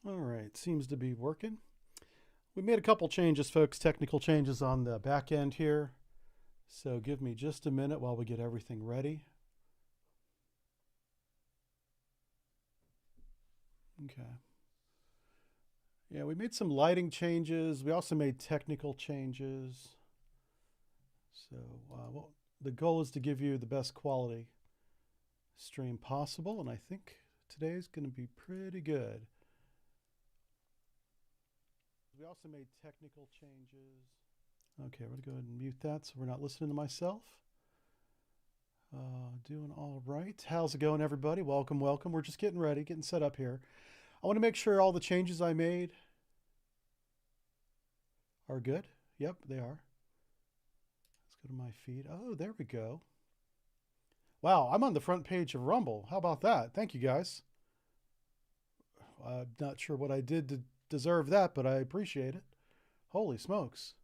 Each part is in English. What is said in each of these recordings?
All right, seems to be working. We made a couple changes, folks, technical changes on the back end here. So give me just a minute while we get everything ready. Okay. Yeah, we made some lighting changes. We also made technical changes. So well, the goal is to give you the best quality stream possible, and I think today's going to be pretty good. We also made technical changes. Okay, we're going to go ahead and mute that so we're not listening to myself. Doing all right. How's it going, everybody? Welcome, welcome. We're just getting ready, getting set up here. I want to make sure all the changes I made are good. Yep, they are. Let's go to my feed. Oh, there we go. Wow, I'm on the front page of Rumble. How about that? Thank you, guys. I'm not sure what I did to deserve that, but I appreciate it. Holy smokes.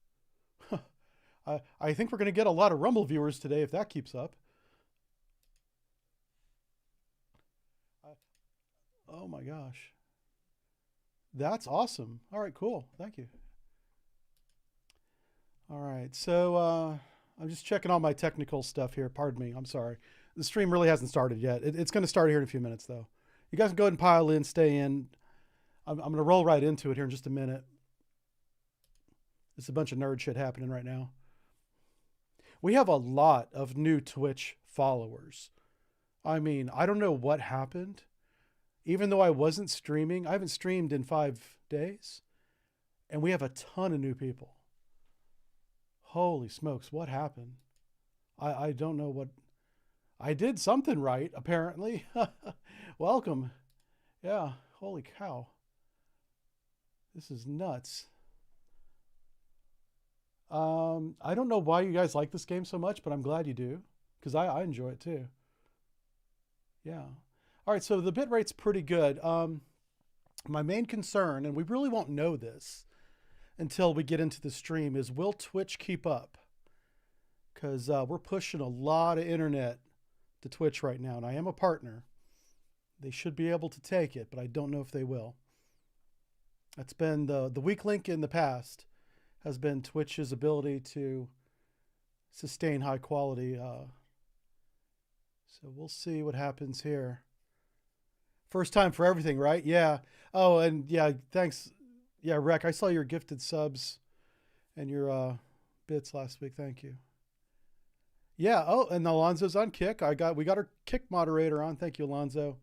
I think we're going to get a lot of Rumble viewers today if that keeps up. Oh my gosh. That's awesome. All right, cool. Thank you. All right, so I'm just checking all my technical stuff here. Pardon me. I'm sorry. The stream really hasn't started yet. It's going to start here in a few minutes, though. You guys can go ahead and pile in, stay in. I'm going to roll right into it here in just a minute. It's a bunch of nerd shit happening right now. We have a lot of new Twitch followers. I mean, I don't know what happened. Even though I wasn't streaming, I haven't streamed in 5 days, and we have a ton of new people. Holy smokes, what happened? I don't know what... I did something right, apparently. Welcome. Yeah, holy cow. This is nuts. I don't know why you guys like this game so much, but I'm glad you do, because I enjoy it too. Yeah. All right, so the bit rate's pretty good. My main concern, and we really won't know this until we get into the stream, is will Twitch keep up? Because we're pushing a lot of internet to Twitch right now, and I am a partner. They should be able to take it, but I don't know if they will. That's been the weak link in the past, has been Twitch's ability to sustain high quality. So we'll see what happens here. First time for everything, right? Yeah. Oh, and yeah, thanks. Yeah, Rec, I saw your gifted subs and your bits last week. Thank you. Yeah. Oh, and Alonzo's on Kick. We got our Kick moderator on. Thank you, Alonzo.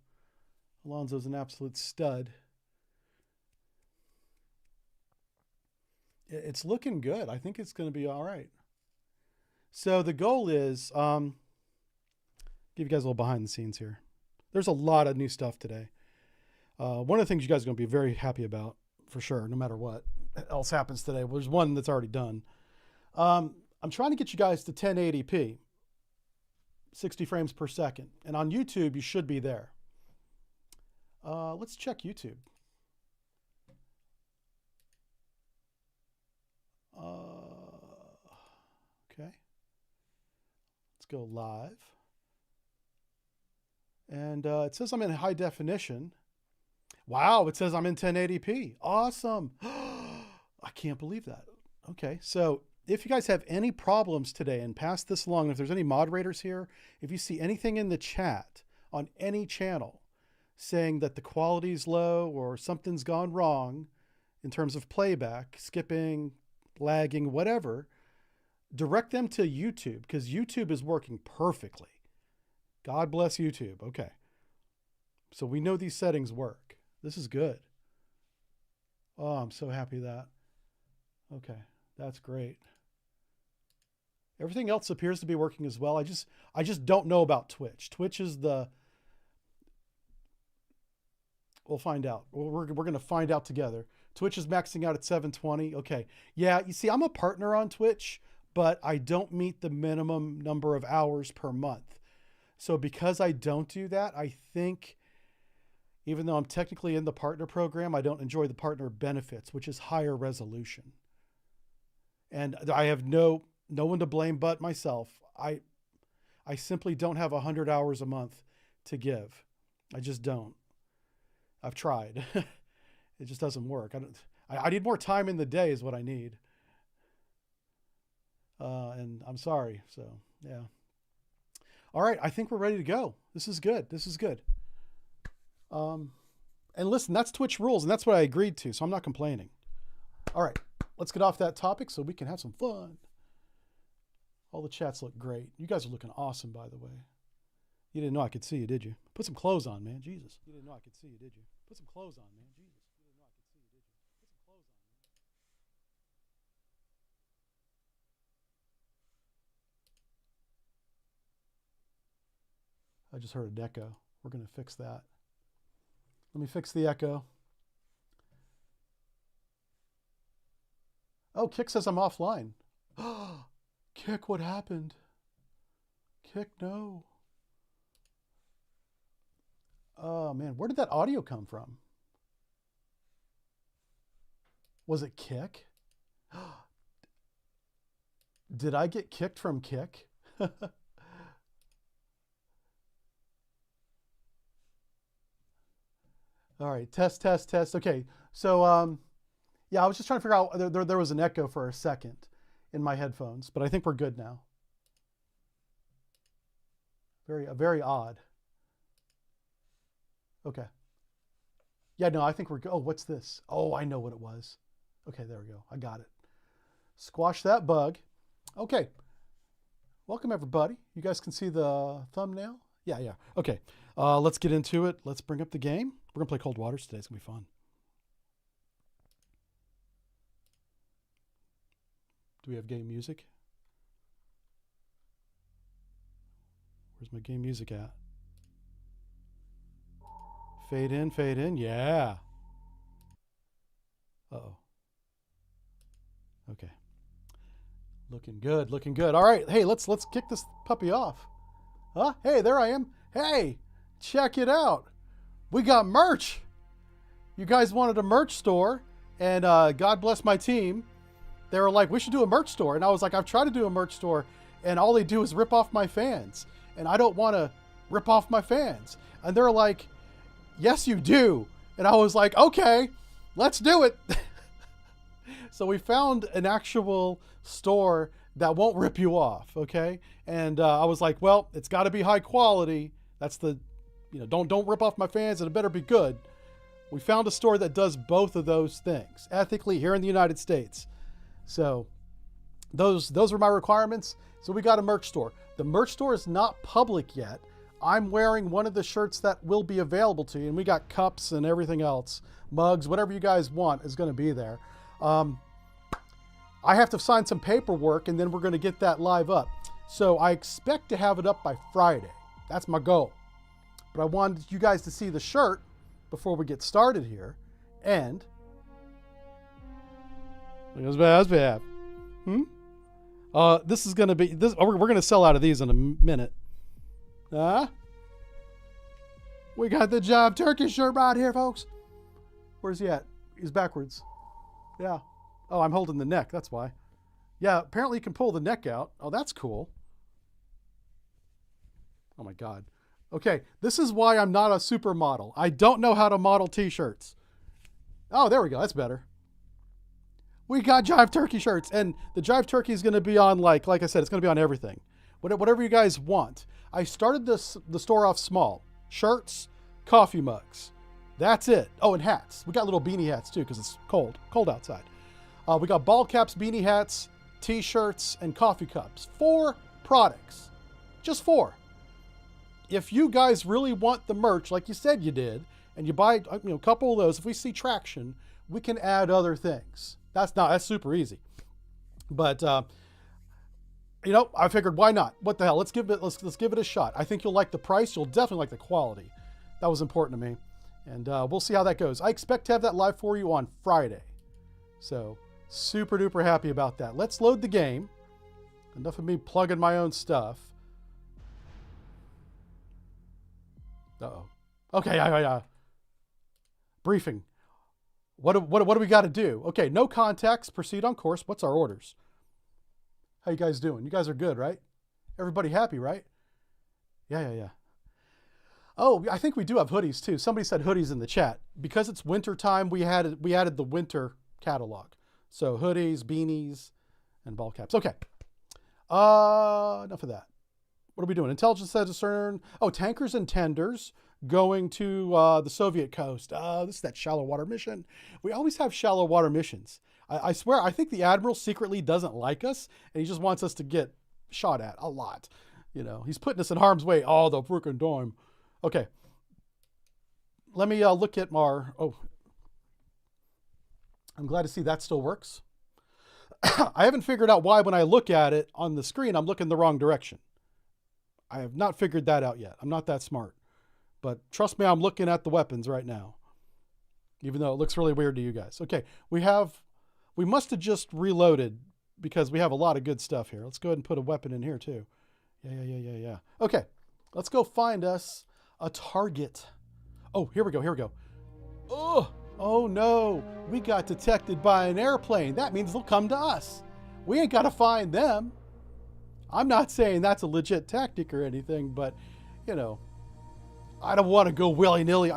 Alonzo's an absolute stud. It's looking good. I think it's going to be all right. So the goal is, give you guys a little behind the scenes here. There's a lot of new stuff today. One of the things you guys are going to be very happy about, for sure, no matter what else happens today. Well, there's one that's already done. I'm trying to get you guys to 1080p, 60 frames per second. And on YouTube, you should be there. Let's check YouTube. Okay. Let's go live. And it says I'm in high definition. Wow, it says I'm in 1080p. Awesome. I can't believe that. Okay, so if you guys have any problems today and pass this along, if there's any moderators here, if you see anything in the chat on any channel saying that the quality's low or something's gone wrong in terms of playback, skipping, lagging, whatever, direct them to YouTube, because YouTube is working perfectly. God bless YouTube. Okay. So we know these settings work. This is good. Oh, I'm so happy that. Okay. That's great. Everything else appears to be working as well. I just don't know about Twitch. Twitch is the... We'll find out. We're going to find out together. Twitch is maxing out at 720. Okay. Yeah, you see, I'm a partner on Twitch, but I don't meet the minimum number of hours per month. So because I don't do that, I think, even though I'm technically in the partner program, I don't enjoy the partner benefits, which is higher resolution. And I have no one to blame but myself. I simply don't have 100 hours a month to give. I just don't. I've tried. It just doesn't work. I need more time in the day is what I need. And I'm sorry. So, yeah. All right. I think we're ready to go. This is good. This is good. And listen, that's Twitch rules, and that's what I agreed to, so I'm not complaining. All right. Let's get off that topic so we can have some fun. All the chats look great. You guys are looking awesome, by the way. You didn't know I could see you, did you? Put some clothes on, man. Jesus. You didn't know I could see you, did you? Put some clothes on, man. Jesus. You didn't know I could see you, did you? Put some clothes on, man. I just heard an echo. We're going to fix that. Let me fix the echo. Oh, Kick says I'm offline. Kick, what happened? Kick, no. Oh, man. Where did that audio come from? Was it Kick? Did I get kicked from Kick? All right. Test, test, test. Okay. So, yeah, I was just trying to figure out, there was an echo for a second in my headphones, but I think we're good now. Very odd. Okay. Yeah, no, I think we're good. Oh, what's this? Oh, I know what it was. Okay, there we go. I got it. Squash that bug. Okay. Welcome, everybody. You guys can see the thumbnail? Yeah. Okay. Let's get into it. Let's bring up the game. We're going to play Cold Waters today. It's going to be fun. Do we have game music? Where's my game music at? Fade in, fade in. Yeah. Uh-oh. Okay. Looking good, looking good. All right. Hey, let's kick this puppy off. Huh? Hey, there I am. Hey, check it out. We got merch. You guys wanted a merch store, and God bless my team. They were like, we should do a merch store. And I was like, I've tried to do a merch store, and all they do is rip off my fans. And I don't want to rip off my fans. And they're like, yes, you do. And I was like, okay, let's do it. So we found an actual store that won't rip you off, okay? And I was like, well, it's got to be high quality. That's the, don't rip off my fans, and it better be good. We found a store that does both of those things ethically here in the United States. So those were my requirements. So we got a merch store. The merch store is not public yet. I'm wearing one of the shirts that will be available to you, and we got cups and everything else, mugs, whatever you guys want is going to be there. I have to sign some paperwork, and then we're going to get that live up. So I expect to have it up by Friday. That's my goal. But I wanted you guys to see the shirt before we get started here. And that's bad. This is going to be this. We're going to sell out of these in a minute. We got the Jive Turkey shirt right here, folks. Where's he at? He's backwards. Yeah. Oh, I'm holding the neck. That's why. Yeah, apparently you can pull the neck out. Oh, that's cool. Oh, my God. Okay, this is why I'm not a supermodel. I don't know how to model t-shirts. Oh, there we go. That's better. We got Jive Turkey shirts. And the Jive Turkey is going to be on, like I said, it's going to be on everything. Whatever you guys want. I started the store off small. Shirts, coffee mugs. That's it. Oh, and hats. We got little beanie hats, too, because it's cold outside. We got ball caps, beanie hats, t-shirts, and coffee cups. 4 products. Just 4. If you guys really want the merch, like you said you did, and you buy a couple of those, if we see traction, we can add other things. That's super easy. But I figured, why not? What the hell? Let's give it a shot. I think you'll like the price. You'll definitely like the quality. That was important to me. And we'll see how that goes. I expect to have that live for you on Friday. So super duper happy about that. Let's load the game. Enough of me plugging my own stuff. Uh-oh. Okay, yeah. Briefing. What do we got to do? Okay, no contacts. Proceed on course. What's our orders? How you guys doing? You guys are good, right? Everybody happy, right? Yeah. Oh, I think we do have hoodies too. Somebody said hoodies in the chat. Because it's winter time, we added the winter catalog. So hoodies, beanies, and ball caps. Okay. Enough of that. What are we doing? Intelligence says discern. Oh, tankers and tenders going to the Soviet coast. This is that shallow water mission. We always have shallow water missions. I swear, I think the Admiral secretly doesn't like us, and he just wants us to get shot at a lot. You know, he's putting us in harm's way all the freaking time. Okay. Let me look at our... Oh. I'm glad to see that still works. I haven't figured out why when I look at it on the screen, I'm looking the wrong direction. I have not figured that out yet. I'm not that smart. But trust me, I'm looking at the weapons right now. Even though it looks really weird to you guys. Okay, we must have just reloaded because we have a lot of good stuff here. Let's go ahead and put a weapon in here too. Yeah. Okay, let's go find us a target. Oh, here we go. Oh no, we got detected by an airplane. That means they'll come to us. We ain't got to find them. I'm not saying that's a legit tactic or anything, but, you know, I don't want to go willy-nilly.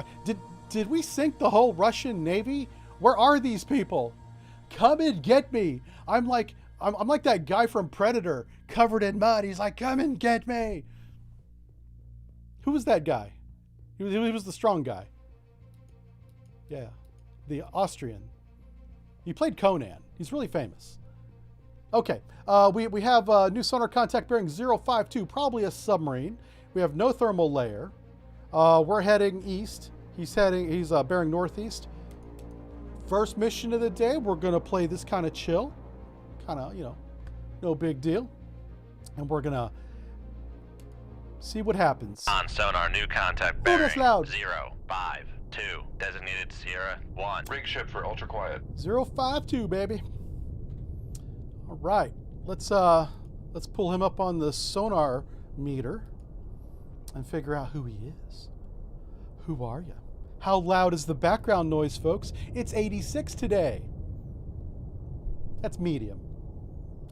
Did we sink the whole Russian Navy? Where are these people? Come and get me. I'm like that guy from Predator, covered in mud. He's like, come and get me. Who was that guy? He was the strong guy. Yeah, the Austrian. He played Conan. He's really famous. Okay, we have new sonar contact bearing 052, probably a submarine. We have no thermal layer. We're heading east. He's bearing northeast. First mission of the day, we're gonna play this kind of chill, kind of, you know, no big deal. And we're gonna see what happens. On sonar, new contact bearing 052, designated Sierra 1. Rig ship for ultra quiet. 052, baby. All right, let's pull him up on the sonar meter and figure out who he is. Who are you? How loud is the background noise, folks? It's 86 today. That's medium.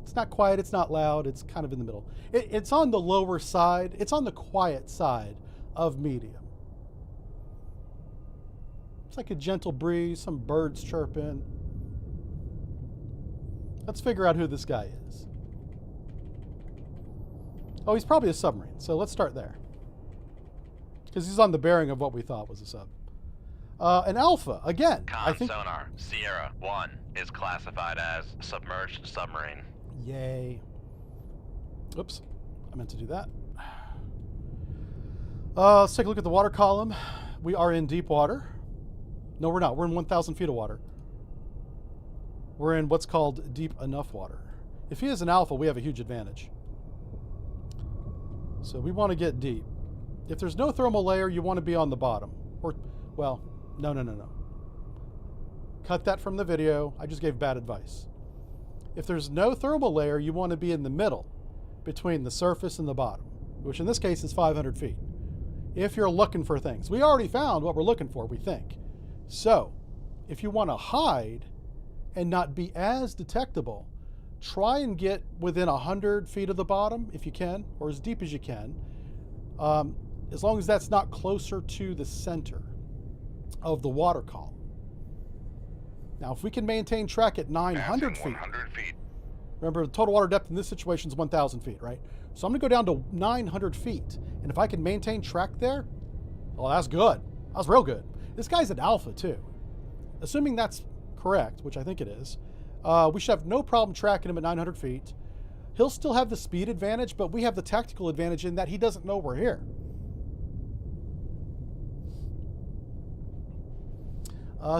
It's not quiet, it's not loud, it's kind of in the middle. It's on the lower side, it's on the quiet side of medium. It's like a gentle breeze, some birds chirping. Let's figure out who this guy is. Oh, he's probably a submarine, so let's start there. Because he's on the bearing of what we thought was a sub. An Alpha, again. I think sonar, Sierra 1 is classified as submerged submarine. Yay. Oops, I meant to do that. Let's take a look at the water column. We are in deep water. No, we're not. We're in 1,000 feet of water. We're in what's called deep enough water. If he is an Alpha, we have a huge advantage. So we want to get deep. If there's no thermal layer, you want to be on the bottom. Or, well, no. Cut that from the video. I just gave bad advice. If there's no thermal layer, you want to be in the middle between the surface and the bottom, which in this case is 500 feet. If you're looking for things. We already found what we're looking for, we think. So, if you want to hide and not be as detectable, try and get within 100 feet of the bottom if you can, or as deep as you can, as long as that's not closer to the center of the water column. Now, if we can maintain track at 900 feet, 100 feet. Remember, the total water depth in this situation is 1,000 feet, right? So I'm going to go down to 900 feet, and if I can maintain track there, well, that's good. That's real good. This guy's an Alpha, too. Assuming that's correct, which I think it is, we should have no problem tracking him at 900 feet. He'll still have the speed advantage, but we have the tactical advantage in that he doesn't know we're here.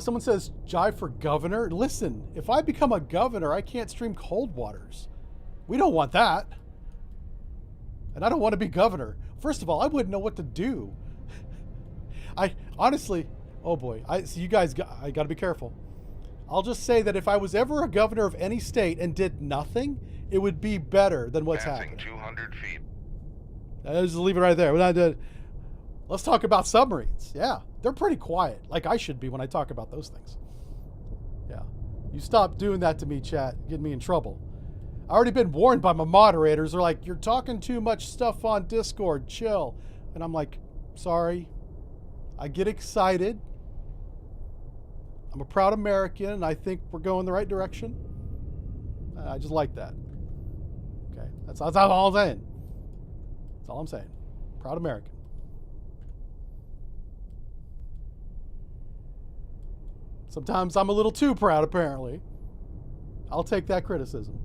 Someone says, jive for governor. Listen, if I become a governor, I can't stream cold waters. We don't want that. And I don't want to be governor. First of all, I wouldn't know what to do. I honestly, oh boy, so you guys, I got to be careful. I'll just say that if I was ever a governor of any state and did nothing, it would be better than what's Passing happening. 200 feet. I'll just leave it right there. Let's talk about submarines. Yeah, they're pretty quiet, like I should be when I talk about those things. Yeah, you stop doing that to me, chat. Get me in trouble. I already been warned by my moderators. They're like, you're talking too much stuff on Discord. Chill. And I'm like, sorry. I get excited. I'm a proud American, and I think we're going the right direction. I just like that. Okay, that's all I'm saying. That's all I'm saying. Proud American. Sometimes I'm a little too proud, apparently. I'll take that criticism.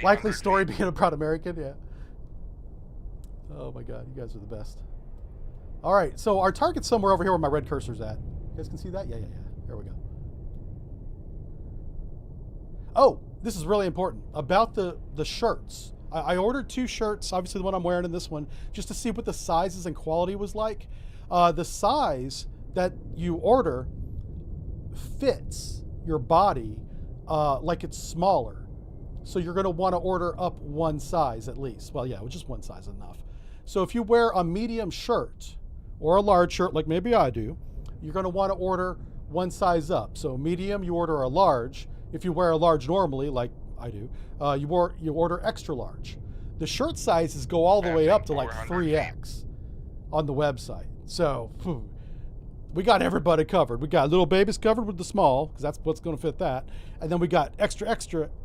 Likely story being a proud American, yeah. Oh my God, you guys are the best. All right, so our target's somewhere over here where my red cursor's at. You guys can see that? Yeah. There we go. Oh, this is really important. About the shirts. I ordered 2 shirts, obviously the one I'm wearing and this one, just to see what the sizes and quality was like. The size that you order fits your body like it's smaller. So you're going to want to order up 1 size at least. Well, yeah, just 1 size is enough. So if you wear a medium shirt or a large shirt, like maybe I do, you're going to want to order 1 size up. So medium, you order a large. If you wear a large normally, like I do, you order extra large. The shirt sizes go all the way up to like 3X on the website. So we got everybody covered. We got little babies covered with the small, because that's what's going to fit that. And then we got extra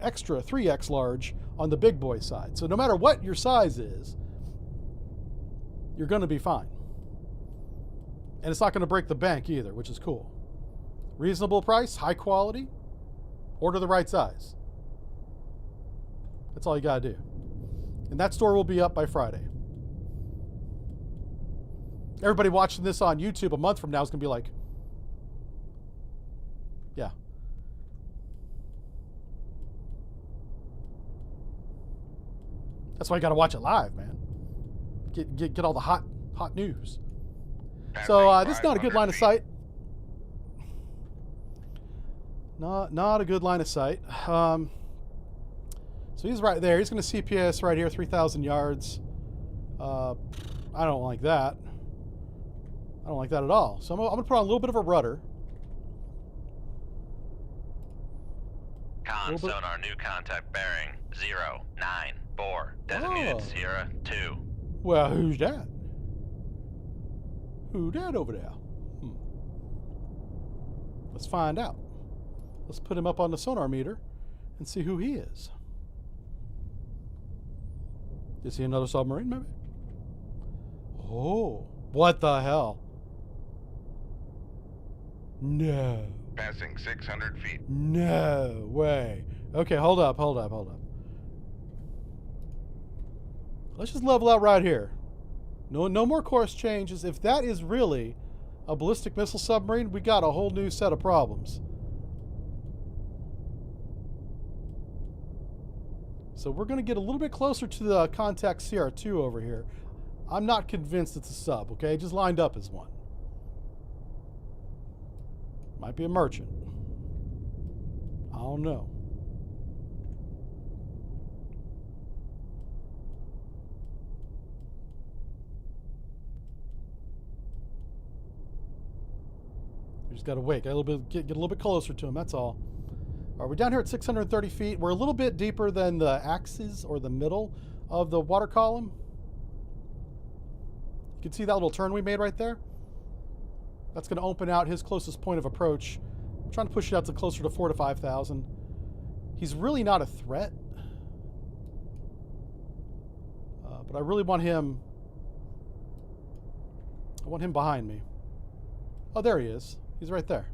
3X large on the big boy side. So no matter what your size is, you're going to be fine. And it's not going to break the bank either, which is cool. Reasonable price, high quality, order the right size. That's all you got to do. And that store will be up by Friday. Everybody watching this on YouTube a month from now is going to be like, yeah. That's why you got to watch it live, man. Get all the hot news. So this is not a good line of sight. Not a good line of sight. So he's right there. He's going to CPS right here, 3,000 yards. I don't like that. I don't like that at all. So I'm going to put on a little bit of a rudder. Con sonar, new contact bearing 094. Designated Sierra 2. Well, who's that? Who's that over there? Let's find out. Let's put him up on the sonar meter and see who he is. Is he another submarine, maybe? Oh, what the hell? No. Passing 600 feet. No way. Okay, hold up. Let's just level out right here. No more course changes. If that is really a ballistic missile submarine, we got a whole new set of problems. So we're going to get a little bit closer to the contact CR2 over here. I'm not convinced it's a sub, okay? Just lined up as one. Might be a merchant. I don't know. We just got to wait. Get a little bit closer to him, that's all. All right, we're down here at 630 feet. We're a little bit deeper than the axis or the middle of the water column. You can see that little turn we made right there. That's going to open out his closest point of approach. I'm trying to push it out to closer to 4,000 to 5,000. He's really not a threat. But I really want him... I want him behind me. Oh, there he is. He's right there.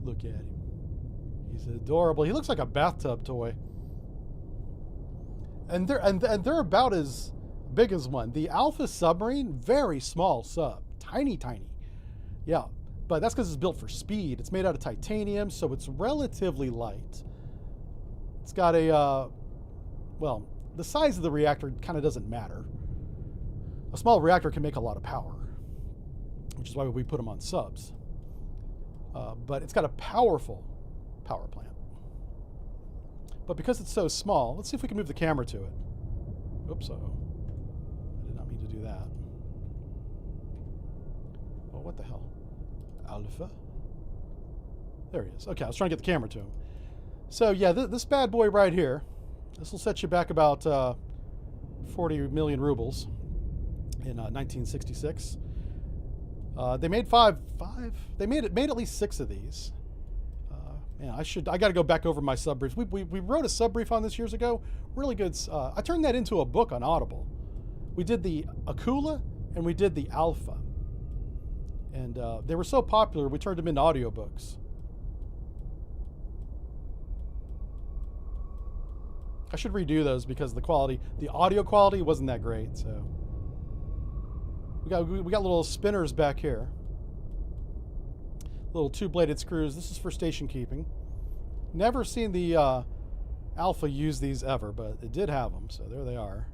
Look at him. He's adorable. He looks like a bathtub toy. And they're about as big as one. The Alpha submarine, very small sub. Tiny. Yeah, but that's because it's built for speed. It's made out of titanium, so it's relatively light. It's got a, well, the size of the reactor kind of doesn't matter. A small reactor can make a lot of power, which is why we put them on subs. But it's got a powerful power plant. But because it's so small, let's see if we can move the camera to it. Oops, I did not mean to do that. Oh, what the hell? Alpha? There he is. Okay, I was trying to get the camera to him. So yeah, this bad boy right here, This will set you back about 40 million rubles in 1966. They made They made at least 6 of these. Man, I got to go back over my sub briefs. We wrote a sub brief on this years ago. Really good. I turned that into a book on Audible. We did the Akula and we did the Alpha. And they were so popular, we turned them into audiobooks. I should redo those because the audio quality wasn't that great. So we got little spinners back here, little 2-bladed screws. This is for station keeping. Never seen the Alpha use these ever, but it did have them, so there they are.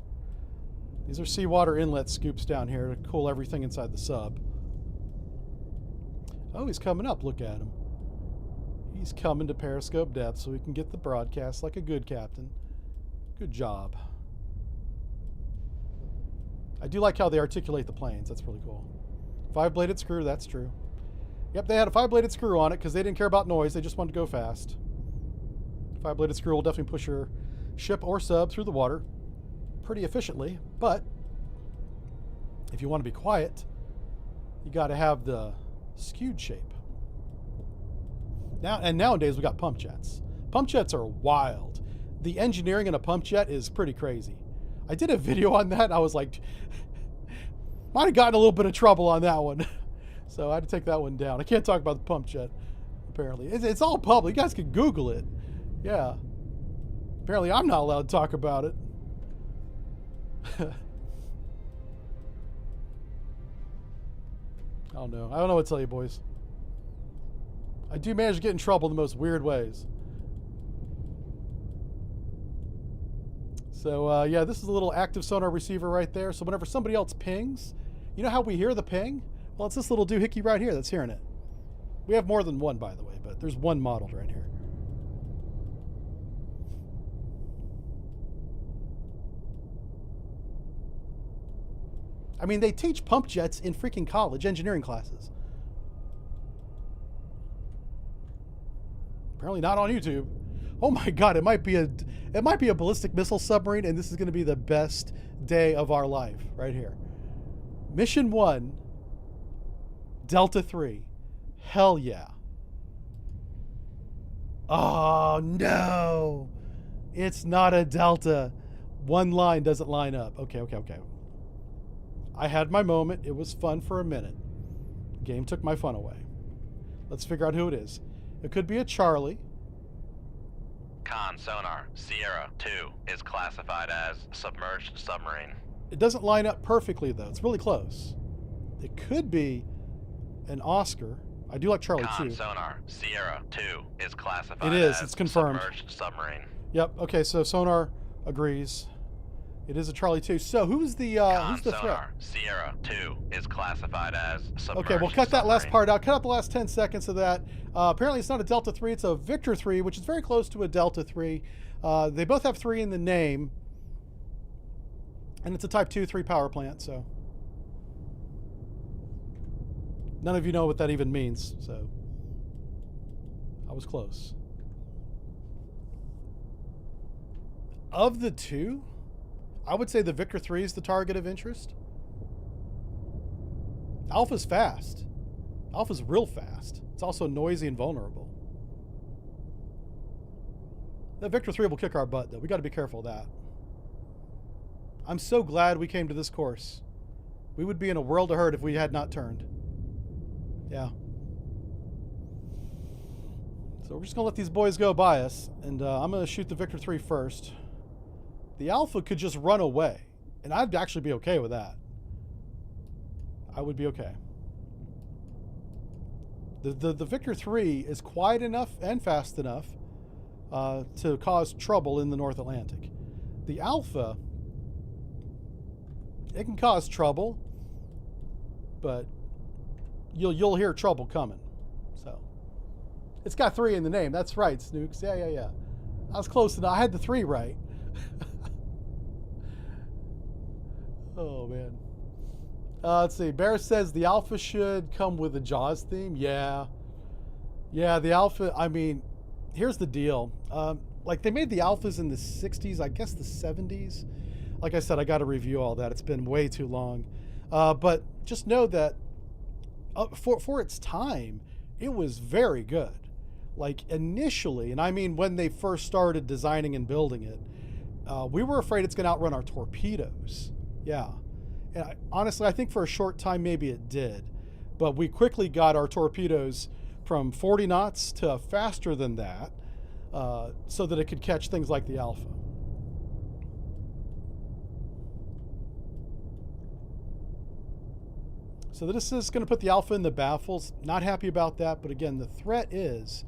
These are seawater inlet scoops down here to cool everything inside the sub. Oh, he's coming up. Look at him. He's coming to periscope depth so we can get the broadcast like a good captain. Good job. I do like how they articulate the planes. That's really cool. 5-bladed screw, that's true. Yep, they had a 5-bladed screw on it because they didn't care about noise. They just wanted to go fast. 5-bladed screw will definitely push your ship or sub through the water pretty efficiently. But if you want to be quiet, you got to have the skewed shape. Nowadays we got pump jets. Pump jets are wild. The engineering in a pump jet is pretty crazy. I did a video on that. I was like, might have gotten a little bit of trouble on that one. So I had to take that one down. I can't talk about the pump jet, apparently. It's all public. You guys can Google it. Yeah. Apparently I'm not allowed to talk about it. I don't know. I don't know what to tell you, boys. I do manage to get in trouble in the most weird ways. So, yeah, this is a little active sonar receiver right there. So whenever somebody else pings, you know how we hear the ping? Well, it's this little doohickey right here that's hearing it. We have more than one, by the way, but there's one modeled right here. I mean, they teach pump jets in freaking college engineering classes. Apparently not on YouTube. Oh my God, it might be a ballistic missile submarine, and this is going to be the best day of our life right here. Mission 1, Delta 3. Hell yeah. Oh no. It's not a Delta. One line doesn't line up. Okay. I had my moment. It was fun for a minute. Game took my fun away. Let's figure out who it is. It could be a Charlie. Con sonar Sierra 2 is classified as submerged submarine. It doesn't line up perfectly though. It's really close. It could be an Oscar. I do like Charlie Con too. sonar Sierra 2 is classified It is. as It's confirmed. submerged submarine. Yep. Okay. So sonar agrees. It is a Charlie 2. So who's the threat? Sonar Sierra 2 is classified as submerged Okay, we'll cut that last submarine. part out. Cut out the last 10 seconds of that. Apparently it's not a Delta 3, it's a Victor 3, which is very close to a Delta 3. They both have 3 in the name. And it's a Type 2 3 power plant, so. None of you know what that even means, so. I was close. Of the two, I would say the Victor 3 is the target of interest. Alpha's fast. Alpha's real fast. It's also noisy and vulnerable. The Victor 3 will kick our butt, though. We got to be careful of that. I'm so glad we came to this course. We would be in a world of hurt if we had not turned. Yeah. So we're just going to let these boys go by us, and I'm going to shoot the Victor 3 first. The Alpha could just run away, and I'd actually be okay with that. I would be okay. The Victor 3 is quiet enough and fast enough to cause trouble in the North Atlantic. The Alpha, it can cause trouble, but you'll hear trouble coming. So it's got 3 in the name. That's right, Snooks. Yeah. I was close enough. I had the 3 right. Oh man. Let's see. Bear says the Alpha should come with a Jaws theme. Yeah, the Alpha. I mean, here's the deal. like they made the alphas in the 60s, I guess the 70s. Like I said, I got to review all that. It's been way too long. But just know that for its time, it was very good. Like initially, and I mean when they first started designing and building it, we were afraid it's going to outrun our torpedoes. Yeah. And honestly, I think for a short time, maybe it did. But we quickly got our torpedoes from 40 knots to faster than that, so that it could catch things like the Alpha. So this is going to put the Alpha in the baffles. Not happy about that, but again, the threat is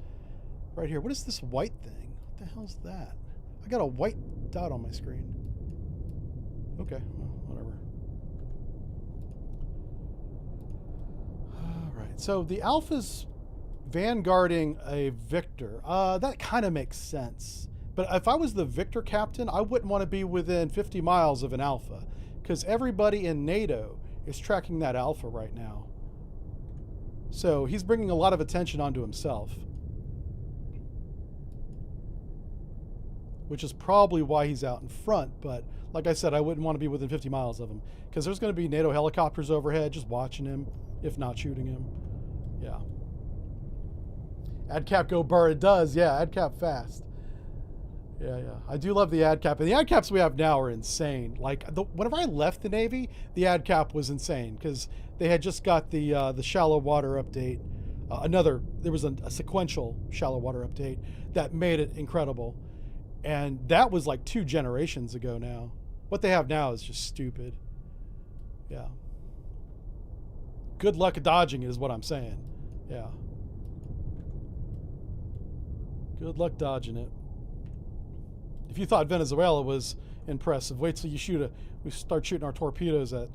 right here. What is this white thing? What the hell's that? I got a white dot on my screen. Okay, well, whatever. All right, so the Alpha's vanguarding a Victor. That kind of makes sense. But if I was the Victor captain, I wouldn't want to be within 50 miles of an Alpha, because everybody in NATO is tracking that Alpha right now. So he's bringing a lot of attention onto himself, which is probably why he's out in front. But like I said, I wouldn't want to be within 50 miles of him, because there's going to be NATO helicopters overhead just watching him, if not shooting him. Yeah. AdCap go burr. It does. Yeah, AdCap fast. Yeah. I do love the AdCap. And the AdCaps we have now are insane. Like, whenever I left the Navy, the AdCap was insane, because they had just got the shallow water update. There was a sequential shallow water update that made it incredible. And that was like 2 generations ago now. What they have now is just stupid. Yeah. Good luck dodging it is what I'm saying. Yeah. Good luck dodging it. If you thought Venezuela was impressive, wait till we start shooting our torpedoes at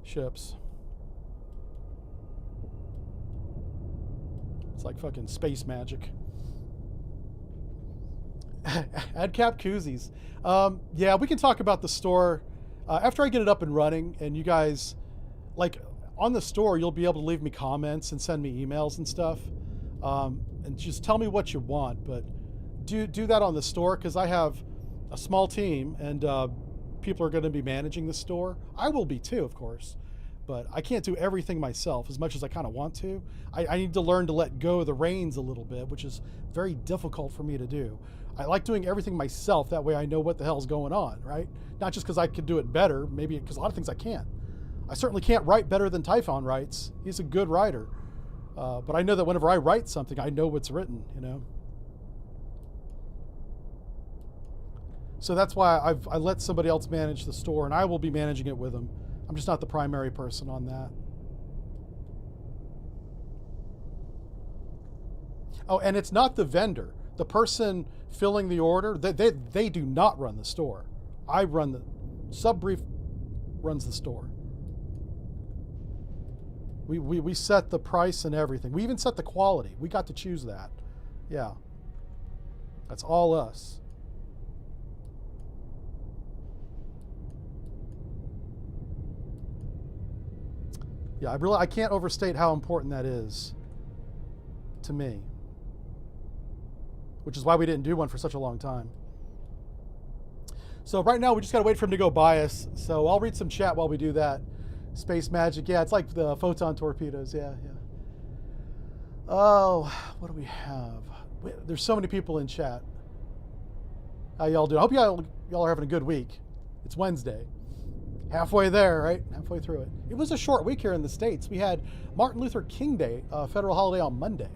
ships. It's like fucking space magic. AdCap koozies. Yeah, we can talk about the store after I get it up and running, and you guys, like, on the store, you'll be able to leave me comments and send me emails and stuff, and just tell me what you want. But do that on the store, because I have a small team, and people are going to be managing the store. I will be too, of course, but I can't do everything myself as much as I kind of want to. I need to learn to let go of the reins a little bit, which is very difficult for me to do. I like doing everything myself. That way I know what the hell's going on, right? Not just because I could do it better, maybe because a lot of things I can't. I certainly can't write better than Typhon writes. He's a good writer. But I know that whenever I write something, I know what's written, you know? So that's why I let somebody else manage the store, and I will be managing it with them. I'm just not the primary person on that. Oh, and it's not the vendor. The person filling the order, they do not run the store. I run the... Subbrief runs the store. We set the price and everything. We even set the quality. We got to choose that. Yeah. That's all us. Yeah, I can't overstate how important that is to me, which is why we didn't do one for such a long time. So right now we just gotta wait for him to go by us. So I'll read some chat while we do that. Space magic, yeah, it's like the photon torpedoes, yeah. Oh, what do we have? There's so many people in chat. How y'all doing? I hope y'all are having a good week. It's Wednesday. Halfway there, right? Halfway through it. It was a short week here in the States. We had Martin Luther King Day, federal holiday, on Monday.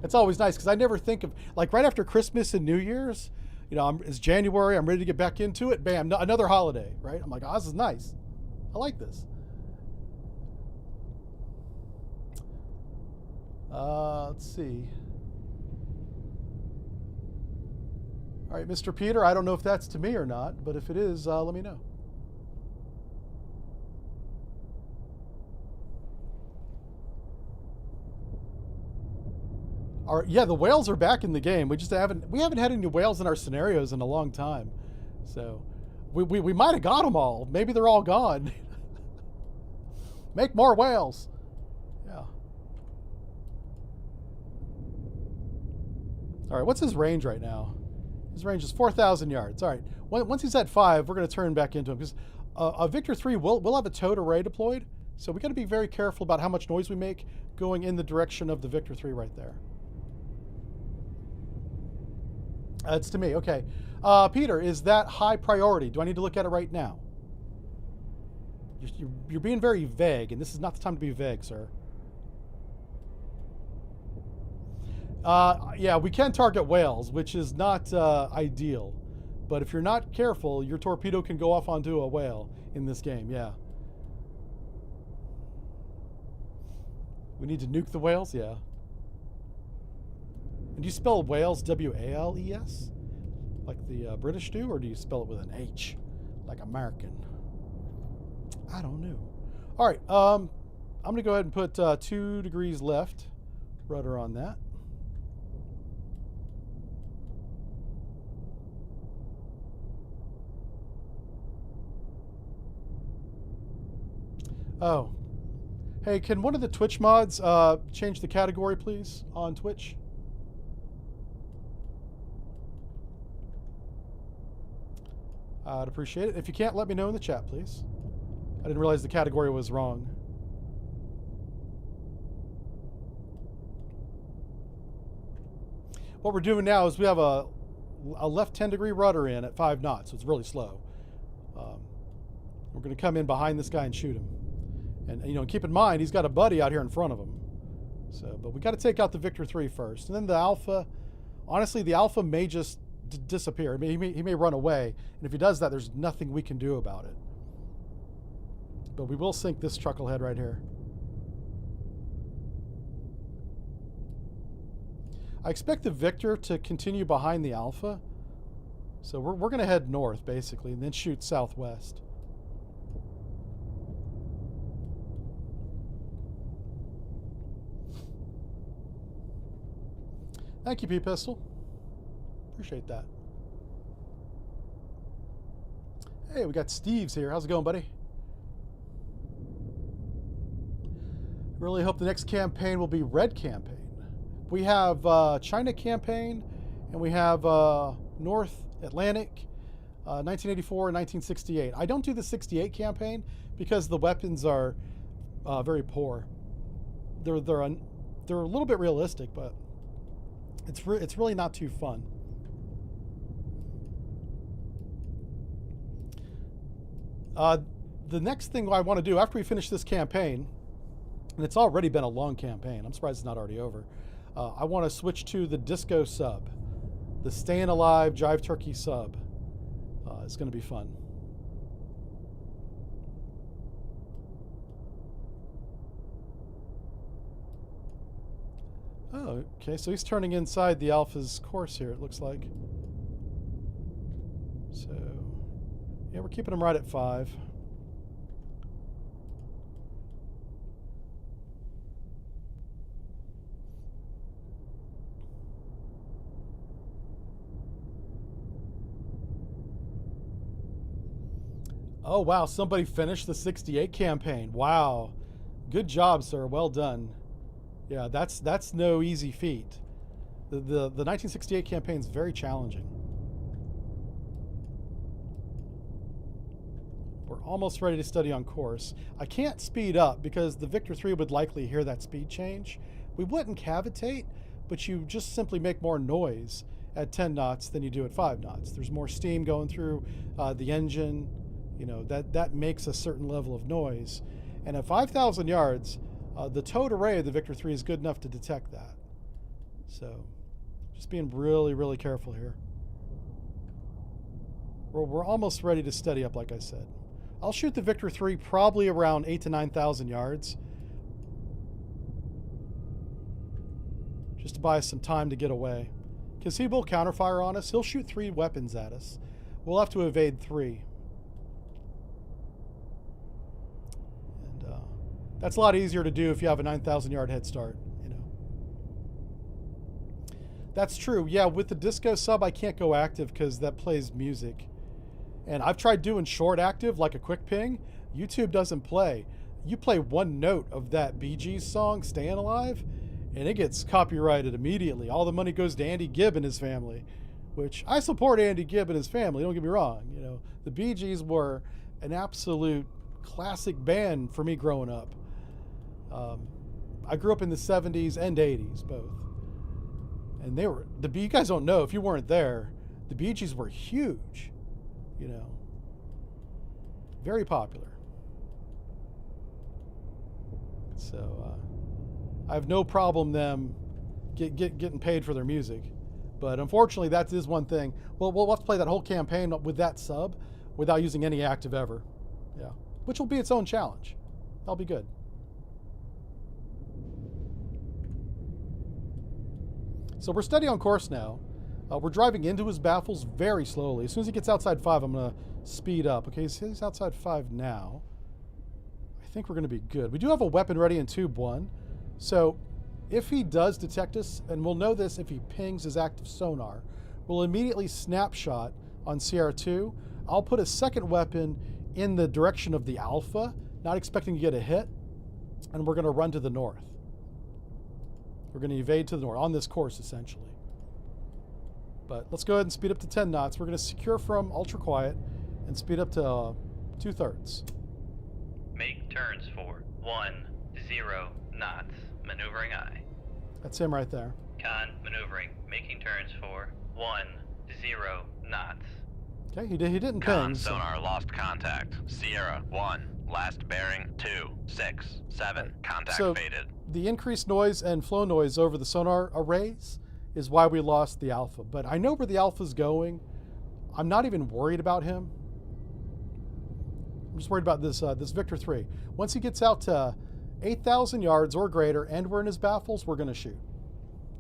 It's always nice, because I never think of, like, right after Christmas and New Year's, you know, it's January, I'm ready to get back into it, bam, another holiday, right? I'm like, oh, this is nice. I like this. Let's see. All right, Mr. Peter, I don't know if that's to me or not, but if it is, let me know. Yeah, the whales are back in the game. We haven't had any whales in our scenarios in a long time. So we might have got them all. Maybe they're all gone. Make more whales. Yeah. All right, what's his range right now? His range is 4,000 yards. All right, once he's at 5, we're going to turn back into him because a Victor 3 will have a towed array deployed, so we got to be very careful about how much noise we make going in the direction of the Victor 3 right there. It's to me. Okay, Peter, is that high priority? Do I need to look at it right now? You're being very vague, and this is not the time to be vague, sir. Yeah, we can target whales, which is not ideal. But if you're not careful, your torpedo can go off onto a whale in this game, yeah. We need to nuke the whales? Yeah. And do you spell whales W-A-L-E-S? Like the British do? Or do you spell it with an H? Like American? I don't know. All right, I'm going to go ahead and put 2 degrees left rudder on that. Oh. Hey, can one of the Twitch mods change the category, please, on Twitch? I'd appreciate it. If you can't, let me know in the chat, please. I didn't realize the category was wrong. What we're doing now is we have a left 10-degree rudder in at 5 knots, so it's really slow. We're going to come in behind this guy and shoot him. And, you know, keep in mind, he's got a buddy out here in front of him. So, but we got to take out the Victor 3 first. And then the Alpha, honestly, the Alpha may just disappear. I mean, he may run away. And if he does that, there's nothing we can do about it. But we will sink this chucklehead right here. I expect the Victor to continue behind the Alpha. So we're going to head north, basically, and then shoot southwest. Thank you, P-Pistol. Appreciate that. Hey, we got Steve's here. How's it going, buddy? Really hope the next campaign will be Red Campaign. We have China Campaign, and we have North Atlantic, 1984 and 1968. I don't do the 68 campaign because the weapons are very poor. They're a little bit realistic, but it's really not too fun. The next thing I want to do after we finish this campaign, and it's already been a long campaign. I'm surprised it's not already over. I want to switch to the Disco sub, the Staying Alive Jive Turkey sub. It's going to be fun. Oh, okay, so he's turning inside the Alpha's course here, it looks like. So, yeah, we're keeping him right at 5. Oh, wow, somebody finished the 68 campaign. Wow. Good job, sir. Well done. Yeah, that's no easy feat. The 1968 campaign is very challenging. We're almost ready to study on course. I can't speed up because the Victor 3 would likely hear that speed change. We wouldn't cavitate, but you just simply make more noise at 10 knots than you do at 5 knots. There's more steam going through the engine. You know, that makes a certain level of noise. And at 5,000 yards, the towed array of the Victor 3 is good enough to detect that. So, just being really, really careful here. We're almost ready to steady up, like I said. I'll shoot the Victor 3 probably around 8,000 to 9,000 yards. Just to buy us some time to get away. Because he will counterfire on us. He'll shoot 3 weapons at us. We'll have to evade 3. That's a lot easier to do if you have a 9,000 yard head start, you know. That's true. Yeah, with the Disco sub, I can't go active because that plays music. And I've tried doing short active, like a quick ping. YouTube doesn't play. You play one note of that Bee Gees song, Staying Alive, and it gets copyrighted immediately. All the money goes to Andy Gibb and his family, which I support Andy Gibb and his family. Don't get me wrong. You know, the Bee Gees were an absolute classic band for me growing up. I grew up in the 70s and 80s, both. And they were, you guys don't know, if you weren't there, the Bee Gees were huge, you know, very popular. So I have no problem them getting paid for their music. But unfortunately, that is one thing. Well, we'll have to play that whole campaign with that sub without using any active ever. Yeah, which will be its own challenge. That'll be good. So we're steady on course now. We're driving into his baffles very slowly. As soon as he gets outside 5, I'm going to speed up. Okay, so he's outside 5 now. I think we're going to be good. We do have a weapon ready in tube 1. So if he does detect us, and we'll know this if he pings his active sonar, we'll immediately snapshot on CR2. I'll put a second weapon in the direction of the Alpha, not expecting to get a hit, and we're going to run to the north. We're going to evade to the north, on this course, essentially. But let's go ahead and speed up to 10 knots. We're going to secure from ultra quiet and speed up to 2/3. Make turns for 10 knots. Maneuvering aye. That's him right there. Con maneuvering. Making turns for 10 knots. Okay, he didn't Con ping. sonar lost contact. Sierra 1. Last bearing 267. Contact So faded. the increased noise and flow noise over the sonar arrays is why we lost the Alpha. But I know where the Alpha's going. I'm not even worried about him. I'm just worried about this Victor 3. Once he gets out to 8,000 yards or greater and we're in his baffles, we're going to shoot.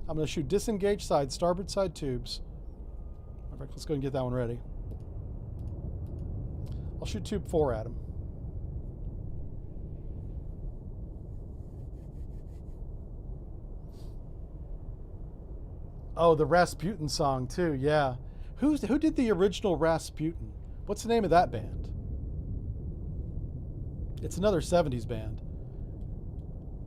I'm going to shoot disengaged side, starboard side tubes. All right, let's go and get that one ready. I'll shoot tube 4 at him. Oh, the Rasputin song too, yeah. Who did the original Rasputin? What's the name of that band? It's another 70s band.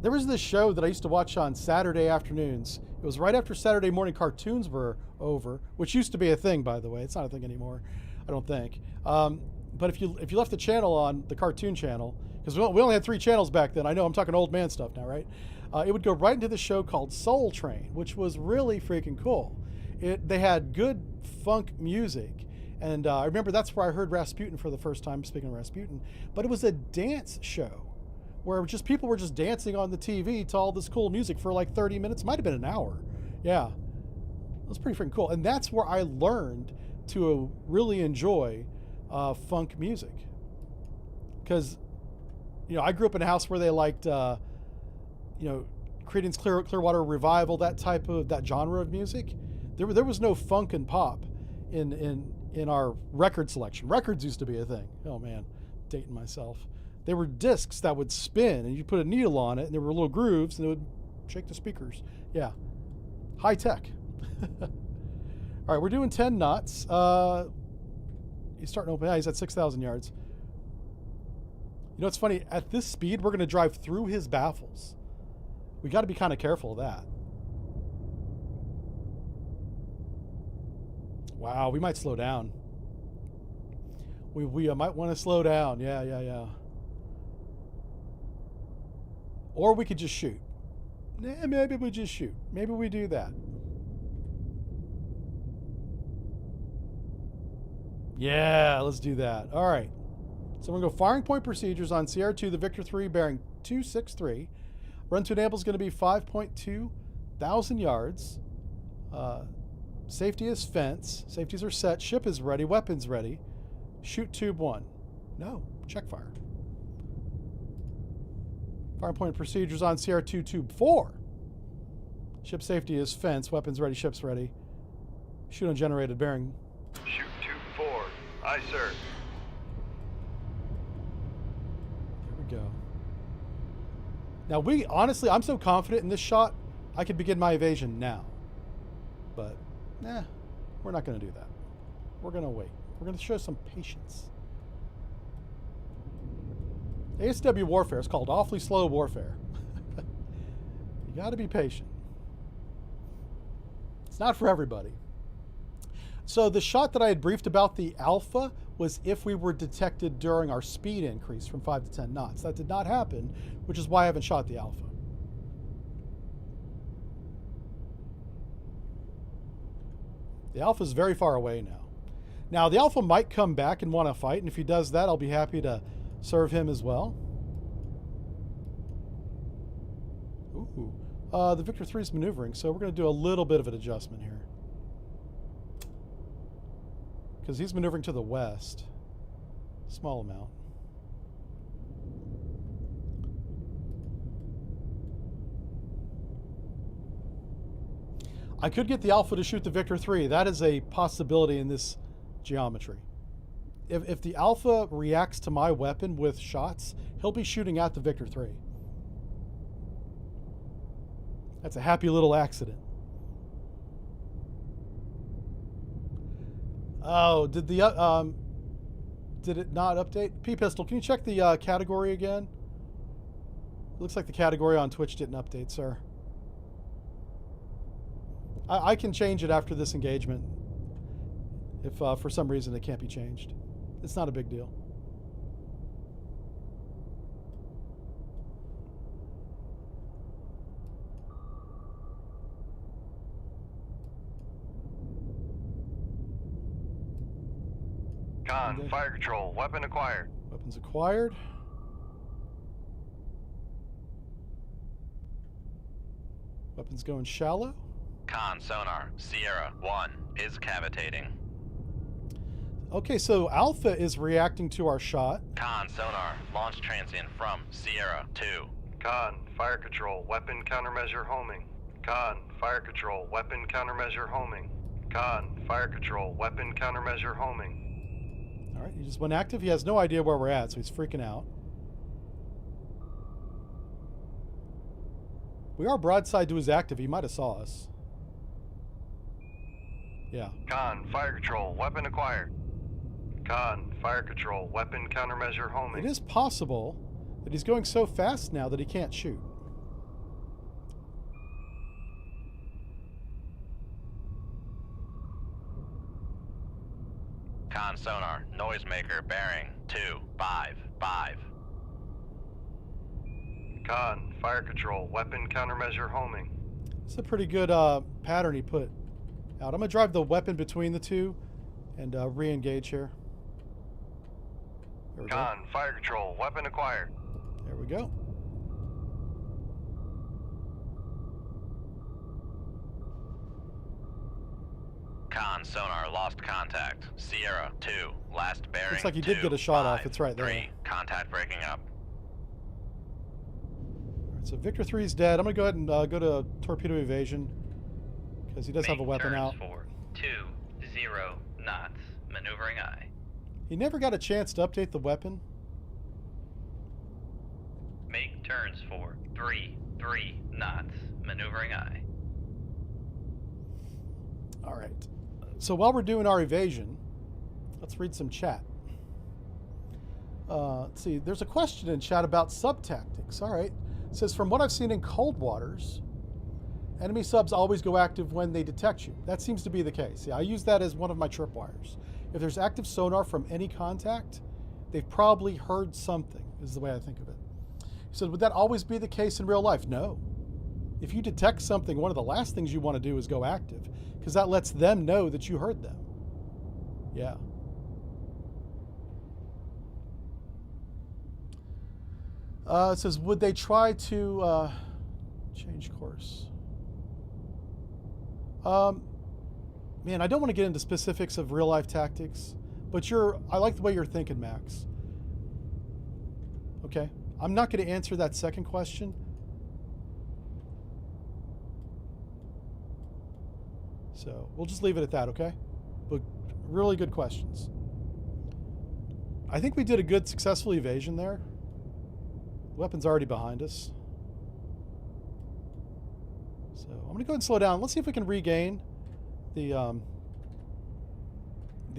There was this show that I used to watch on Saturday afternoons. It was right after Saturday morning cartoons were over, which used to be a thing, by the way. It's not a thing anymore, I don't think. But if you left the channel on, the cartoon channel, because we only had 3 channels back then. I know I'm talking old man stuff now, right? It would go right into the show called Soul Train, which was really freaking cool. They had good funk music. And I remember that's where I heard Rasputin for the first time, speaking of Rasputin. But it was a dance show where people were just dancing on the TV to all this cool music for like 30 minutes. Might have been an hour. Yeah. It was pretty freaking cool. And that's where I learned to really enjoy funk music. Because, you know, I grew up in a house where they liked, you know, Creedence Clearwater Revival, that genre of music. There was no funk and pop in our record selection. Records used to be a thing. Oh man, dating myself. They were discs that would spin, and you put a needle on it, and there were little grooves, and it would shake the speakers. Yeah, high tech. All right, we're doing 10 knots. He's starting to open. Yeah, he's at 6,000 yards. You know, it's funny. At this speed, we're going to drive through his baffles. We got to be kind of careful of that. Wow, we might slow down. We might want to slow down. Yeah. Or we could just shoot. Maybe we just shoot. Maybe we do that. Yeah, let's do that. All right. So we're going to go firing point procedures on CR2, the Victor 3, bearing 263. Run to enable is going to be 5.2 thousand yards. Safety is fence. Safeties are set. Ship is ready. Weapons ready. Shoot tube 1. No. Check fire. Firing point procedures on CR2 tube 4. Ship safety is fence. Weapons ready. Ship's ready. Shoot on generated bearing. Shoot tube 4. Aye, sir. There we go. Now honestly, I'm so confident in this shot, I could begin my evasion now. But, we're not going to do that. We're going to wait. We're going to show some patience. ASW warfare is called awfully slow warfare. You got to be patient. It's not for everybody. So the shot that I had briefed about the alpha was if we were detected during our speed increase from 5 to 10 knots. That did not happen, which is why I haven't shot the alpha. The alpha is very far away now. Now, the alpha might come back and want to fight, and if he does that, I'll be happy to serve him as well. Ooh. The Victor 3 is maneuvering, so we're going to do a little bit of an adjustment here. Because he's maneuvering to the west. Small amount. I could get the Alpha to shoot the Victor 3. That is a possibility in this geometry. If the Alpha reacts to my weapon with shots, he'll be shooting at the Victor 3. That's a happy little accident. Oh, did it not update? P-Pistol, can you check the category again? It looks like the category on Twitch didn't update, sir. I can change it after this engagement if for some reason it can't be changed. It's not a big deal. Con, fire control, weapon acquired. Weapons acquired. Weapons going shallow. Con sonar, Sierra 1 is cavitating. Okay, so Alpha is reacting to our shot. Con sonar, launch transient from Sierra 2. Con, fire control, weapon countermeasure homing. Con, fire control, weapon countermeasure homing. Con, fire control, weapon countermeasure homing. All right, he just went active. He has no idea where we're at, so he's freaking out. We are broadside to his active. He might have saw us. Yeah. Con, fire control, weapon acquired. Con, fire control, weapon countermeasure homing. It is possible that he's going so fast now that he can't shoot. Con sonar, noisemaker bearing 255. Con, fire control, weapon countermeasure homing. It's a pretty good pattern he put out. I'm going to drive the weapon between the two and re-engage here. There we go. Con, fire control, weapon acquired. There we go. Con sonar, lost contact. Sierra 2, last bearing. Looks like he did get a shot off. It's right there. 3, contact breaking up. All right, so Victor 3 is dead. I'm going to go ahead and go to torpedo evasion because he does have a weapon out. For 20 knots, maneuvering eye. He never got a chance to update the weapon. Make turns for 3 knots, maneuvering eye. All right. So while we're doing our evasion, let's read some chat. Let's see. There's a question in chat about sub tactics. All right. It says, from what I've seen in cold waters, enemy subs always go active when they detect you. That seems to be the case. Yeah, I use that as one of my tripwires. If there's active sonar from any contact, they've probably heard something, is the way I think of it. He said, would that always be the case in real life? No. If you detect something, one of the last things you want to do is go active, because that lets them know that you heard them. Yeah. It says, would they try to change course? Man, I don't want to get into specifics of real life tactics, but I like the way you're thinking, Max. Okay. I'm not going to answer that second question. So we'll just leave it at that, okay? But really good questions. I think we did a good, successful evasion there. Weapon's already behind us. So I'm going to go ahead and slow down. Let's see if we can regain the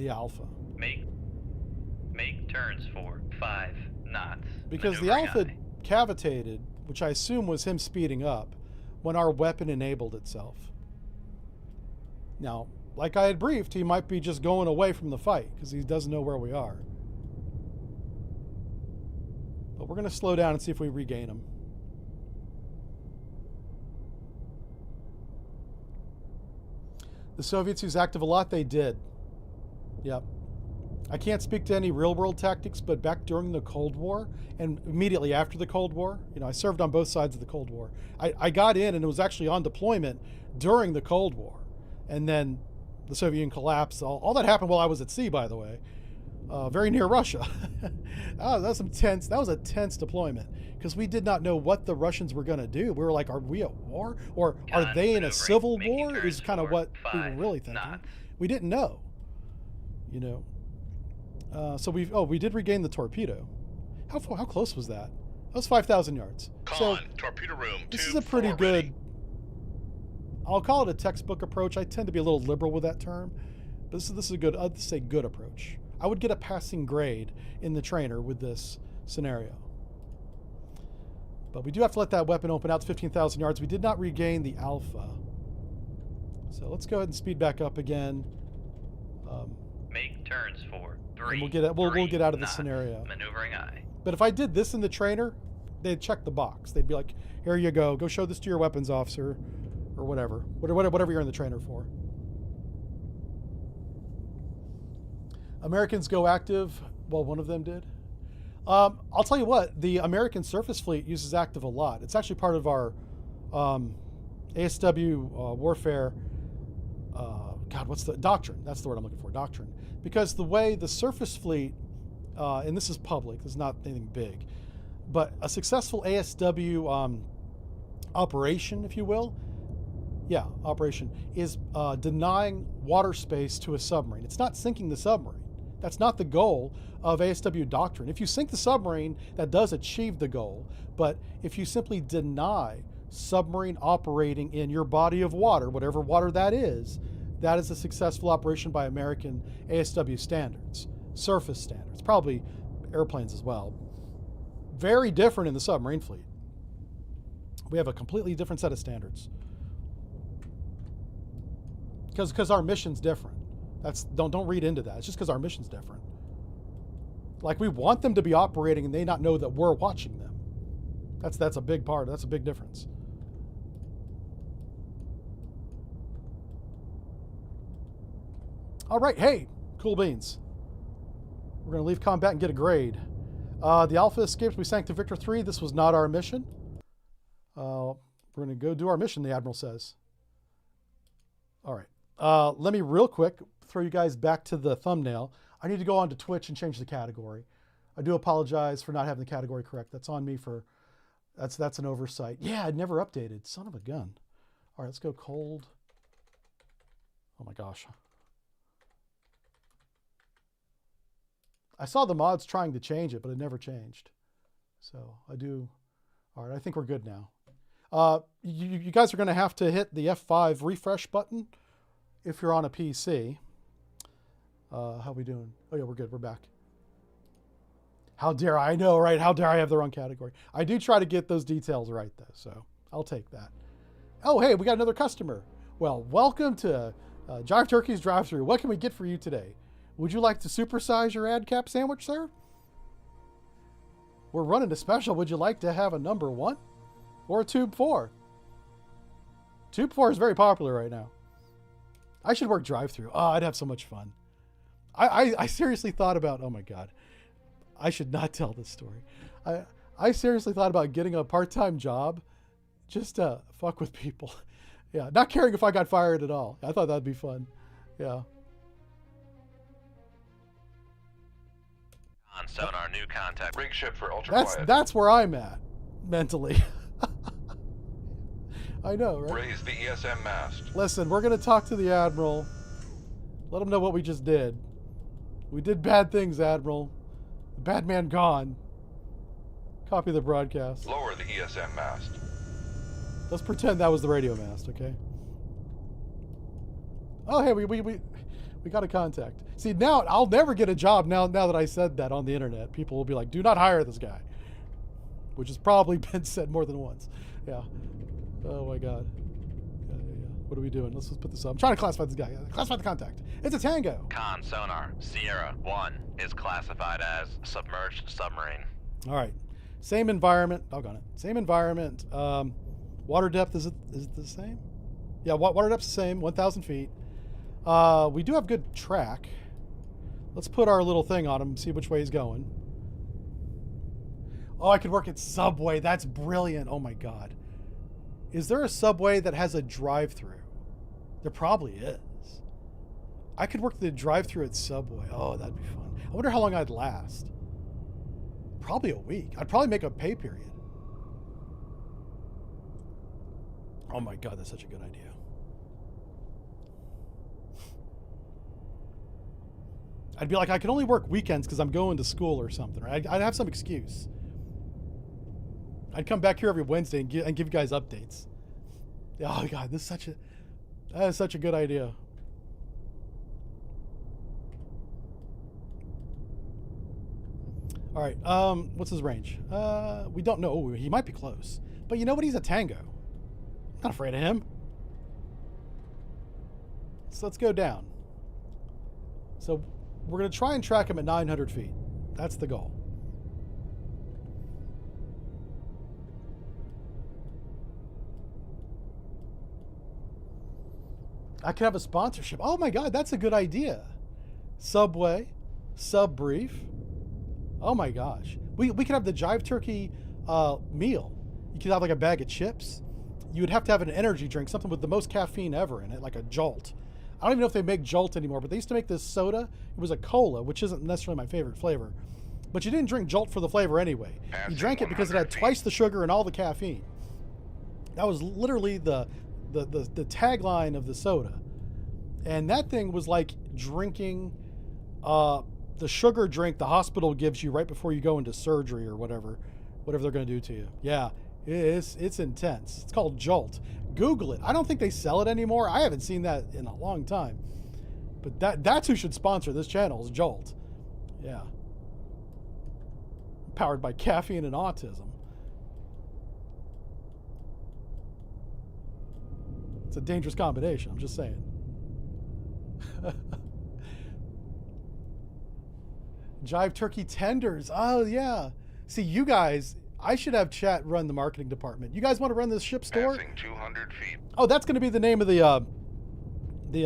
alpha. Make turns for 5 knots. Because the alpha cavitated, which I assume was him speeding up, when our weapon enabled itself. Now, like I had briefed, he might be just going away from the fight because he doesn't know where we are. But we're going to slow down and see if we regain him. The Soviets use active a lot. They did. Yep. I can't speak to any real-world tactics, but back during the Cold War and immediately after the Cold War, you know, I served on both sides of the Cold War. I got in and it was actually on deployment during the Cold War. And then the Soviet Union collapsed. All that happened while I was at sea, by the way. Very near Russia. That was a tense deployment because we did not know what the Russians were going to do. We were like, are we at war? Or are they in a civil war? Is kind of what we were really thinking. We didn't know, you know. So we did regain the Torpedo. How close was that? That was 5,000 yards. Con, torpedo room. This is a pretty good. I'll call it a textbook approach. I tend to be a little liberal with that term, but this is a good. I'd say good approach. I would get a passing grade in the trainer with this scenario. But we do have to let that weapon open out to 15,000 yards. We did not regain the Alpha. So let's go ahead and speed back up again. Make turns for 3. And we'll get out of this scenario. Maneuvering I. But if I did this in the trainer, they'd check the box. They'd be like, here you go. Go show this to your weapons officer or whatever. Whatever you're in the trainer for. Americans go active. Well, one of them did. I'll tell you what, the American surface fleet uses active a lot. It's actually part of our ASW warfare, what's the doctrine? That's the word I'm looking for, doctrine. Because the way the surface fleet, and this is public, this is not anything big, but a successful ASW operation, if you will, operation, is denying water space to a submarine. It's not sinking the submarine. That's not the goal of ASW doctrine. If you sink the submarine, that does achieve the goal. But if you simply deny submarine operating in your body of water, whatever water that is a successful operation by American ASW standards, surface standards, probably airplanes as well. Very different in the submarine fleet. We have a completely different set of standards. Because our mission's different. Don't read into that. It's just because our mission's different. Like, we want them to be operating and they not know that we're watching them. That's a big part. That's a big difference. All right, hey, cool beans. We're going to leave combat and get a grade. The Alpha escaped. We sank to Victor 3. This was not our mission. We're going to go do our mission, the Admiral says. All right. Let me real quick throw you guys back to the thumbnail. I need to go on to Twitch and change the category. I do apologize for not having the category correct. That's on me for, that's an oversight. Yeah, I'd never updated. Son of a gun. All right, let's go cold. Oh my gosh. I saw the mods trying to change it, but it never changed. So I do. All right, I think we're good now. You guys are going to have to hit the F5 refresh button if you're on a PC. How we doing? Oh yeah, we're good. We're back. How dare I know, right? How dare I have the wrong category? I do try to get those details right though, so I'll take that. Oh, hey, we got another customer. Well, welcome to Jive Turkey's drive-thru. What can we get for you today? Would you like to supersize your ad cap sandwich, sir? We're running a special. Would you like to have a number 1 or a tube 4? Tube 4 is very popular right now. I should work drive-thru. Oh, I'd have so much fun. I seriously thought about, oh my God, I should not tell this story. I seriously thought about getting a part-time job just to fuck with people. Yeah, not caring if I got fired at all. I thought that'd be fun. Yeah. On sonar, new contact. Rig ship for ultra quiet. That's where I'm at mentally. I know, right? Raise the ESM mast. Listen, we're going to talk to the Admiral. Let him know what we just did. We did bad things, Admiral. The bad man gone. Copy the broadcast. Lower the ESM mast. Let's pretend that was the radio mast, okay? Oh, hey, we got a contact. See, now I'll never get a job now that I said that on the internet. People will be like, do not hire this guy. Which has probably been said more than once. Yeah. Oh my God. Yeah. What are we doing? Let's put this up. I'm trying to classify this guy. Classify the contact. It's a Tango. Con sonar, Sierra 1 is classified as submerged submarine. All right. Same environment. Doggone it. Same environment. Water depth, is it the same? Yeah, water depth's the same, 1,000 feet. We do have good track. Let's put our little thing on him, see which way he's going. Oh, I could work at Subway. That's brilliant. Oh my God. Is there a Subway that has a drive-through? There probably is. I could work the drive-through at Subway. Oh, that'd be fun. I wonder how long I'd last. Probably a week. I'd probably make a pay period. Oh my God, that's such a good idea. I'd be like, I can only work weekends because I'm going to school or something. Right? I'd have some excuse. I'd come back here every Wednesday and give you guys updates. Oh God, that is such a good idea. All right, what's his range? We don't know. Oh, he might be close. But you know what? He's a Tango. I'm not afraid of him. So let's go down. So we're going to try and track him at 900 feet. That's the goal. I could have a sponsorship. Oh my God, that's a good idea. Subway, Sub Brief. Oh my gosh. We could have the Jive Turkey meal. You could have like a bag of chips. You would have to have an energy drink, something with the most caffeine ever in it, like a Jolt. I don't even know if they make Jolt anymore, but they used to make this soda. It was a cola, which isn't necessarily my favorite flavor. But you didn't drink Jolt for the flavor anyway. You drank it because it had twice the sugar and all the caffeine. That was literally the tagline of the soda. And that thing was like drinking the sugar drink the hospital gives you right before you go into surgery or whatever they're going to do to you. Yeah, it's intense. It's called Jolt. Google it. I don't think they sell it anymore. I haven't seen that in a long time. But that's who should sponsor this channel, is Jolt. Yeah. Powered by caffeine and autism. It's a dangerous combination, I'm just saying. Jive Turkey tenders. Oh, yeah. See, you guys, I should have chat run the marketing department. You guys want to run this ship store? Passing 200 feet. Oh, that's going to be the name of the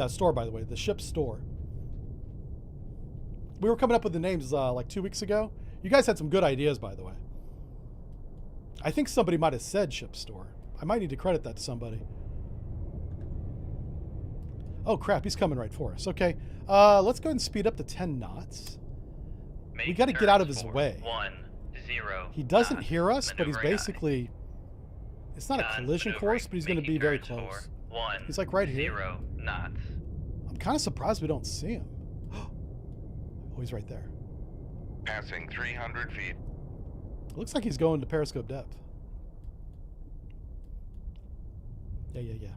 store, by the way, the ship store. We were coming up with the names like 2 weeks ago. You guys had some good ideas, by the way. I think somebody might have said ship store. I might need to credit that to somebody. Oh, crap. He's coming right for us. Okay. Let's go ahead and speed up to 10 knots. We got to get out of his way. 10. He doesn't hear us, but he's basically... It's not a collision course, but he's going to be very close. He's like right here. 0 knots. I'm kind of surprised we don't see him. Oh, he's right there. Passing 300 feet. It looks like he's going to periscope depth. Yeah.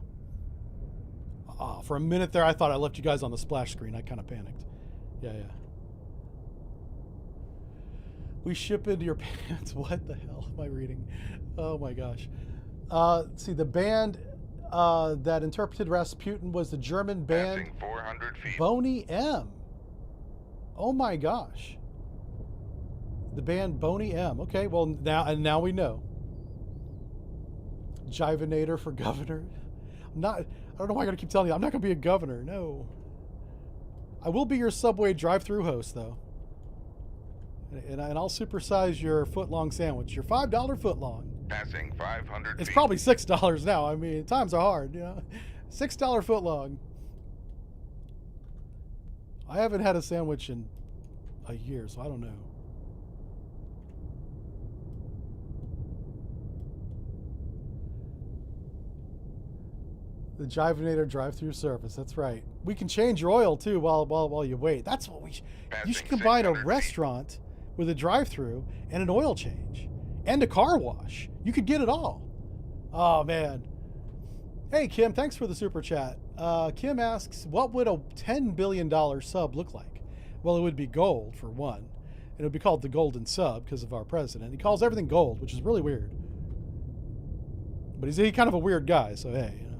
For a minute there, I thought I left you guys on the splash screen. I kind of panicked. Yeah. We ship into your pants. What the hell am I reading? Oh my gosh. See, the band that interpreted Rasputin was the German band Passing 400 feet. Boney M. Oh my gosh. The band Boney M. Okay, well now we know. Jivinator for governor. I don't know why I gotta keep telling you. I'm not gonna be a governor. No. I will be your Subway drive-through host though. And I'll supersize your foot-long sandwich. Your $5 footlong. Passing 500 It's feet. probably $6 now. I mean, times are hard, you know. $6 footlong. I haven't had a sandwich in a year, so I don't know. The Jivinator drive-through service. That's right. We can change your oil too while you wait. That's what you should combine a restaurant with a drive-through and an oil change and a car wash. You could get it all. Oh man. Hey Kim, thanks for the super chat. Kim asks, what would a $10 billion sub look like? Well, it would be gold for one. And it would be called the Golden Sub because of our president. He calls everything gold, which is really weird. But he's kind of a weird guy, so hey, you know.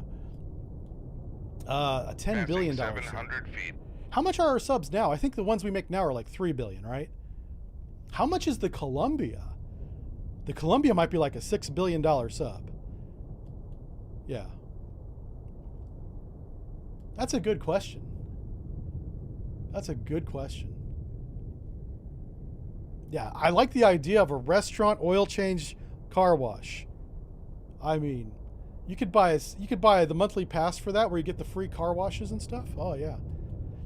A $10 billion sub. 700 feet. How much are our subs now? I think the ones we make now are like 3 billion, right? How much is the Columbia? The Columbia might be like a $6 billion sub. Yeah. That's a good question. That's a good question. Yeah, I like the idea of a restaurant, oil change, car wash. I mean, you could buy the monthly pass for that where you get the free car washes and stuff. Oh yeah.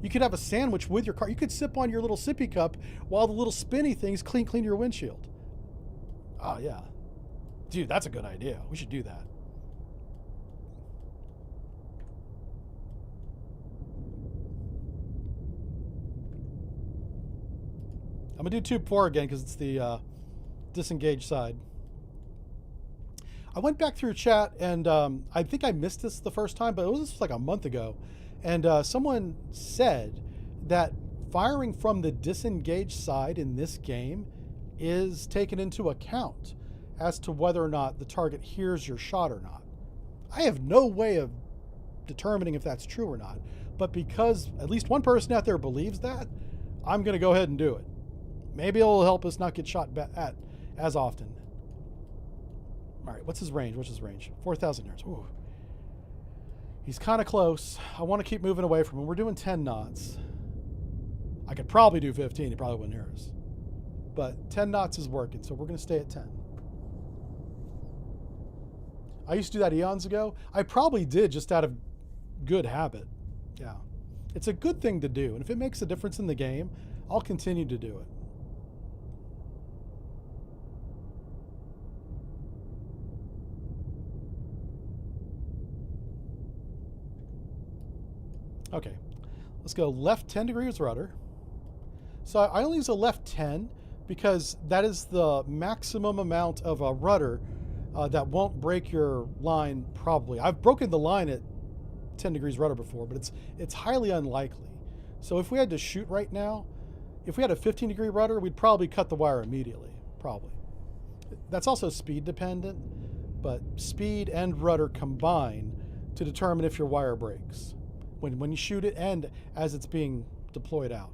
You could have a sandwich with your car. You could sip on your little sippy cup while the little spinny things clean your windshield. Oh yeah. Dude, that's a good idea. We should do that. I'm gonna do tube 4 again because it's the disengaged side. I went back through chat and I think I missed this the first time, but this was like a month ago. And someone said that firing from the disengaged side in this game is taken into account as to whether or not the target hears your shot or not. I have no way of determining if that's true or not, but because at least one person out there believes that, I'm going to go ahead and do it. Maybe it'll help us not get shot at as often. All right, what's his range? 4,000 yards. Ooh. He's kind of close. I want to keep moving away from him. We're doing 10 knots. I could probably do 15. He probably wouldn't hear us. But 10 knots is working, so we're going to stay at 10. I used to do that eons ago. I probably did just out of good habit. Yeah. It's a good thing to do, and if it makes a difference in the game, I'll continue to do it. Okay, let's go left 10 degrees rudder. So I only use a left 10 because that is the maximum amount of a rudder that won't break your line probably. I've broken the line at 10 degrees rudder before, but it's highly unlikely. So if we had to shoot right now, if we had a 15 degree rudder, we'd probably cut the wire immediately, probably. That's also speed dependent, but speed and rudder combine to determine if your wire breaks. When you shoot it and as it's being deployed out.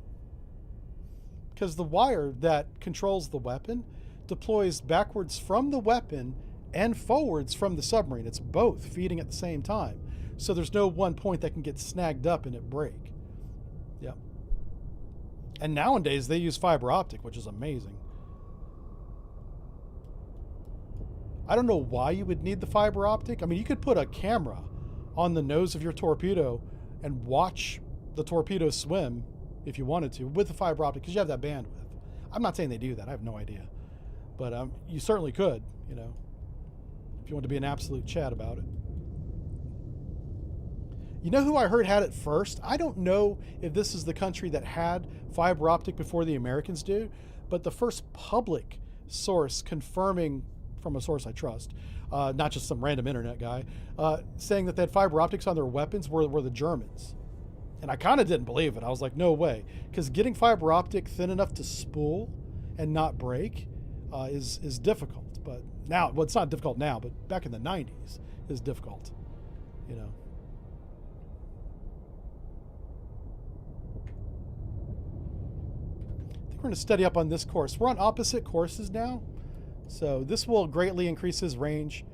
Because the wire that controls the weapon deploys backwards from the weapon and forwards from the submarine. It's both feeding at the same time. So there's no one point that can get snagged up and it break. Yep. And nowadays they use fiber optic, which is amazing. I don't know why you would need the fiber optic. I mean, you could put a camera on the nose of your torpedo and watch the torpedo swim if you wanted to with the fiber optic because you have that bandwidth. I'm not saying they do that. I have no idea. But you certainly could, you know, if you want to be an absolute chat about it. You know who I heard had it first? I don't know if this is the country that had fiber optic before the Americans did, but the first public source confirming from a source I trust, not just some random internet guy, saying that they had fiber optics on their weapons were the Germans. And I kind of didn't believe it. I was like, no way. Because getting fiber optic thin enough to spool and not break is difficult. But now, well, it's not difficult now, but back in the 90s is difficult, you know. I think we're going to study up on this course. We're on opposite courses now. So this will greatly increase his range,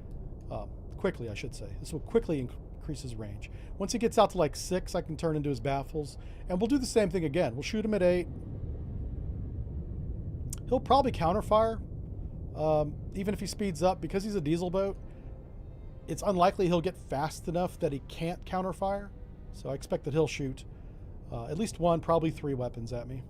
quickly I should say. This will quickly increase his range. Once he gets out to like 6, I can turn into his baffles. And we'll do the same thing again. We'll shoot him at 8. He'll probably counterfire, even if he speeds up. Because he's a diesel boat, it's unlikely he'll get fast enough that he can't counterfire. So I expect that he'll shoot at least 1, probably 3 weapons at me.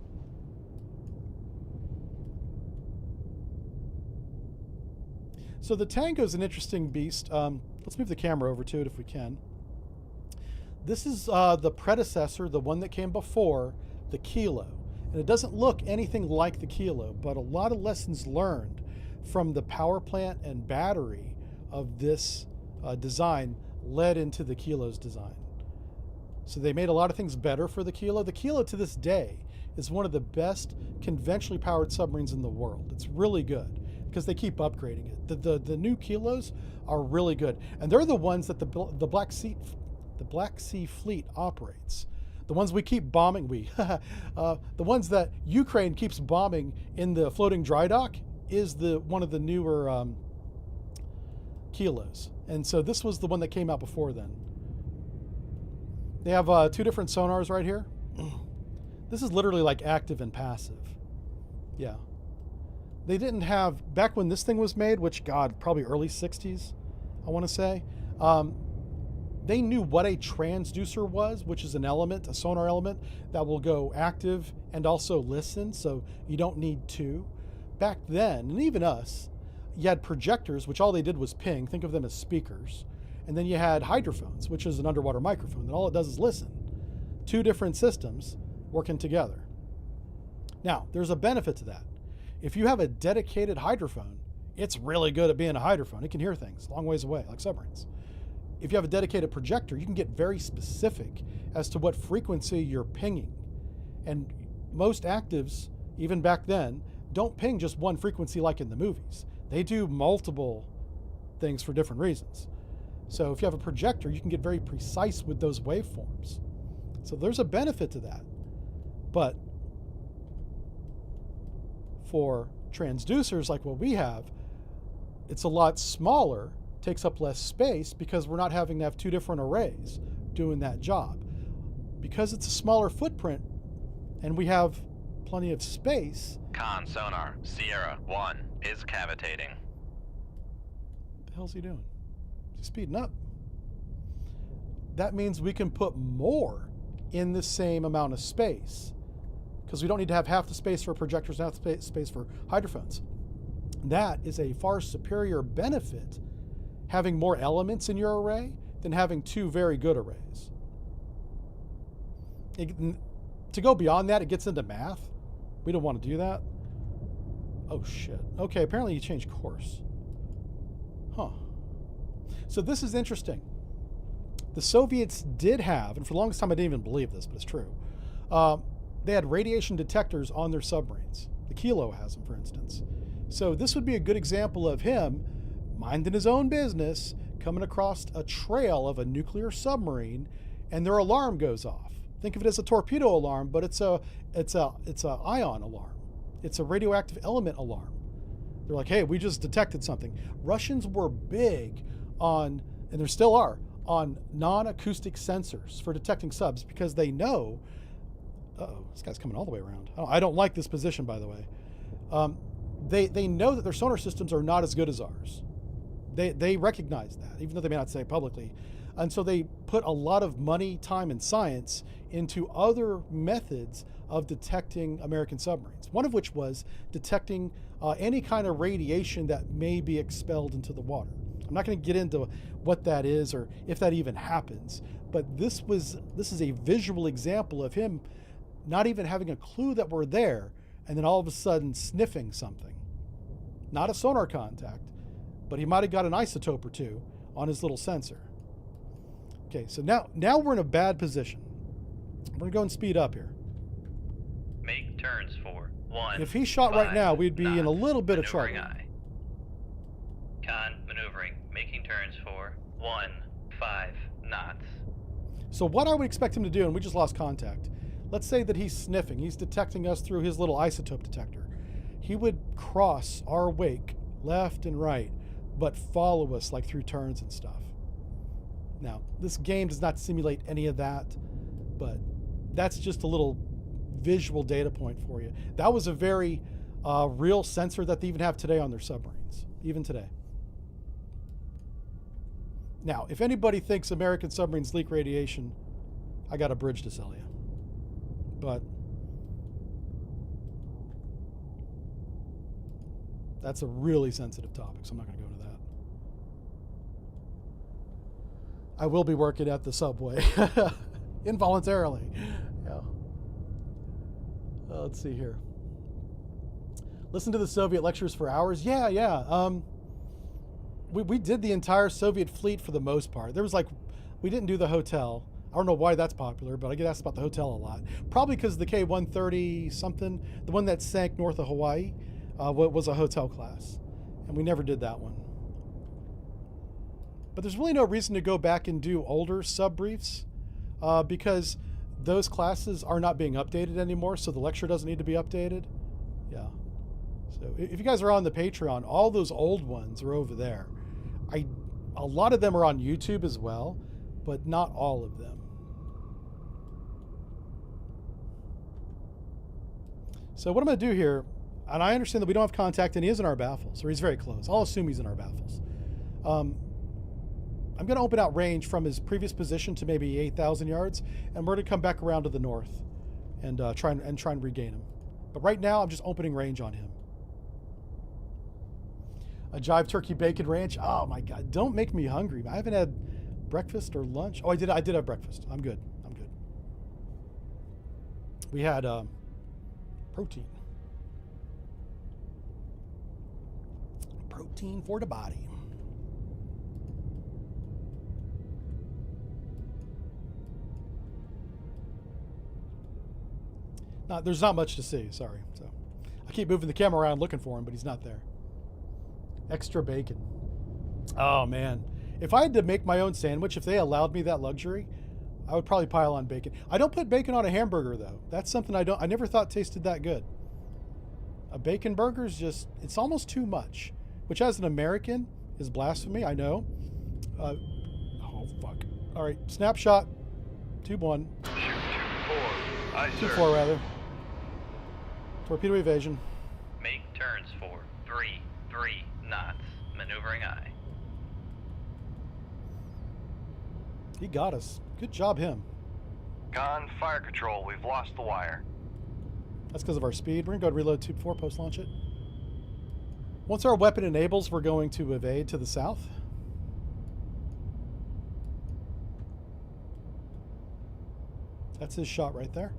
So the Tango's an interesting beast. Let's move the camera over to it if we can. This is the predecessor, the one that came before the Kilo. And it doesn't look anything like the Kilo, but a lot of lessons learned from the power plant and battery of this design led into the Kilo's design. So they made a lot of things better for the Kilo. The Kilo to this day is one of the best conventionally powered submarines in the world. It's really good because they keep upgrading it. The new Kilos are really good. And they're the ones that the Black the Black Sea Fleet operates. The ones we keep bombing, the ones that Ukraine keeps bombing in the floating dry dock is one of the newer kilos. And so this was the one that came out before then. They have 2 different sonars right here. This is literally like active and passive. Yeah. They didn't have, back when this thing was made, which, God, probably early 60s, I want to say, they knew what a transducer was, which is an element, a sonar element, that will go active and also listen, so you don't need 2. Back then, and even us, you had projectors, which all they did was ping. Think of them as speakers. And then you had hydrophones, which is an underwater microphone, and all it does is listen. 2 different systems working together. Now, there's a benefit to that. If you have a dedicated hydrophone, it's really good at being a hydrophone. It can hear things a long ways away, like submarines. If you have a dedicated projector, you can get very specific as to what frequency you're pinging. And most actives, even back then, don't ping just one frequency like in the movies. They do multiple things for different reasons. So if you have a projector, you can get very precise with those waveforms. So there's a benefit to that. But for transducers like what we have, it's a lot smaller, takes up less space because we're not having to have 2 different arrays doing that job. Because it's a smaller footprint and we have plenty of space. Con sonar, Sierra 1 is cavitating. What the hell's he doing? Is he speeding up? That means we can put more in the same amount of space, because we don't need to have half the space for projectors and half the space for hydrophones. That is a far superior benefit, having more elements in your array than having 2 very good arrays. To go beyond that, it gets into math. We don't want to do that. Oh shit. Okay, apparently you changed course. Huh. So this is interesting. The Soviets did have, and for the longest time I didn't even believe this, but it's true, they had radiation detectors on their submarines. The Kilo has them, for instance. So this would be a good example of him minding his own business, coming across a trail of a nuclear submarine, and their alarm goes off. Think of it as a torpedo alarm, but it's a ion alarm. It's a radioactive element alarm. They're like, hey, we just detected something. Russians were big on, and there still are, on non-acoustic sensors for detecting subs, because they know, uh-oh, this guy's coming all the way around. Oh, I don't like this position, by the way. They know that their sonar systems are not as good as ours. They recognize that, even though they may not say it publicly. And so they put a lot of money, time, and science into other methods of detecting American submarines, one of which was detecting any kind of radiation that may be expelled into the water. I'm not going to get into what that is or if that even happens, but this is a visual example of him not even having a clue that we're there, and then all of a sudden sniffing something. Not a sonar contact, but he might have got an isotope or 2 on his little sensor. Okay, so now we're in a bad position. We're going to go and speed up here. Make turns for 1. If he shot right now, we'd be in a little bit of trouble. Con maneuvering, making turns for 15 knots. So what I would expect him to do, and we just lost contact. Let's say that he's sniffing. He's detecting us through his little isotope detector. He would cross our wake left and right, but follow us like through turns and stuff. Now, this game does not simulate any of that, but that's just a little visual data point for you. That was a very real sensor that they even have today on their submarines, even today. Now, if anybody thinks American submarines leak radiation, I got a bridge to sell you. But that's a really sensitive topic, so I'm not going to go into that. I will be working at the subway involuntarily. Yeah. Let's see here. Listen to the Soviet lectures for hours. Yeah. We did the entire Soviet fleet for the most part. There was we didn't do the hotel. I don't know why that's popular, but I get asked about the hotel a lot. Probably because the K-130 something, the one that sank north of Hawaii, was a hotel class. And we never did that one. But there's really no reason to go back and do older sub-briefs because those classes are not being updated anymore, so the lecture doesn't need to be updated. Yeah. So if you guys are on the Patreon, all those old ones are over there. A lot of them are on YouTube as well, but not all of them. So what I'm going to do here, and I understand that we don't have contact and he is in our baffles, or he's very close. I'll assume he's in our baffles. I'm going to open out range from his previous position to maybe 8,000 yards, and we're going to come back around to the north and try and regain him. But right now, I'm just opening range on him. A Jive Turkey Bacon Ranch. Oh my God! Don't make me hungry. I haven't had breakfast or lunch. Oh, I did have breakfast. I'm good. I'm good. We had protein. Protein for the body. There's not much to see, sorry. So I keep moving the camera around looking for him, but he's not there. Extra bacon. Oh man. If I had to make my own sandwich, if they allowed me that luxury, I would probably pile on bacon. I don't put bacon on a hamburger though. That's something I never thought tasted that good. A bacon burger is just, it's almost too much, which as an American is blasphemy, I know. Oh fuck. All right, snapshot, tube 1. Shoot 2-4. Aye, Tube sir. 4 rather. Torpedo evasion. Make turns for 3 knots. Maneuvering aye. He got us. Good job him. Con, fire control. We've lost the wire. That's because of our speed. We're going to go to reload tube 4, post-launch it. Once our weapon enables, we're going to evade to the south. That's his shot right there.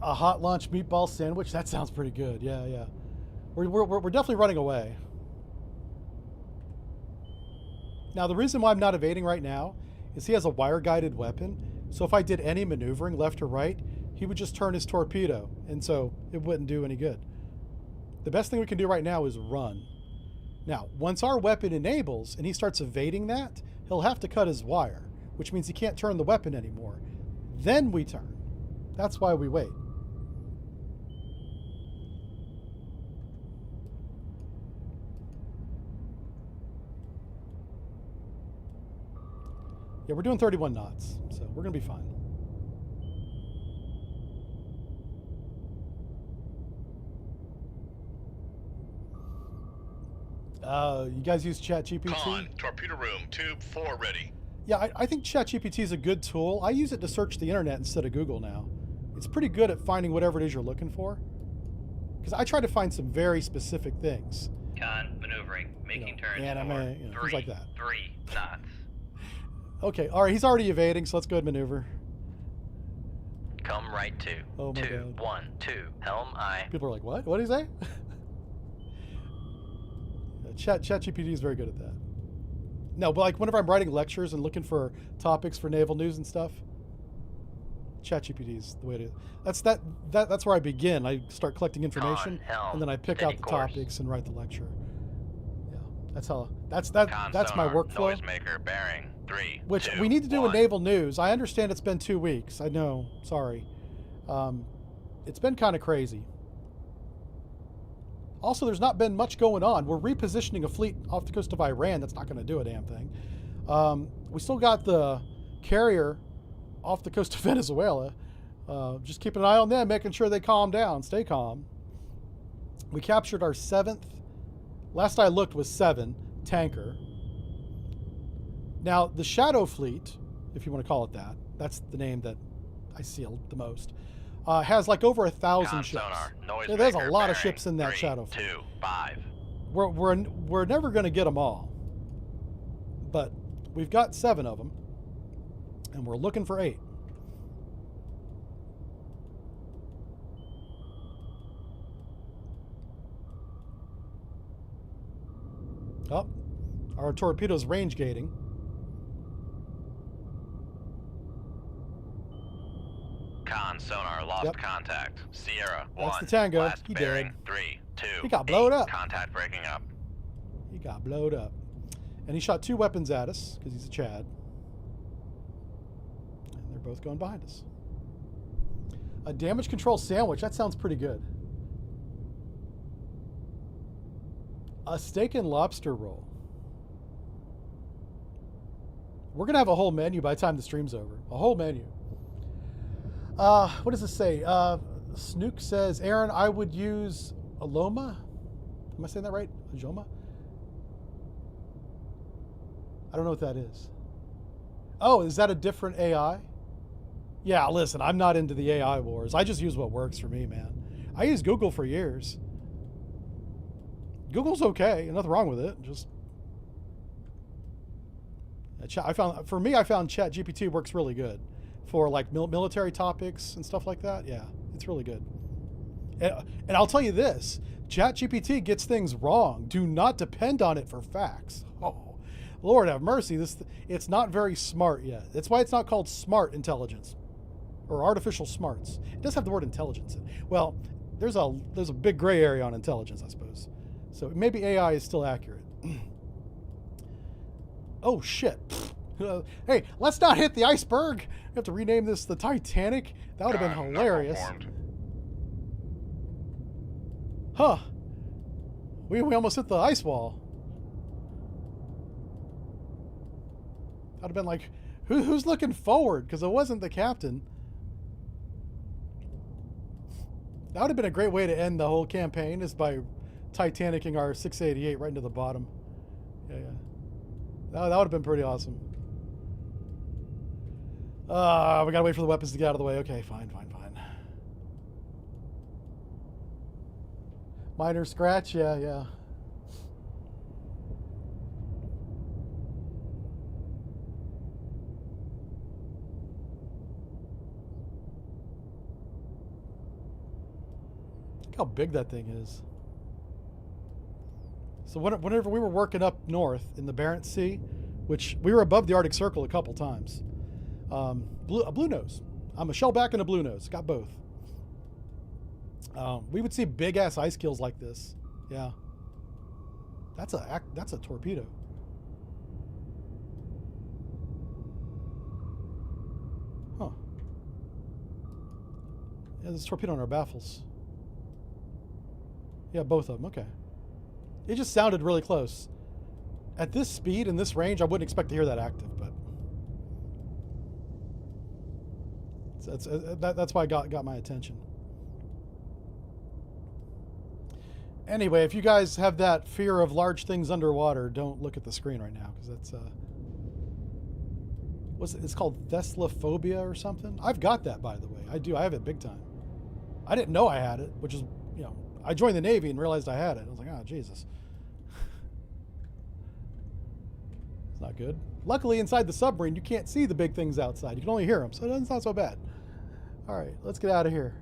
A hot lunch meatball sandwich. That sounds pretty good. Yeah, yeah. We're definitely running away. Now, the reason why I'm not evading right now is he has a wire-guided weapon. So if I did any maneuvering left or right, he would just turn his torpedo. And so it wouldn't do any good. The best thing we can do right now is run. Now, once our weapon enables and he starts evading that, he'll have to cut his wire, which means he can't turn the weapon anymore. Then we turn. That's why we wait. Yeah, we're doing 31 knots, so we're going to be fine. You guys use ChatGPT? Con, torpedo room, tube 4 ready. Yeah, I think ChatGPT is a good tool. I use it to search the internet instead of Google now. It's pretty good at finding whatever it is you're looking for. Because I try to find some very specific things. Con, maneuvering. Making turns anime, for things like that. 3 knots. Okay, all right, he's already evading, so let's go ahead and maneuver. Come right to. Oh my 2, God. 1, 2. Helm aye. People are like, what? What did he say? ChatGPT is very good at that. No, but like whenever I'm writing lectures and looking for topics for naval news and stuff, ChatGPT is the way to. That's where I begin. I start collecting information, helm, and then I pick steady out the course. topics and write the lecture. Yeah, that's Con my sonar, workflow. Noisemaker bearing 3, Which 2, we need to do 1. a naval news. I understand it's been 2 weeks. I know. Sorry. It's been kind of crazy. Also, there's not been much going on. We're repositioning a fleet off the coast of Iran. That's not going to do a damn thing. We still got the carrier off the coast of Venezuela. Just keeping an eye on them, making sure they calm down, stay calm. We captured our 7th, last I looked was 7, tanker. Now, the Shadow Fleet, if you want to call it that, that's the name that I sealed the most, has like over 1,000 Con ships. sonar, Yeah, there's a noisemaker lot of bearing ships in that 3, Shadow Fleet. 2, 5. We're never going to get them all, but we've got 7 of them, and we're looking for 8. Oh, our torpedo's range gating. Con sonar lost Yep. contact. Sierra, That's 1. the Tango. Last He bearing, did. 3, 2, He got blowed 8. up. Contact breaking up. He got blowed up. And he shot 2 weapons at us because he's a Chad. And they're both going behind us. A damage control sandwich. That sounds pretty good. A steak and lobster roll. We're going to have a whole menu by the time the stream's over. A whole menu. What does this say? Snook says, Aaron, I would use Aloma. Am I saying that right? Ajoma? I don't know what that is. Oh, is that a different AI? Yeah, listen, I'm not into the AI wars. I just use what works for me, man. I used Google for years. Google's okay. Nothing wrong with it. Just I found ChatGPT works really good for like military topics and stuff like that. Yeah, it's really good. And I'll tell you this, ChatGPT gets things wrong. Do not depend on it for facts. Oh, Lord have mercy. It's not very smart yet. That's why it's not called smart intelligence or artificial smarts. It does have the word intelligence in it. Well, there's a big gray area on intelligence, I suppose. So maybe AI is still accurate. Oh shit. Hey, let's not hit the iceberg. We have to rename this the Titanic. That would have been hilarious. Huh. We almost hit the ice wall. I'd have been like, who's looking forward? Because it wasn't the captain. That would have been a great way to end the whole campaign, is by Titanicing our 688 right into the bottom. Yeah. That would have been pretty awesome. We gotta wait for the weapons to get out of the way. Okay, fine. Minor scratch, yeah. Look how big that thing is. So whenever we were working up north in the Barents Sea, which we were above the Arctic Circle a couple times, a blue nose. I'm a shellback and a blue nose. Got both. We would see big ass ice kills like this. Yeah. That's a torpedo. Huh. Yeah, there's a torpedo on our baffles. Yeah, both of them. Okay. It just sounded really close. At this speed and this range, I wouldn't expect to hear that active, but that's why it got my attention. Anyway, if you guys have that fear of large things underwater, don't look at the screen right now, because that's it's called Theslophobia or something. I've got that, by the way. I have it big time. I didn't know I had it, which is, I joined the Navy and realized I had it. I was like, oh, Jesus. It's not good. Luckily, inside the submarine, you can't see the big things outside. You can only hear them, so it's not so bad. All right, let's get out of here.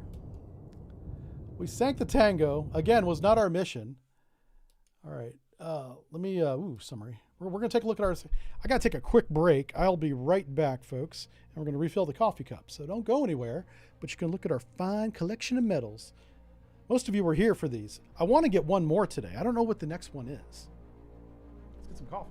We sank the Tango. Again, was not our mission. All right, let me, summary. We're going to take a look at I got to take a quick break. I'll be right back, folks. And we're going to refill the coffee cup. So don't go anywhere, but you can look at our fine collection of medals. Most of you were here for these. I want to get one more today. I don't know what the next one is. Let's get some coffee.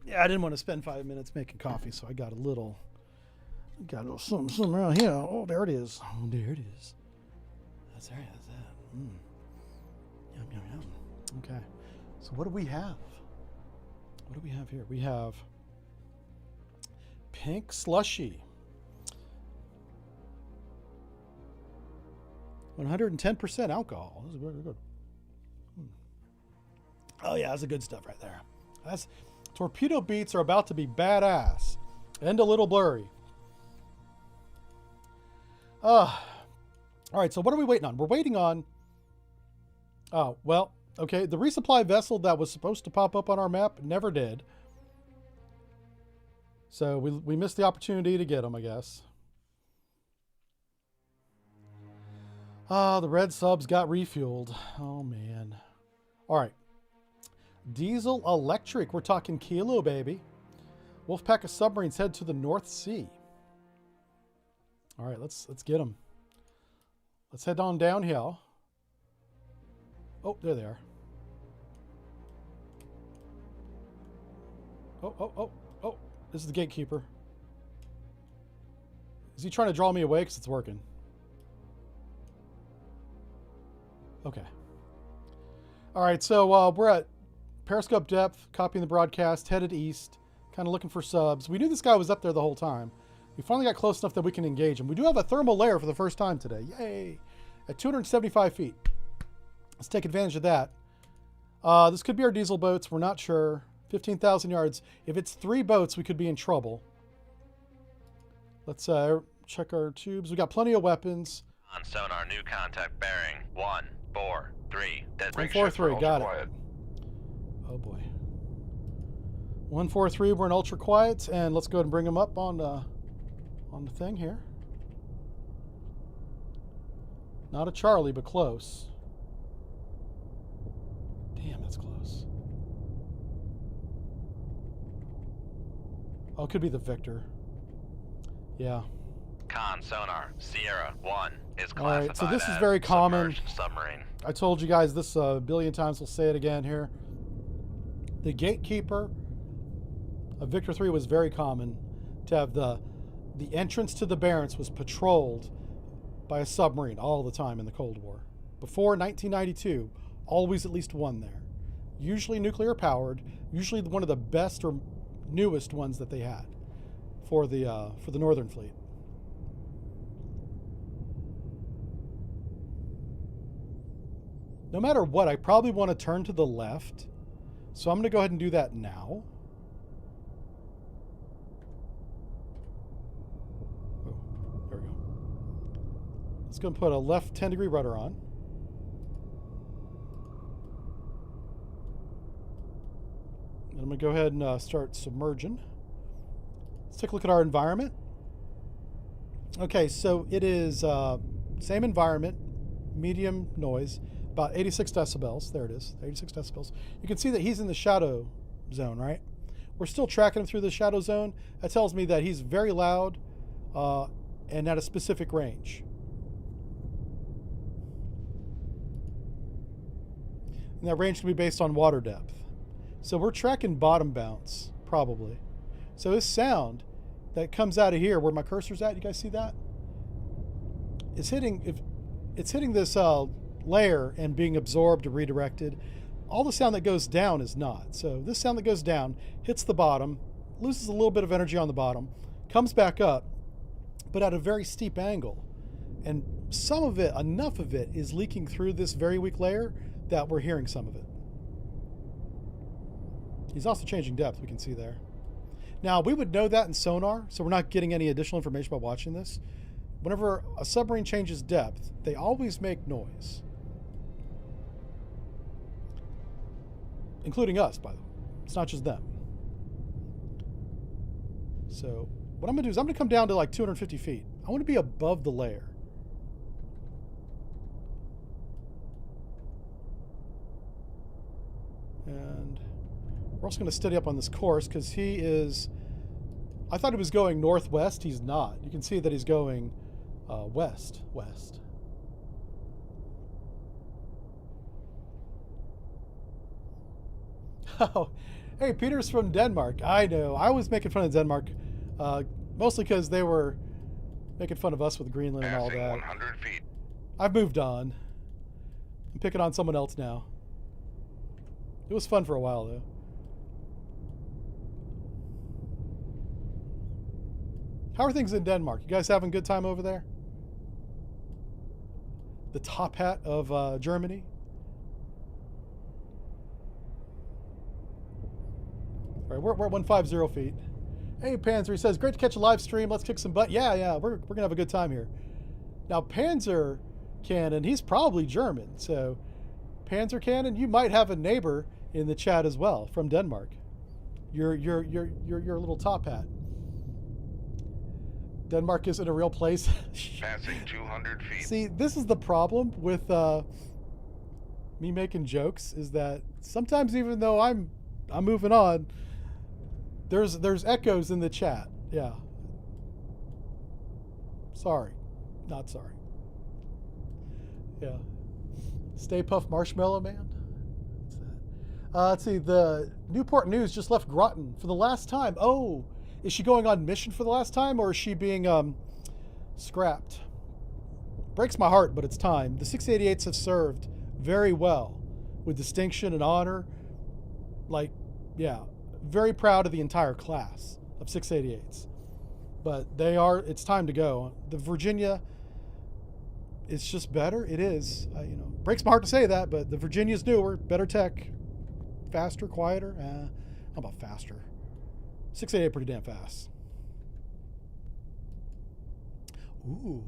Yeah, I didn't want to spend 5 minutes making coffee, so I got a little something around here. Oh, there it is. Oh, there it is. That's right. That's that. Yum, yum, yum. Okay. So what do we have? What do we have here? We have pink slushy. 110% alcohol. This is very good. Oh yeah, that's the good stuff right there. That's Torpedo beats are about to be badass and a little blurry. All right, so what are we waiting on? We're waiting on... Oh, well, okay. The resupply vessel that was supposed to pop up on our map never did. So we missed the opportunity to get them, I guess. Ah, the red subs got refueled. Oh, man. All right. Diesel electric. We're talking Kilo, baby. Wolfpack of submarines head to the North Sea. All right, let's get them. Let's head on downhill. Oh, there they are. Oh. This is the gatekeeper. Is he trying to draw me away because it's working? Okay. All right, so we're at periscope depth, copying the broadcast, headed east, kind of looking for subs. We knew this guy was up there the whole time. We finally got close enough that we can engage him. We do have a thermal layer for the first time today. Yay! At 275 feet. Let's take advantage of that. This could be our diesel boats. We're not sure. 15,000 yards. If it's 3 boats, we could be in trouble. Let's check our tubes. We got plenty of weapons. On sonar, new contact bearing 143. 143, got it. Oh boy. 143, we're in ultra quiet, and let's go ahead and bring them up on the thing here. Not a Charlie, but close. Damn, that's close. Oh, it could be the Victor. Yeah. Con sonar, Sierra 1 is classified. All right, so this is as very common. submerged submarine. I told you guys this a billion times. We'll say it again here. The gatekeeper of Victor 3 was very common to have the entrance to the Barents was patrolled by a submarine all the time in the Cold War. Before 1992, always at least one there. Usually nuclear powered, usually one of the best or newest ones that they had for the Northern Fleet. No matter what, I probably want to turn to the left. So I'm going to go ahead and do that now. Oh, there we go. Let's go and put a left 10-degree rudder on. And I'm going to go ahead and start submerging. Let's take a look at our environment. Okay, so it is same environment, medium noise. About 86 decibels. There it is, 86 decibels. You can see that he's in the shadow zone, right? We're still tracking him through the shadow zone. That tells me that he's very loud and at a specific range. And that range can be based on water depth. So we're tracking bottom bounce, probably. So this sound that comes out of here, where my cursor's at, you guys see that? It's hitting this layer and being absorbed or redirected. All the sound that goes down is not. So this sound that goes down hits the bottom, loses a little bit of energy on the bottom, comes back up, but at a very steep angle. And some of it, enough of it, is leaking through this very weak layer that we're hearing some of it. He's also changing depth, we can see there. Now, we would know that in sonar, so we're not getting any additional information by watching this. Whenever a submarine changes depth, they always make noise. Including us, by the way. It's not just them. So what I'm going to do is I'm going to come down to like 250 feet. I want to be above the layer. And we're also going to steady up on this course because he is... I thought he was going northwest. He's not. You can see that he's going west. Oh, Hey, Peter's from Denmark. I know. I was making fun of Denmark, mostly because they were making fun of us with Greenland and all Passing that. 100 feet. I've moved on. I'm picking on someone else now. It was fun for a while, though. How are things in Denmark? You guys having a good time over there? The top hat of Germany? All right, we're at 150 feet. Hey, Panzer, he says, great to catch a live stream. Let's kick some butt. Yeah, we're going to have a good time here. Now, Panzer Cannon, he's probably German. So, Panzer Cannon, you might have a neighbor in the chat as well from Denmark. Your little top hat. Denmark isn't a real place. Passing 200 feet. See, this is the problem with me making jokes, is that sometimes even though I'm moving on, there's echoes in the chat. Yeah. Sorry. Not sorry. Yeah. Stay Puft Marshmallow Man? What's that? Let's see. The Newport News just left Groton for the last time. Oh, is she going on mission for the last time, or is she being scrapped? Breaks my heart, but it's time. The 688s have served very well with distinction and honor. Like, yeah, very proud of the entire class of 688s. But it's time to go. The Virginia, it's just better. It is. Breaks my heart to say that, but the Virginia's newer, better tech, faster, quieter. How about faster? 688 pretty damn fast. Ooh.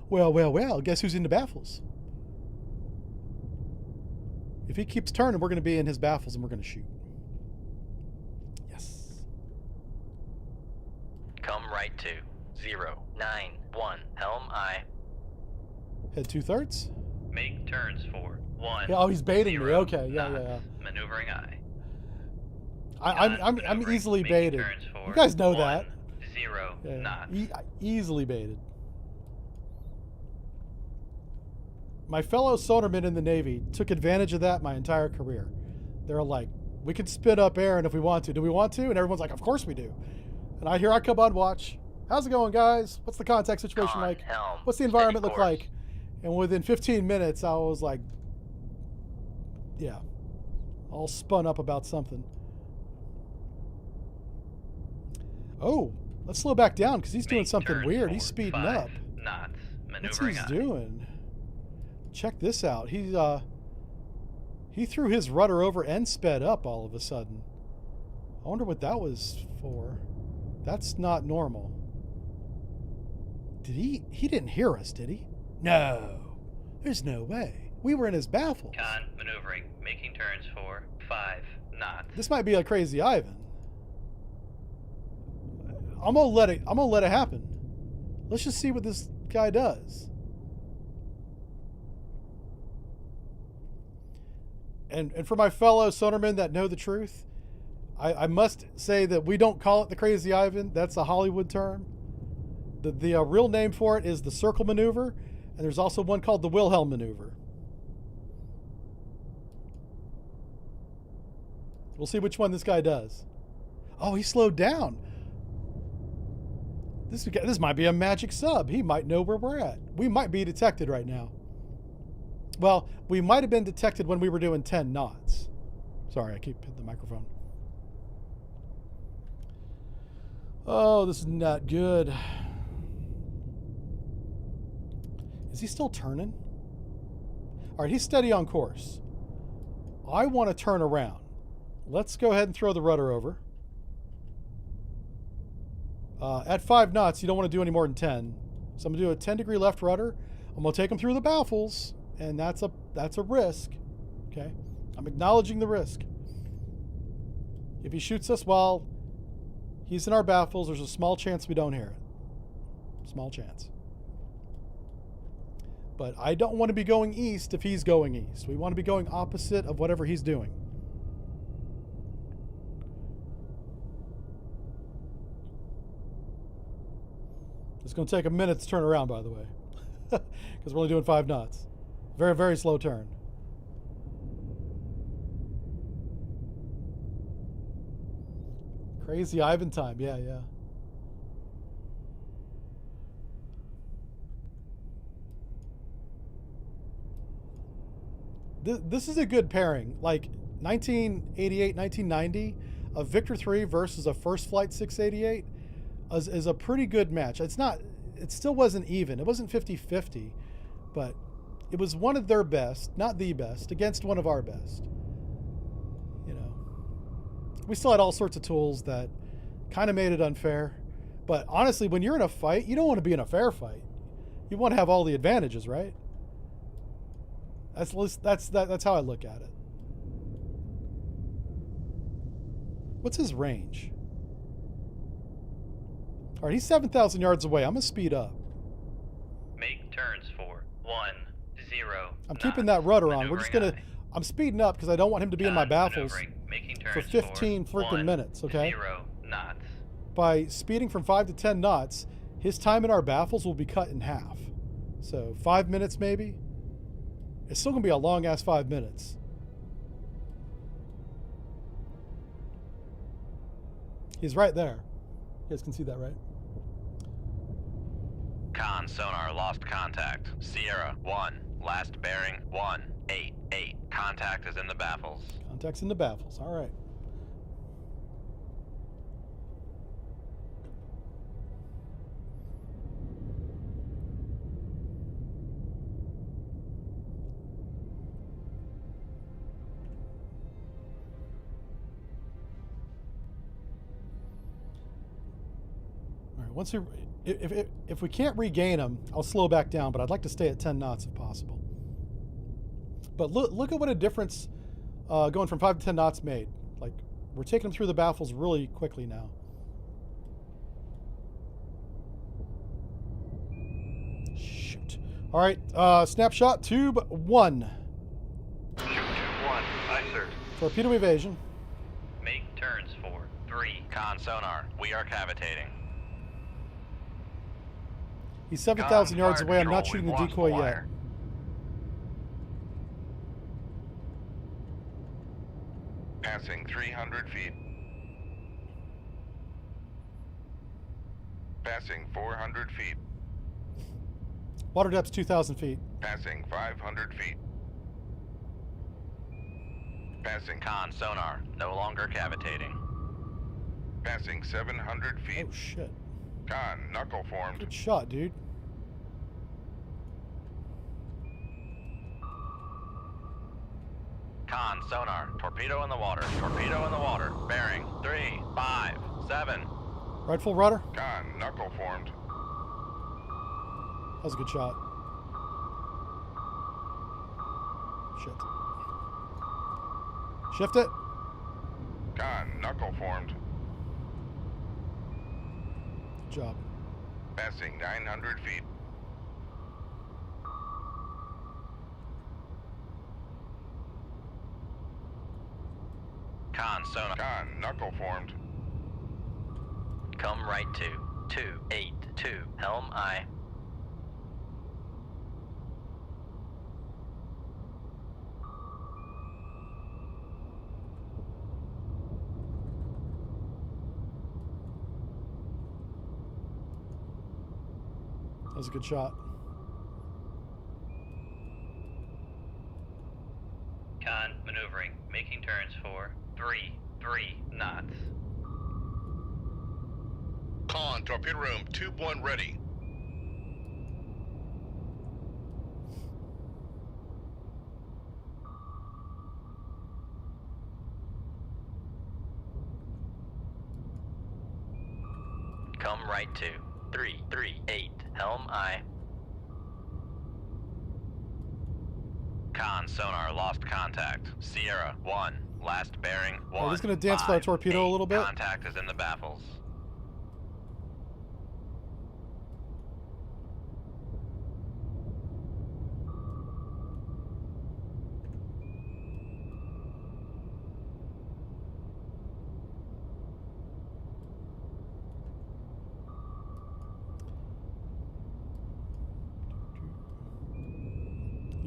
Well, guess who's in the baffles? If he keeps turning, we're going to be in his baffles and we're going to shoot. Yes. Come right to 091 Helm I. Head 2/3. Make turns for 1. Yeah, oh, he's baiting me. 0 Okay, yeah. knots. Maneuvering I. I'm easily baited. You guys know that. 0 knots. Easily baited. My fellow sonarmen in the Navy took advantage of that my entire career. They're like, we can spin up Aaron if we want to. Do we want to? And everyone's like, of course we do. And I come on watch. How's it going, guys? What's the contact situation like? Helm. What's the environment Steady look like? And within 15 minutes, I was like, yeah, all spun up about something. Oh, let's slow back down because he's doing something weird. He's speeding up. Knots. What's he Maneuvering I. doing? Check this out. He threw his rudder over and sped up all of a sudden. I wonder what that was for. That's not normal. Did he didn't hear us, did he? No. There's no way. We were in his baffles. Con maneuvering. Making turns for 5 knots. This might be a crazy Ivan. I'm gonna let it happen. Let's just see what this guy does. And for my fellow sonarmen that know the truth, I must say that we don't call it the Crazy Ivan. That's a Hollywood term. The real name for it is the circle maneuver, and there's also one called the Wilhelm maneuver. We'll see which one this guy does. Oh, he slowed down. This might be a magic sub. He might know where we're at. We might be detected right now. Well, we might have been detected when we were doing 10 knots. Sorry, I keep hitting the microphone. Oh, this is not good. Is he still turning? All right, he's steady on course. I want to turn around. Let's go ahead and throw the rudder over. At 5 knots, you don't want to do any more than 10. So I'm going to do a 10-degree left rudder. I'm going to take him through the baffles, and that's a risk. Okay? I'm acknowledging the risk. If he shoots us while he's in our baffles, there's a small chance we don't hear it. Small chance. But I don't want to be going east if he's going east. We want to be going opposite of whatever he's doing. It's going to take a minute to turn around, by the way, because we're only doing 5 knots. Very, very slow turn. Crazy Ivan time. Yeah, yeah. This is a good pairing. Like 1988, 1990, a Victor 3 versus a First Flight 688 is a pretty good match. It's not, it still wasn't even. It wasn't 50-50, but it was one of their best, not the best, against one of our best. You know, we still had all sorts of tools that kind of made it unfair. But honestly, when you're in a fight, you don't want to be in a fair fight. You want to have all the advantages, right? That's how I look at it. What's his range? All right, he's 7,000 yards away. I'm gonna speed up. Make turns for 10. I'm keeping that rudder on. We're just gonna. I'm speeding up because I don't want him to be in my baffles for 15 freaking minutes. Okay. 0 knots. By speeding from 5 to 10 knots, his time in our baffles will be cut in half. So 5 minutes maybe. It's still gonna be a long ass 5 minutes. He's right there. You guys can see that, right? Con sonar lost contact. Sierra 1. Last bearing 188. Contact is in the baffles. Contact's in the baffles. All right. Once we, if we can't regain them, I'll slow back down, but I'd like to stay at 10 knots if possible. But look at what a difference going from 5 to 10 knots made. Like, we're taking them through the baffles really quickly now. Shoot. All right, snapshot tube 1. Shoot tube 1. Aye, sir. Torpedo evasion. Make turns for 3. Con sonar, we are cavitating. He's 7,000 yards away. I'm not Control, shooting we the lost decoy the yet. wire. Passing 300 feet. Passing 400 feet. Water depth's 2,000 feet. Passing 500 feet. Passing Con sonar, no longer cavitating. passing 700 feet. Oh shit. Con, knuckle formed. Good shot, dude. Con sonar, torpedo in the water, torpedo in the water. Bearing 3, 5, 7. Right full rudder. Con, knuckle formed. That was a good shot. Shit. Shift it. Con, knuckle formed. Good job. Passing 900 feet. Con sonar, Con, knuckle formed. come right to 282, helm aye. That was a good shot. Con, maneuvering, making turns for 3 knots. Con, torpedo room, tube 1 ready. Come right to 338, helm aye. Con sonar lost contact. Sierra 1, last bearing 1. We're just gonna dance for that torpedo a little bit. Contact is in the baffles.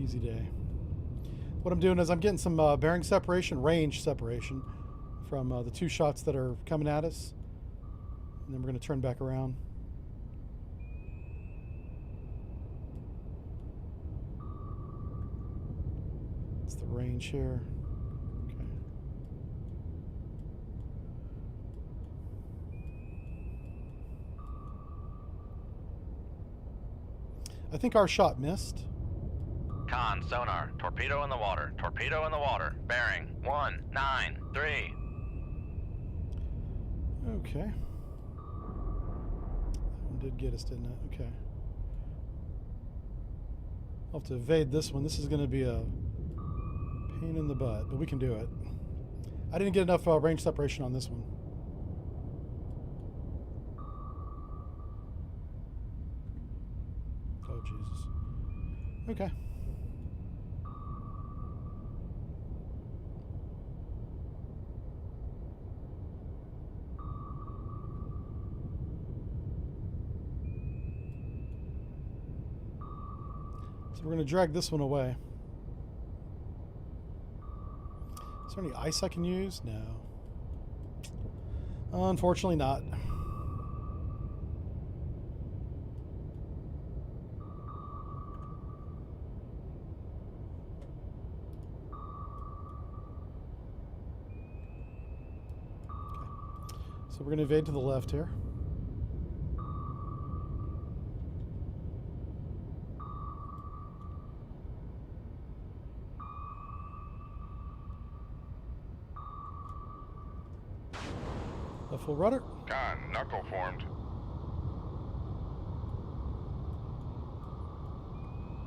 Easy day. What I'm doing is I'm getting some bearing separation, range separation from the 2 shots that are coming at us. And then we're going to turn back around. It's the range here. Okay. I think our shot missed. Con, sonar, torpedo in the water, torpedo in the water, bearing 193. Okay. That one did get us, didn't it? Okay. I'll have to evade this one. This is going to be a pain in the butt, but we can do it. I didn't get enough range separation on this one. Oh, Jesus. Okay. So we're going to drag this one away. Is there any ice I can use? No. Unfortunately not. So we're going to evade to the left here. Left full rudder. Con, knuckle formed.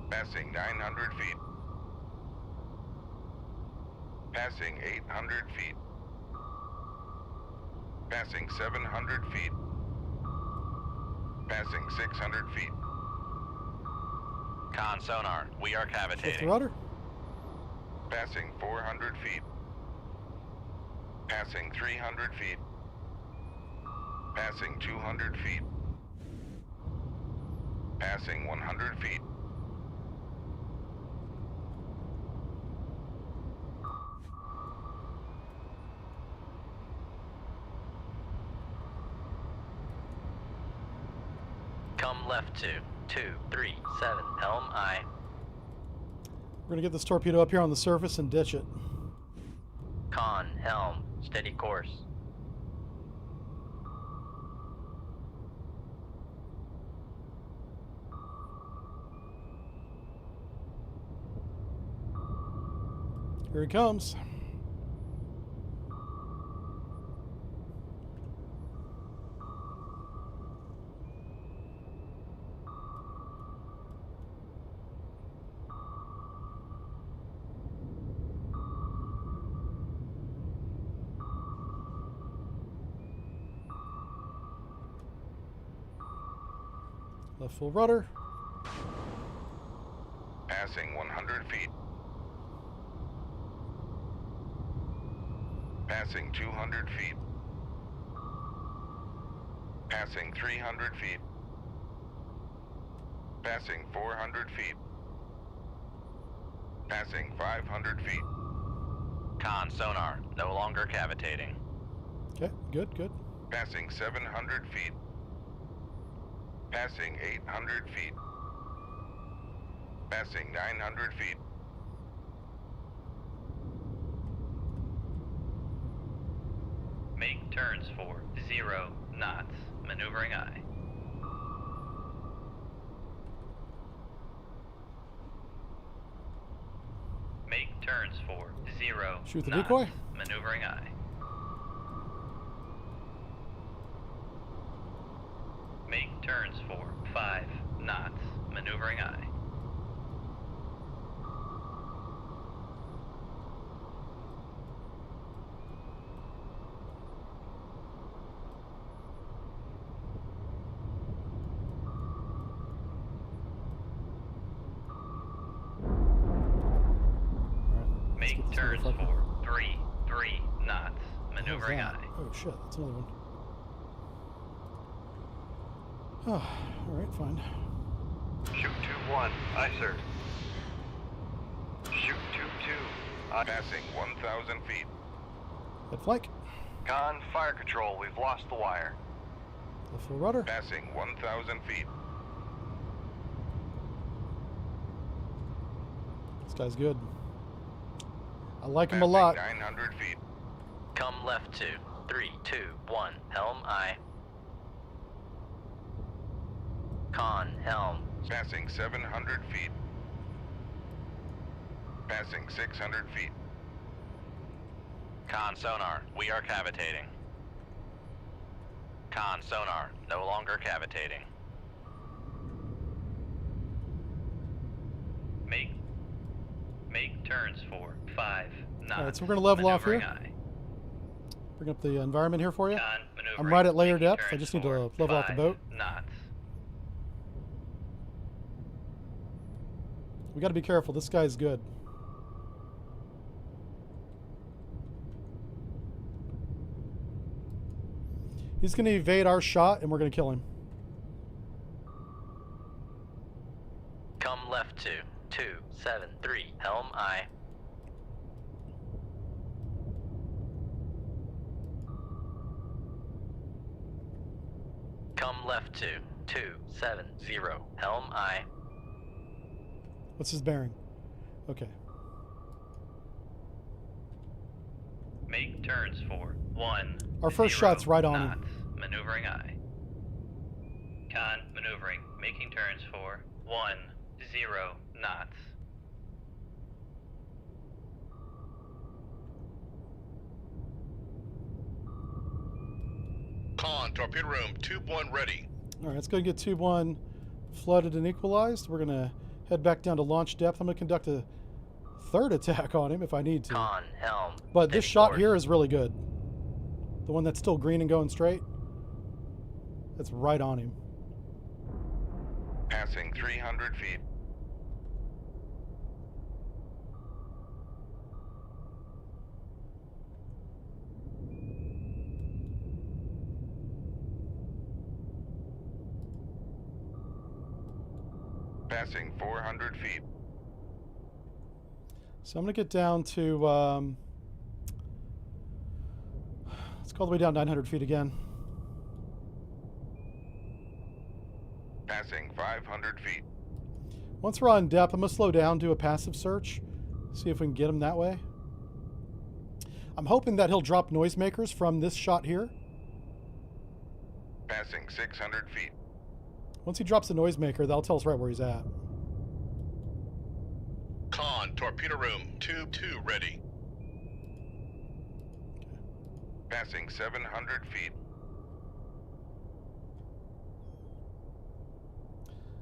Passing 900 feet. Passing 800 feet. Passing 700 feet. Passing 600 feet. Con, sonar, we are Shift the cavitating. rudder. Passing 400 feet. Passing 300 feet. Passing 200 feet. Passing 100 feet. Come left to 237 helm I. We're going to get this torpedo up here on the surface and ditch it. Con, helm, steady course. Here he comes. Left full rudder. Passing 100 feet. Passing 200 feet. Passing 300 feet. Passing 400 feet. Passing 500 feet. Con, sonar, no longer cavitating. Okay, good, good. Passing 700 feet. Passing 800 feet. Passing 900 feet. Make turns for 0 knots. Maneuvering I. Make turns for 0 Shoot the knots. decoy. Maneuvering I. Make turns for 5 knots. Maneuvering I. Alright, let's get Make this turns motherfucker. for 3 knots. What was Maneuvering that? I. Oh shit, that's another one. Oh, alright, fine. Shoot 2-1. Aye, sir. Shoot 2-2. Aye. Passing 1,000 feet. Head flank. Con, fire control, we've lost the wire. The full rudder. Passing 1,000 feet. This guy's good. I like him a Passing lot. 900 feet. Come left 2, 3, 2, 1. Helm aye. Con, helm. Passing 700 feet. Passing 600 feet. Con sonar, we are cavitating. Con sonar, no longer cavitating. Make turns for 5 knots. All right, so we're going to level off here. Maneuvering aye. Bring up the environment here for you. Con, maneuvering, I'm right at layer making depth. I turns just need for to level out the 5 boat. knots. We got to be careful. This guy's good. He's going to evade our shot, and we're going to kill him. Come left 2, 2, 7, 3. Helm aye. Come left 2, 2, 7, 0. Helm aye. What's his bearing? Okay. Make turns for 1. Our first 0 shot's right on him. knots. Maneuvering aye. Con, maneuvering, making turns for 1, 0 knots. Con, torpedo room, tube 1 ready. All right, let's go get tube 1 flooded and equalized. We're going to head back down to launch depth. I'm going to conduct a third attack on him if I need to. Con, helm. But this Steady shot course. here is really good. The one that's still green and going straight. That's right on him. Passing 300 feet. Passing 400 feet. So I'm going to get down to, let's go all the way down 900 feet again. Passing 500 feet. Once we're on depth, I'm going to slow down, do a passive search, see if we can get him that way. I'm hoping that he'll drop noisemakers from this shot here. Passing 600 feet. Once he drops the noisemaker, that'll tell us right where he's at. Con, torpedo room, tube 2 ready. Passing 700 feet.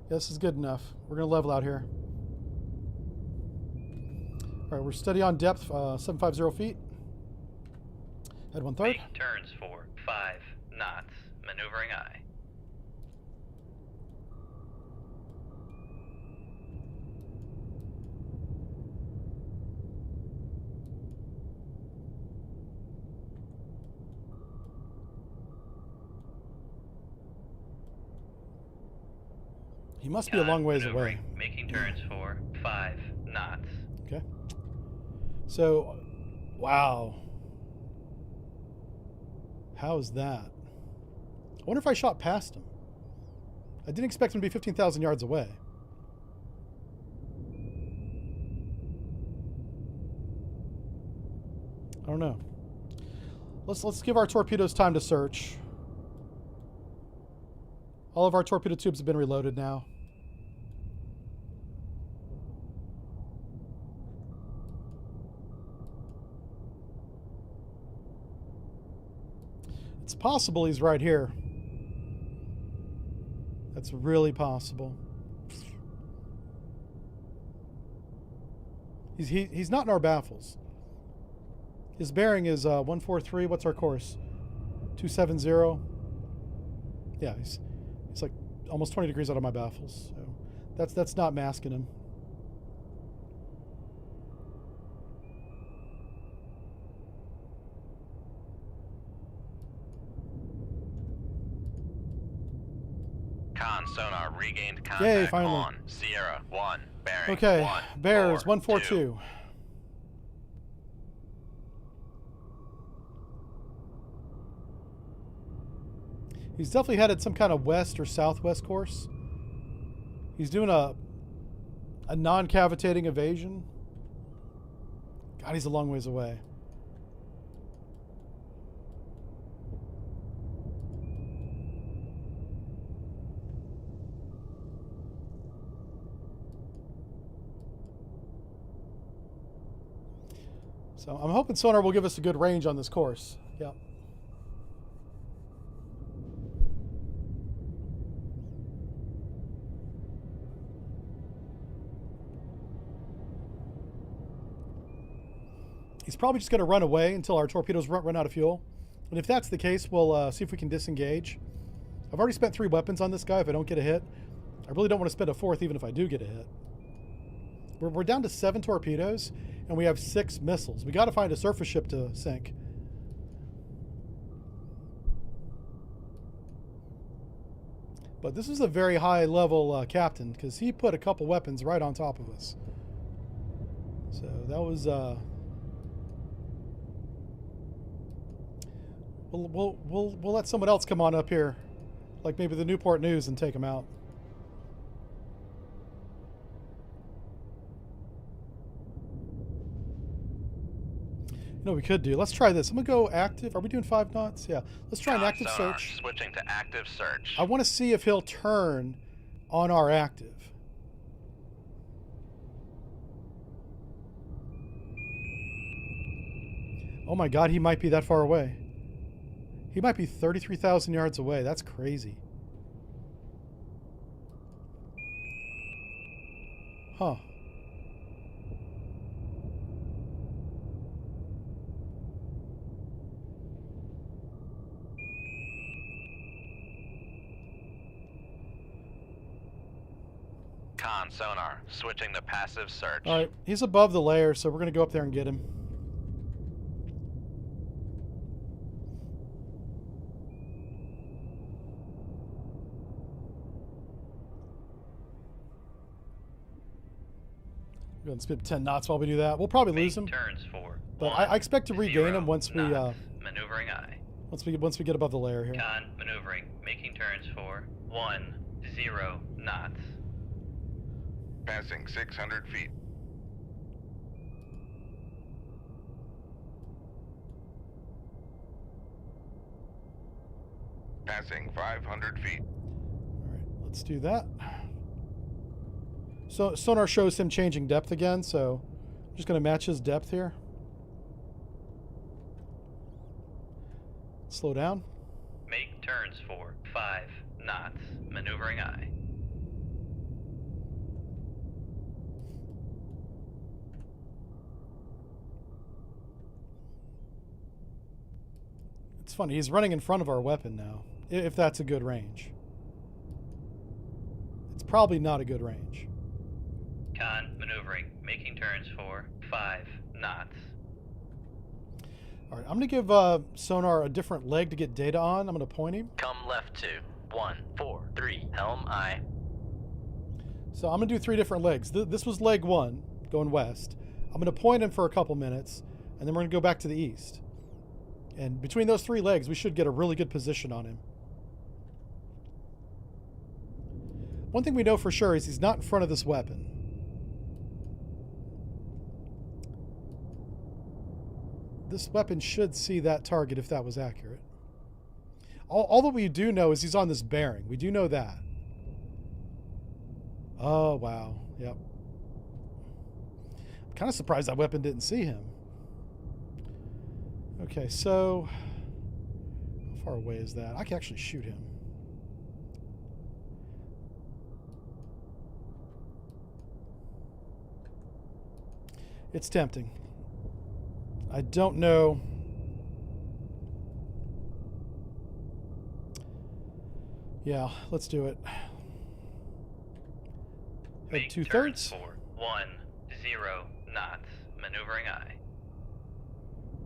Yeah, this is good enough. We're going to level out here. All right, we're steady on depth, 750 feet. Head 1/3. Make turns for 5 knots. Maneuvering aye. He must be a long ways away. Maneuvering, making turns for 5 knots. Okay. So, wow. How is that? I wonder if I shot past him. I didn't expect him to be 15,000 yards away. I don't know. Let's give our torpedoes time to search. All of our torpedo tubes have been reloaded now. It's possible he's right here. That's really possible. He's not in our baffles. His bearing is 143. What's our course? 270. Yeah, he's like almost 20 degrees out of my baffles. So that's not masking him. Con sonar regained contact. Yay, finally. On Sierra 1 bearing. Okay, 1, bears 4, 142. He's definitely headed some kind of west or southwest course. He's doing a non-cavitating evasion. God, he's a long ways away. So I'm hoping sonar will give us a good range on this course. Yeah. He's probably just going to run away until our torpedoes run out of fuel. And if that's the case, we'll see if we can disengage. I've already spent 3 weapons on this guy if I don't get a hit. I really don't want to spend a 4th even if I do get a hit. We're down to 7 torpedoes, and we have 6 missiles. We got to find a surface ship to sink. But this is a very high-level captain, because he put a couple weapons right on top of us. So that was... We'll let someone else come on up here, like maybe the Newport News, and take him out. You know what we could do? Let's try this. I'm gonna go active. Are we doing 5 knots? Yeah. Let's try an active sonar, search. Switching to active search. I want to see if he'll turn on our active. Oh my God, he might be that far away. He might be 33,000 yards away. That's crazy. Huh. Con sonar, switching to passive search. All right, he's above the layer, so we're going to go up there and get him. We're going to spin 10 knots while we do that. We'll probably lose him, Turns for but I expect to regain him once we maneuvering eye. once we get above the layer here. Con maneuvering, making turns for 10 knots. Passing 600 feet. Passing 500 feet. All right, let's do that. So sonar shows him changing depth again, so I'm just going to match his depth here. Slow down. Make turns for 5 knots. Maneuvering eye. It's funny, he's running in front of our weapon now, if that's a good range. It's probably not a good range. Con maneuvering, making turns for 5 knots. All right, I'm going to give sonar a different leg to get data on. I'm going to point him. Come left to 143, helm aye. So I'm going to do 3 different legs. This was leg 1, going west. I'm going to point him for a couple minutes, and then we're going to go back to the east. And between those 3 legs, we should get a really good position on him. One thing we know for sure is he's not in front of this weapon. This weapon should see that target if that was accurate. All that we do know is he's on this bearing. We do know that. Oh, wow. Yep. I'm kind of surprised that weapon didn't see him. Okay, so how far away is that? I can actually shoot him. It's tempting. I don't know. Yeah, let's do it. Head 2/3. For 10 knots. Maneuvering eye.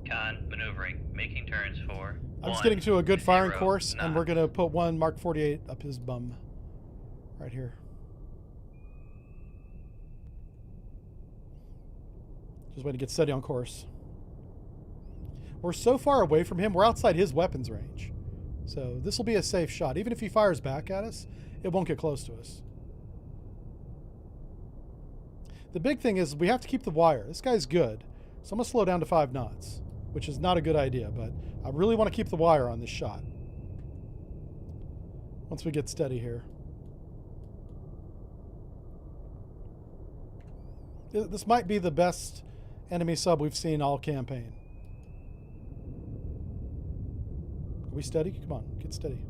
Con maneuvering, making turns for. I'm just getting to a good firing 10 course, and knots. we're going to put 1 Mark 48 up his bum. Right here. Just waiting to get steady on course. We're so far away from him, we're outside his weapons range. So this will be a safe shot. Even if he fires back at us, it won't get close to us. The big thing is we have to keep the wire. This guy's good. So I'm going to slow down to 5 knots, which is not a good idea, but I really want to keep the wire on this shot. Once we get steady here. This might be the best enemy sub we've seen all campaign. Are we steady? Come on, get steady.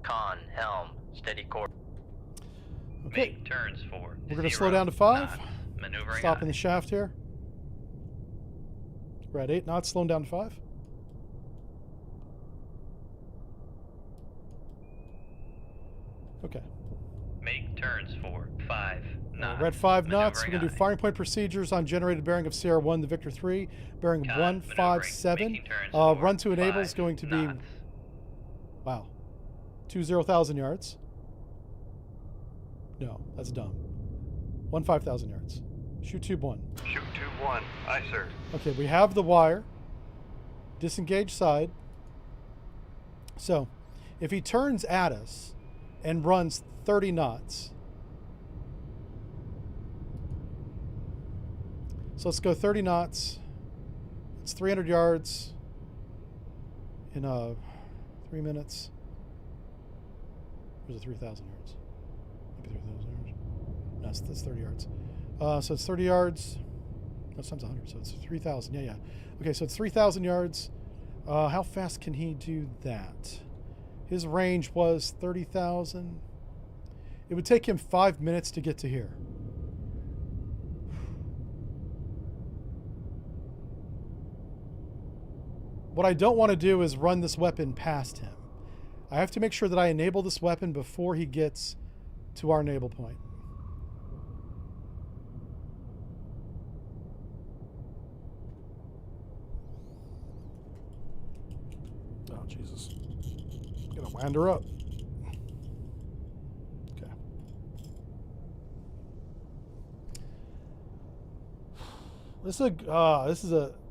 Con, helm, steady course. Okay. Make turns for We're going to 0 slow down to 5. knots. Maneuvering Stopping aye. the shaft here. We're at 8 knots, slowing down to 5. Okay. Make turns for 5 knots. We're at 5 knots. We're Maneuvering going to do aye. firing point procedures on generated bearing of Sierra 1 to Victor 3. Bearing Con, 157. maneuvering, making turns Run to for enable is 5 going to be, knots. wow, 20,000 yards. No, that's dumb. 15,000 yards. Shoot tube 1. Shoot tube 1. Aye, sir. Okay, we have the wire. Disengage side. So, if he turns at us and runs 30 knots. So let's go 30 knots. It's 300 yards in 3 minutes. Or is it 3,000 yards? Maybe 3,000 yards. No, that's 30 yards. So it's 30 yards. No, times 100. So it's 3,000. Yeah. Okay, so it's 3,000 yards. How fast can he do that? His range was 30,000. It would take him 5 minutes to get to here. What I don't want to do is run this weapon past him. I have to make sure that I enable this weapon before he gets to our enable point. Oh, Jesus. Gonna wind her up. Okay.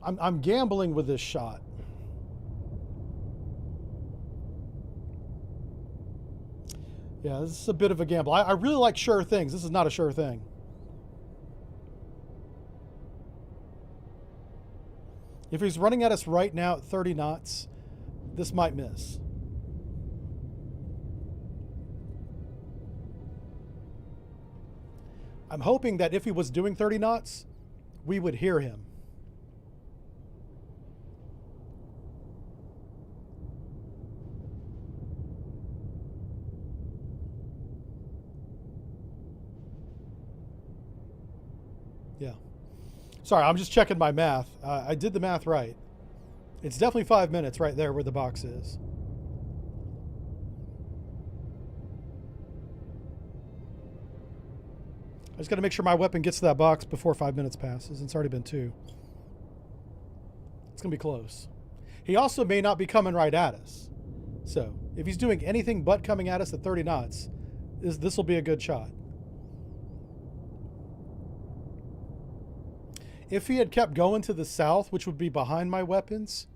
I'm gambling with this shot. Yeah, this is a bit of a gamble. I really like sure things. This is not a sure thing. If he's running at us right now at 30 knots, this might miss. I'm hoping that if he was doing 30 knots, we would hear him. Yeah. Sorry, I'm just checking my math. I did the math right. It's definitely 5 minutes right there where the box is. I just got to make sure my weapon gets to that box before 5 minutes passes. It's already been 2. It's going to be close. He also may not be coming right at us. So, if he's doing anything but coming at us at 30 knots, this will be a good shot. If he had kept going to the south, which would be behind my weapons,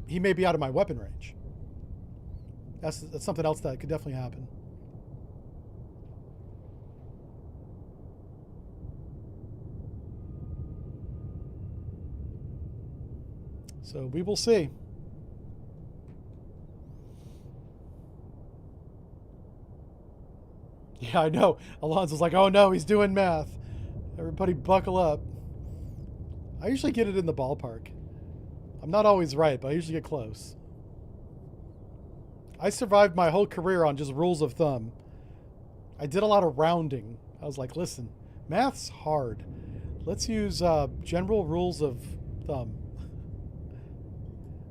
he may be out of my weapon range. That's something else that could definitely happen. So we will see. Yeah, I know. Alonso's like, oh no, he's doing math. Everybody buckle up. I usually get it in the ballpark. I'm not always right, but I usually get close. I survived my whole career on just rules of thumb. I did a lot of rounding. I was like, listen, math's hard. Let's use general rules of thumb.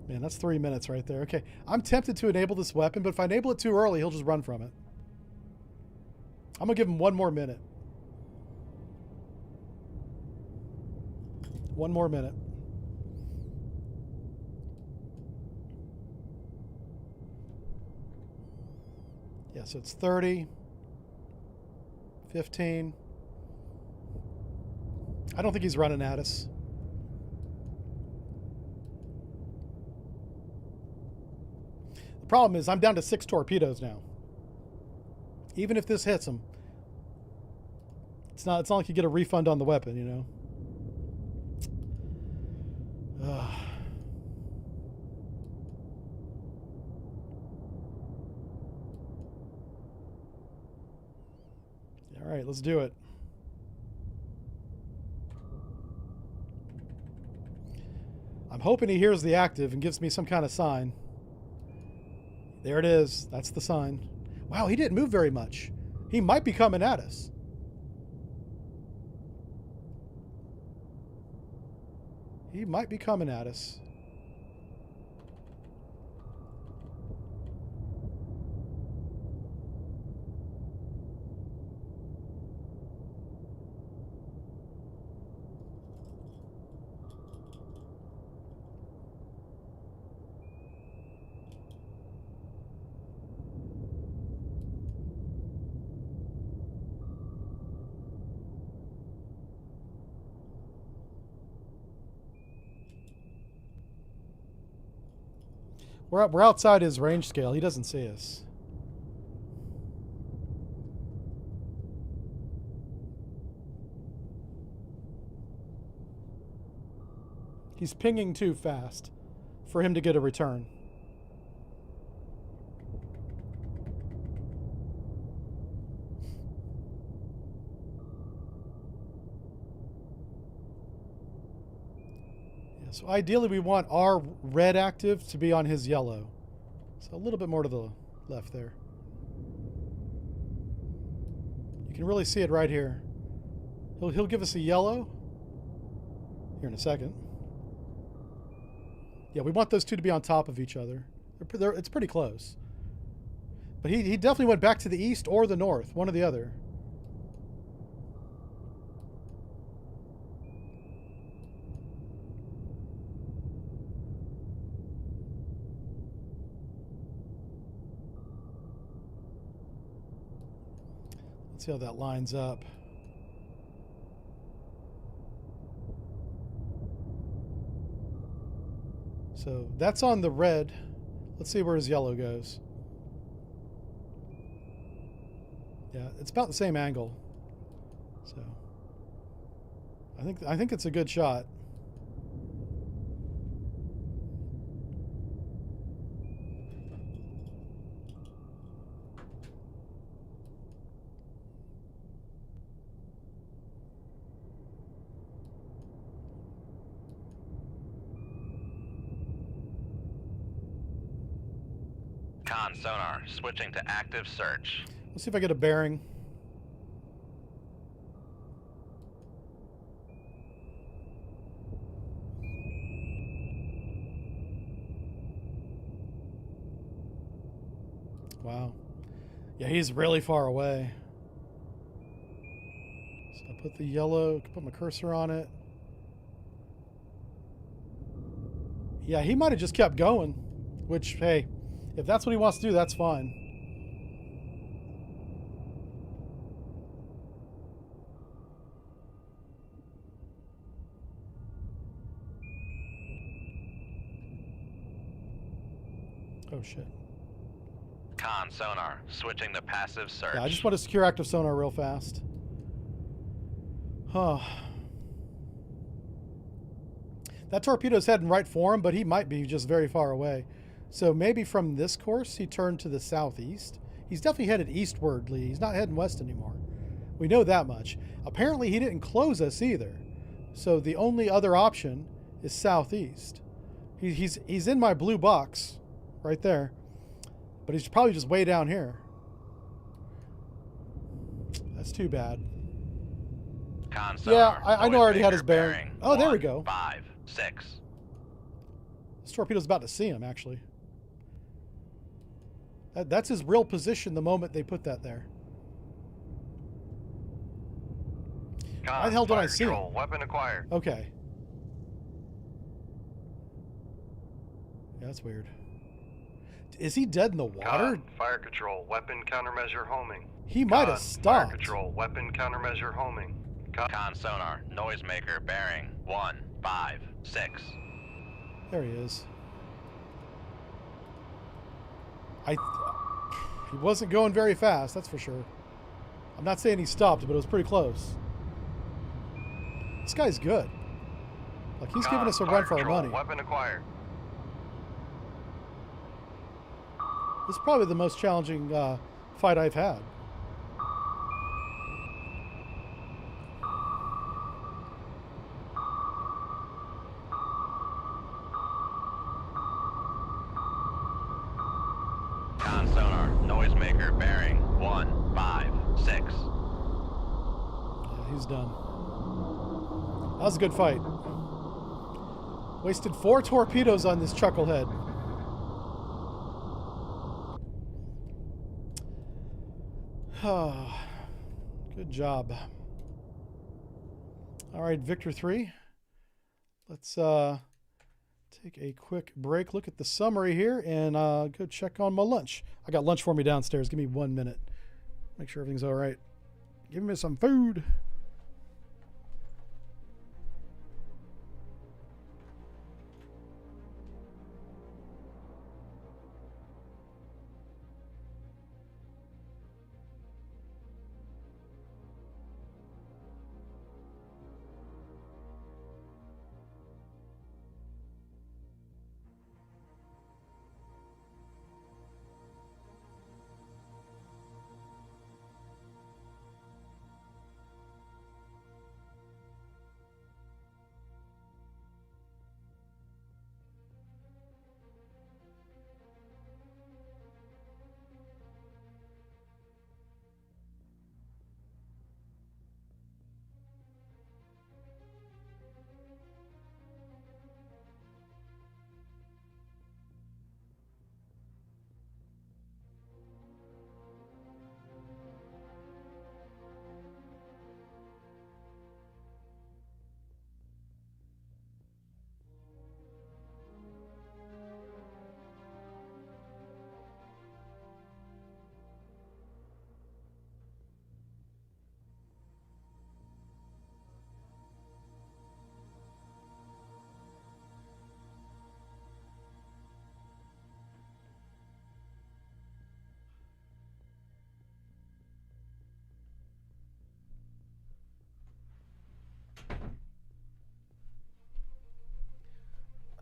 Man, that's 3 minutes right there. Okay, I'm tempted to enable this weapon, but if I enable it too early, he'll just run from it. I'm going to give him 1 more minute. 1 more minute. Yeah, so it's 30, 15. I don't think he's running at us. The problem is I'm down to 6 torpedoes now. Even if this hits him, it's not like you get a refund on the weapon, you know. All right, let's do it. I'm hoping he hears the active and gives me some kind of sign. There it is. That's the sign. Wow, he didn't move very much. He might be coming at us. He might be coming at us. We're outside his range scale. He doesn't see us. He's pinging too fast for him to get a return. So ideally we want our red active to be on his yellow. So a little bit more to the left there. You can really see it right here. He'll give us a yellow here in a second. Yeah, we want those two to be on top of each other. It's pretty close. But he definitely went back to the east or the north, one or the other. See how that lines up. So that's on the red. Let's see where his yellow goes. Yeah, it's about the same angle. So I think it's a good shot. Con sonar, switching to active search. Let's see if I get a bearing. Wow. Yeah, he's really far away. So I'll put the yellow, put my cursor on it. Yeah, he might have just kept going, which, hey, if that's what he wants to do, that's fine. Oh, shit. Con sonar, switching to passive search. Yeah, I just want to secure active sonar real fast. Huh. That torpedo's heading right for him, but he might be just very far away. So maybe from this course, he turned to the southeast. He's definitely headed eastwardly. He's not heading west anymore. We know that much. Apparently, he didn't close us either. So the only other option is southeast. He's in my blue box right there. But he's probably just way down here. That's too bad. Con sonar, Yeah, I know I already had his bearing. bearing. Oh, there we go. 5, 6. This torpedo's about to see him, actually. That's his real position the moment they put that there. Why the hell did I see him? Weapon acquired. Okay. Yeah, that's weird. Is he dead in the water? Con, fire control, weapon countermeasure homing. He might have Con, stopped. Fire control, weapon countermeasure homing. Con sonar, noisemaker, bearing 156. There he is. He wasn't going very fast, that's for sure. I'm not saying he stopped, but it was pretty close. This guy's good. Like, he's giving us a run for our money. Weapon acquired. This is probably the most challenging fight I've had. Con sonar, noisemaker, bearing 156. Yeah, he's done. That was a good fight. Wasted 4 torpedoes on this chucklehead. Good job. All right, Victor 3. Let's take a quick break, look at the summary here, and go check on my lunch. I got lunch for me downstairs. Give me 1 minute. Make sure everything's all right. Give me some food.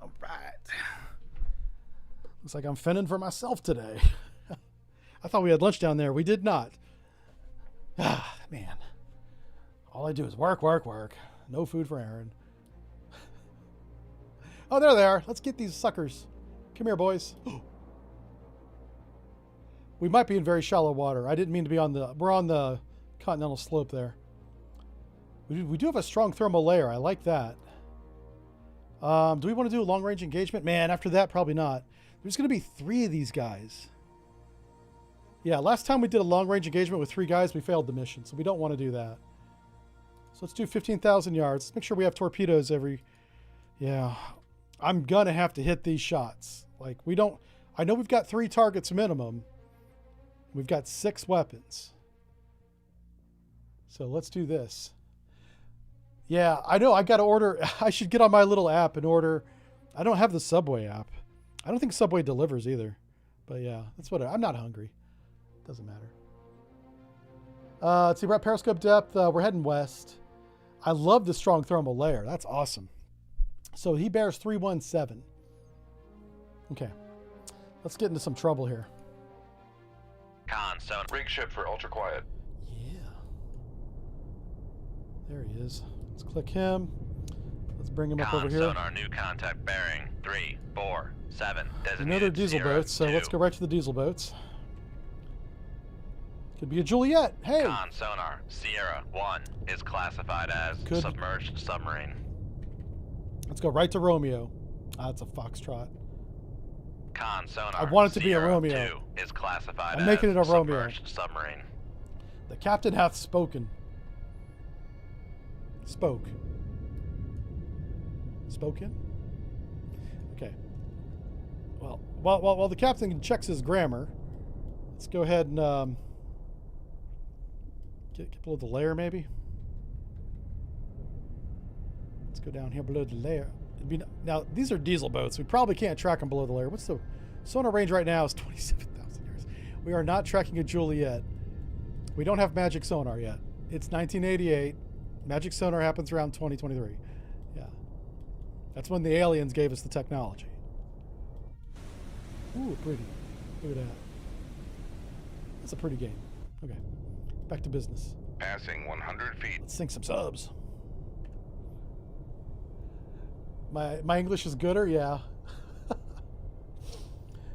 All right. Looks like I'm fending for myself today. I thought we had lunch down there. We did not. Ah, man. All I do is work, work, work. No food for Aaron. Oh, there they are. Let's get these suckers. Come here, boys. We might be in very shallow water. I didn't mean to be on the... We're on the continental slope there. We do have a strong thermal layer. I like that. Do we want to do a long-range engagement? Man, after that, probably not. There's going to be 3 of these guys. Yeah, last time we did a long-range engagement with 3 guys, we failed the mission, so we don't want to do that. So let's do 15,000 yards. Let's make sure we have torpedoes every... Yeah, I'm going to have to hit these shots. Like, we don't... I know we've got 3 targets minimum. We've got 6 weapons. So let's do this. Yeah, I know. I got to order. I should get on my little app and order. I don't have the Subway app. I don't think Subway delivers either. But yeah, that's what I'm not hungry. Doesn't matter. Let's see. We're at periscope depth. We're heading west. I love the strong thermal layer. That's awesome. So he bears 317. Okay. Let's get into some trouble here. Con sonar. Rig ship for ultra quiet. Yeah. There he is. Let's click him. Let's bring him up over Con here. sonar, new contact bearing 347. Designated Another diesel 0, boat, so 2. let's go right to the diesel boats. Could be a Juliet. Hey! Con sonar, Sierra 1 is classified as Could- submerged submarine. Let's go right to Romeo. That's a foxtrot. Con sonar, I want it to be a Sierra Romeo. 2 is classified I'm as making it a Romeo. submerged submarine. The captain hath spoken. Spoke. Spoken? Okay. Well, While the captain checks his grammar, let's go ahead and get below the layer, maybe. Let's go down here below the layer. Now, these are diesel boats. We probably can't track them below the layer. What's the sonar range right now is 27,000 yards. We are not tracking a Juliet. We don't have magic sonar yet. It's 1988. Magic sonar happens around 2023. Yeah. That's when the aliens gave us the technology. Ooh, pretty. Look at that. That's a pretty game. Okay. Back to business. Passing 100 feet. Let's sink some subs. My English is gooder, yeah.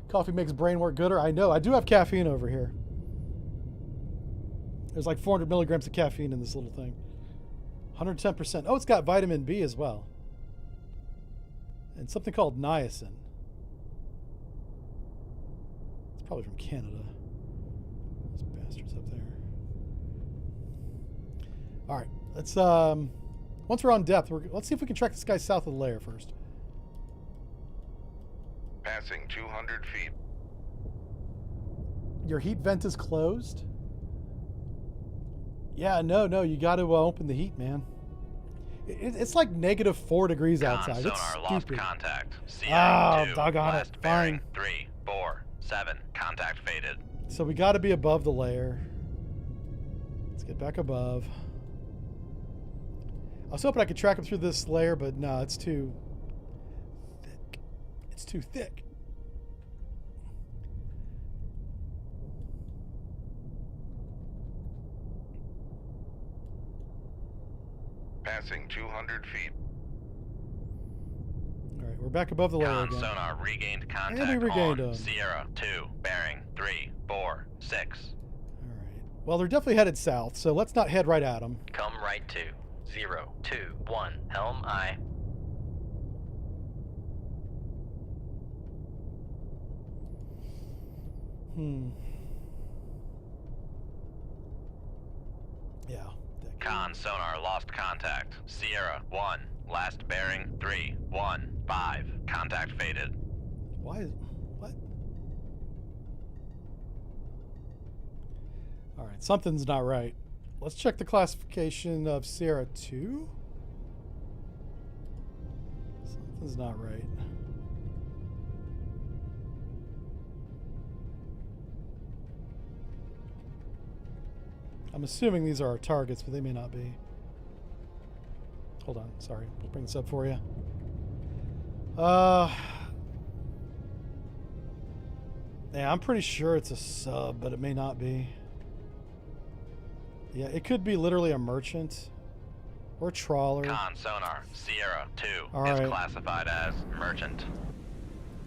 Coffee makes brain work gooder. I know. I do have caffeine over here. There's like 400 milligrams of caffeine in this little thing. 110%. Oh, it's got vitamin B as well. And something called niacin. It's probably from Canada. Those bastards up there. All right. Let's once we're on depth, let's see if we can track this guy south of the layer first. Passing 200 feet. Your heat vent is closed? Yeah, no, you got to open the heat, man. It's like -4 degrees outside. It's sonar lost stupid. contact. Sierra 2, doggone it. last bearing 3, 4, 7. Contact faded. So we got to be above the layer. Let's get back above. I was hoping I could track him through this layer, but no, it's too thick. It's too thick. Passing 200 feet. All right, we're back above the layer Con again. sonar regained contact And we regained on him. Sierra 2, bearing 3, 4, 6. All right. Well, they're definitely headed south, so let's not head right at them. Come right to 0, 2, 1. Helm aye. Yeah. Con sonar lost contact. Sierra 1, last bearing 3, 1, 5. Contact faded. Why is... What? All right, something's not right. Let's check the classification of Sierra 2. Something's not right. I'm assuming these are our targets, but they may not be. Hold on, sorry. I'll bring this up for you. Yeah, I'm pretty sure it's a sub, but it may not be. Yeah, it could be literally a merchant or trawler. Con sonar Sierra 2 All is right. classified as merchant.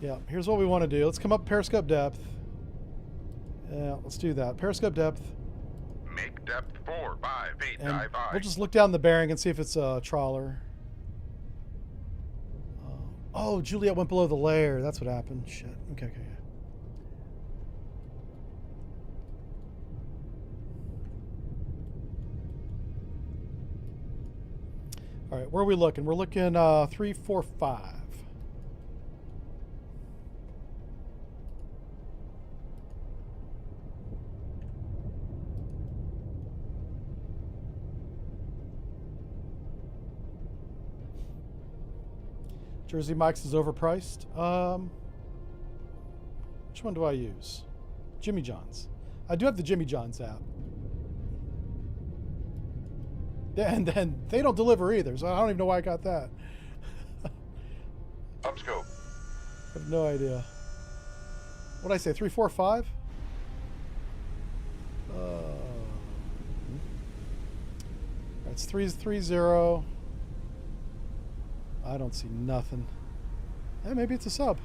Yeah, here's what we want to do. Let's come up periscope depth. Yeah, let's do that. Periscope depth. Make depth 4, 5 feet. And Dive high. we'll just look down the bearing and see if it's a trawler. Oh, Juliet went below the layer. That's what happened. Shit. Okay. All right, where are we looking? We're looking 3, 4, 5. Jersey Mike's is overpriced. Which one do I use? Jimmy John's. I do have the Jimmy John's app. And then they don't deliver either, so I don't even know why I got that. Upscope. I have no idea. What did I say? 3, 4, 5? It's 3, 3, 0. I don't see nothing. Maybe it's a sub.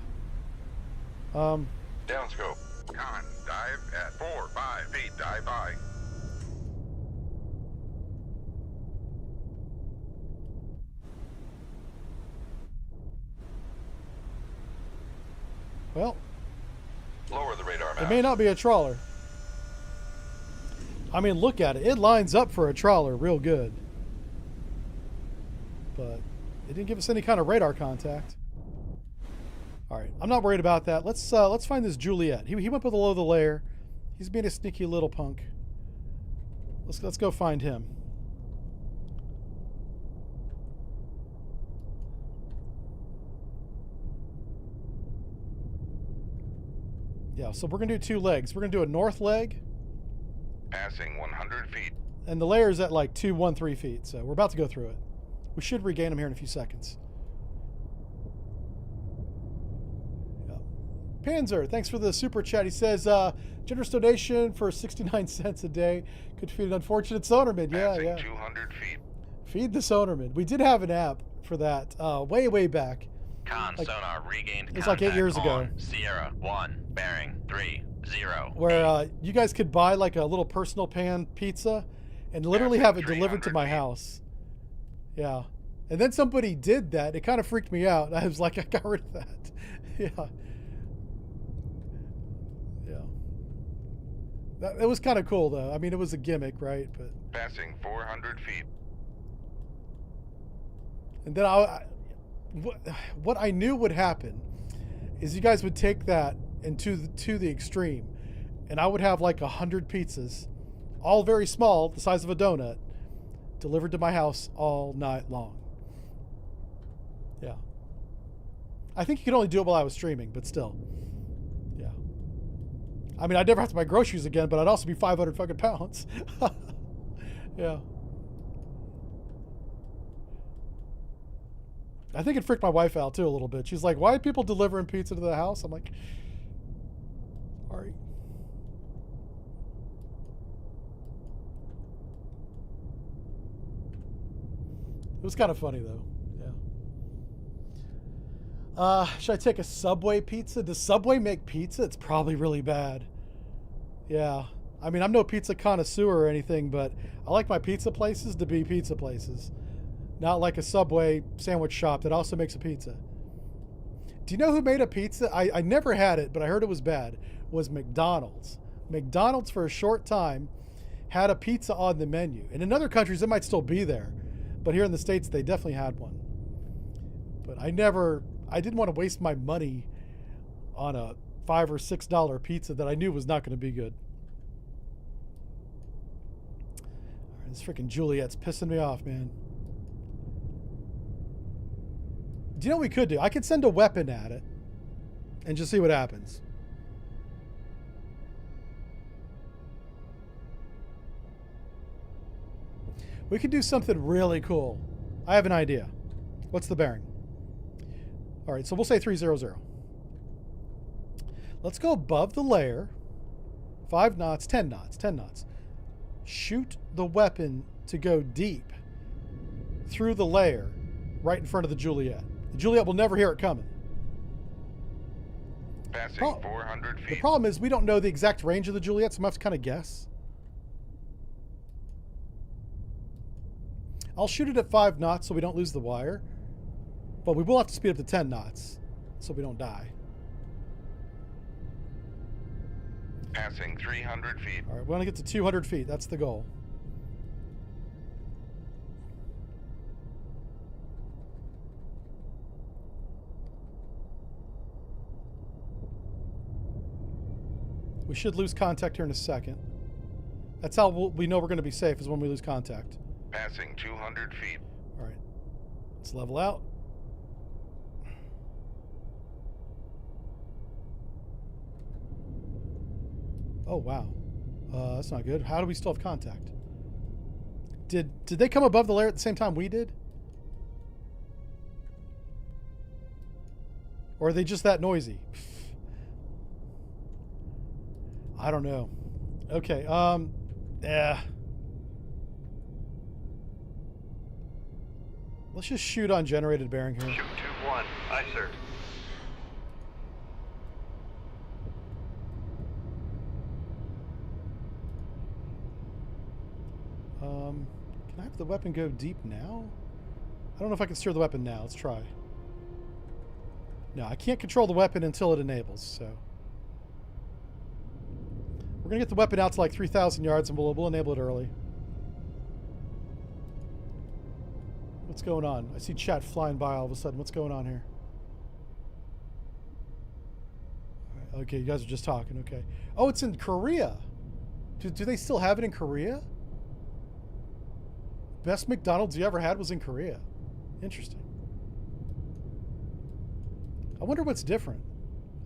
Downscope. Con. Dive at 4, 5 feet. Dive high. Well, Lower the radar it mast. may not be a trawler. I mean, look at it. It lines up for a trawler real good. But it didn't give us any kind of radar contact. All right, I'm not worried about that. Let's find this Juliet. He went below the layer. He's being a sneaky little punk. Let's go find him. Yeah, so we're gonna do 2 legs. We're gonna do a north leg, Passing 100 feet. and the layer is at like 213 feet. So we're about to go through it. We should regain him here in a few seconds. Yeah. Panzer, thanks for the super chat. He says, generous donation for 69 cents a day could feed an unfortunate sonerman. Yeah, Passing yeah. 200 feet. Feed the sonerman. We did have an app for that way back. Con Like- sonar regained It's like 8 contact years ago. on Sierra 1, bearing 30. Where you guys could buy like a little personal pan pizza and literally have it delivered to my 300 feet. house. Yeah. And then somebody did that. It kind of freaked me out. I was like, I got rid of that. Yeah. Yeah. It was kind of cool though. I mean, it was a gimmick, right? But Passing 400 feet. and then what I knew would happen is you guys would take that and to the extreme, and I would have like 100 pizzas, all very small, the size of a donut, delivered to my house all night long. Yeah. I think you could only do it while I was streaming, but still. Yeah. I mean, I'd never have to buy groceries again, but I'd also be 500 fucking pounds. Yeah. I think it freaked my wife out too a little bit. She's like, why are people delivering pizza to the house? I'm like, all right. It was kind of funny though. Yeah. Should I take a Subway pizza? Does Subway make pizza? It's probably really bad. Yeah. I mean, I'm no pizza connoisseur or anything, but I like my pizza places to be pizza places. Not like a Subway sandwich shop that also makes a pizza. Do you know who made a pizza? I never had it, but I heard it was bad. Was McDonald's. McDonald's for a short time had a pizza on the menu. And in other countries, it might still be there. But here in the States, they definitely had one. But I didn't want to waste my money on a $5 or $6 pizza that I knew was not going to be good. All right, this freaking Juliet's pissing me off, man. Do you know what we could do? I could send a weapon at it and just see what happens. We could do something really cool. I have an idea. What's the bearing? All right, so we'll say 300. Let's go above the layer. 5 knots, 10 knots, 10 knots. Shoot the weapon to go deep through the layer right in front of the Juliet. The Juliet will never hear it coming. Passing 400 The feet. problem is we don't know the exact range of the Juliet, so I'm going to have to kind of guess. I'll shoot it at 5 knots so we don't lose the wire. But we will have to speed up to 10 knots so we don't die. Passing 300 feet. All right, we want to get to 200 feet. That's the goal. We should lose contact here in a second. That's how we know we're going to be safe, is when we lose contact. Passing 200 feet. All right. Let's level out. Oh, wow. That's not good. How do we still have contact? Did they come above the layer at the same time we did? Or are they just that noisy? I don't know. Okay, yeah. Let's just shoot on generated bearing here. Shoot 2-1. Aye, sir. Can I have the weapon go deep now? I don't know if I can steer the weapon now. Let's try. No, I can't control the weapon until it enables, so. We're going to get the weapon out to like 3,000 yards and we'll enable it early. What's going on? I see chat flying by all of a sudden. What's going on here? Okay, you guys are just talking. Okay. Oh, it's in Korea. Do they still have it in Korea? Best McDonald's you ever had was in Korea. Interesting. I wonder what's different.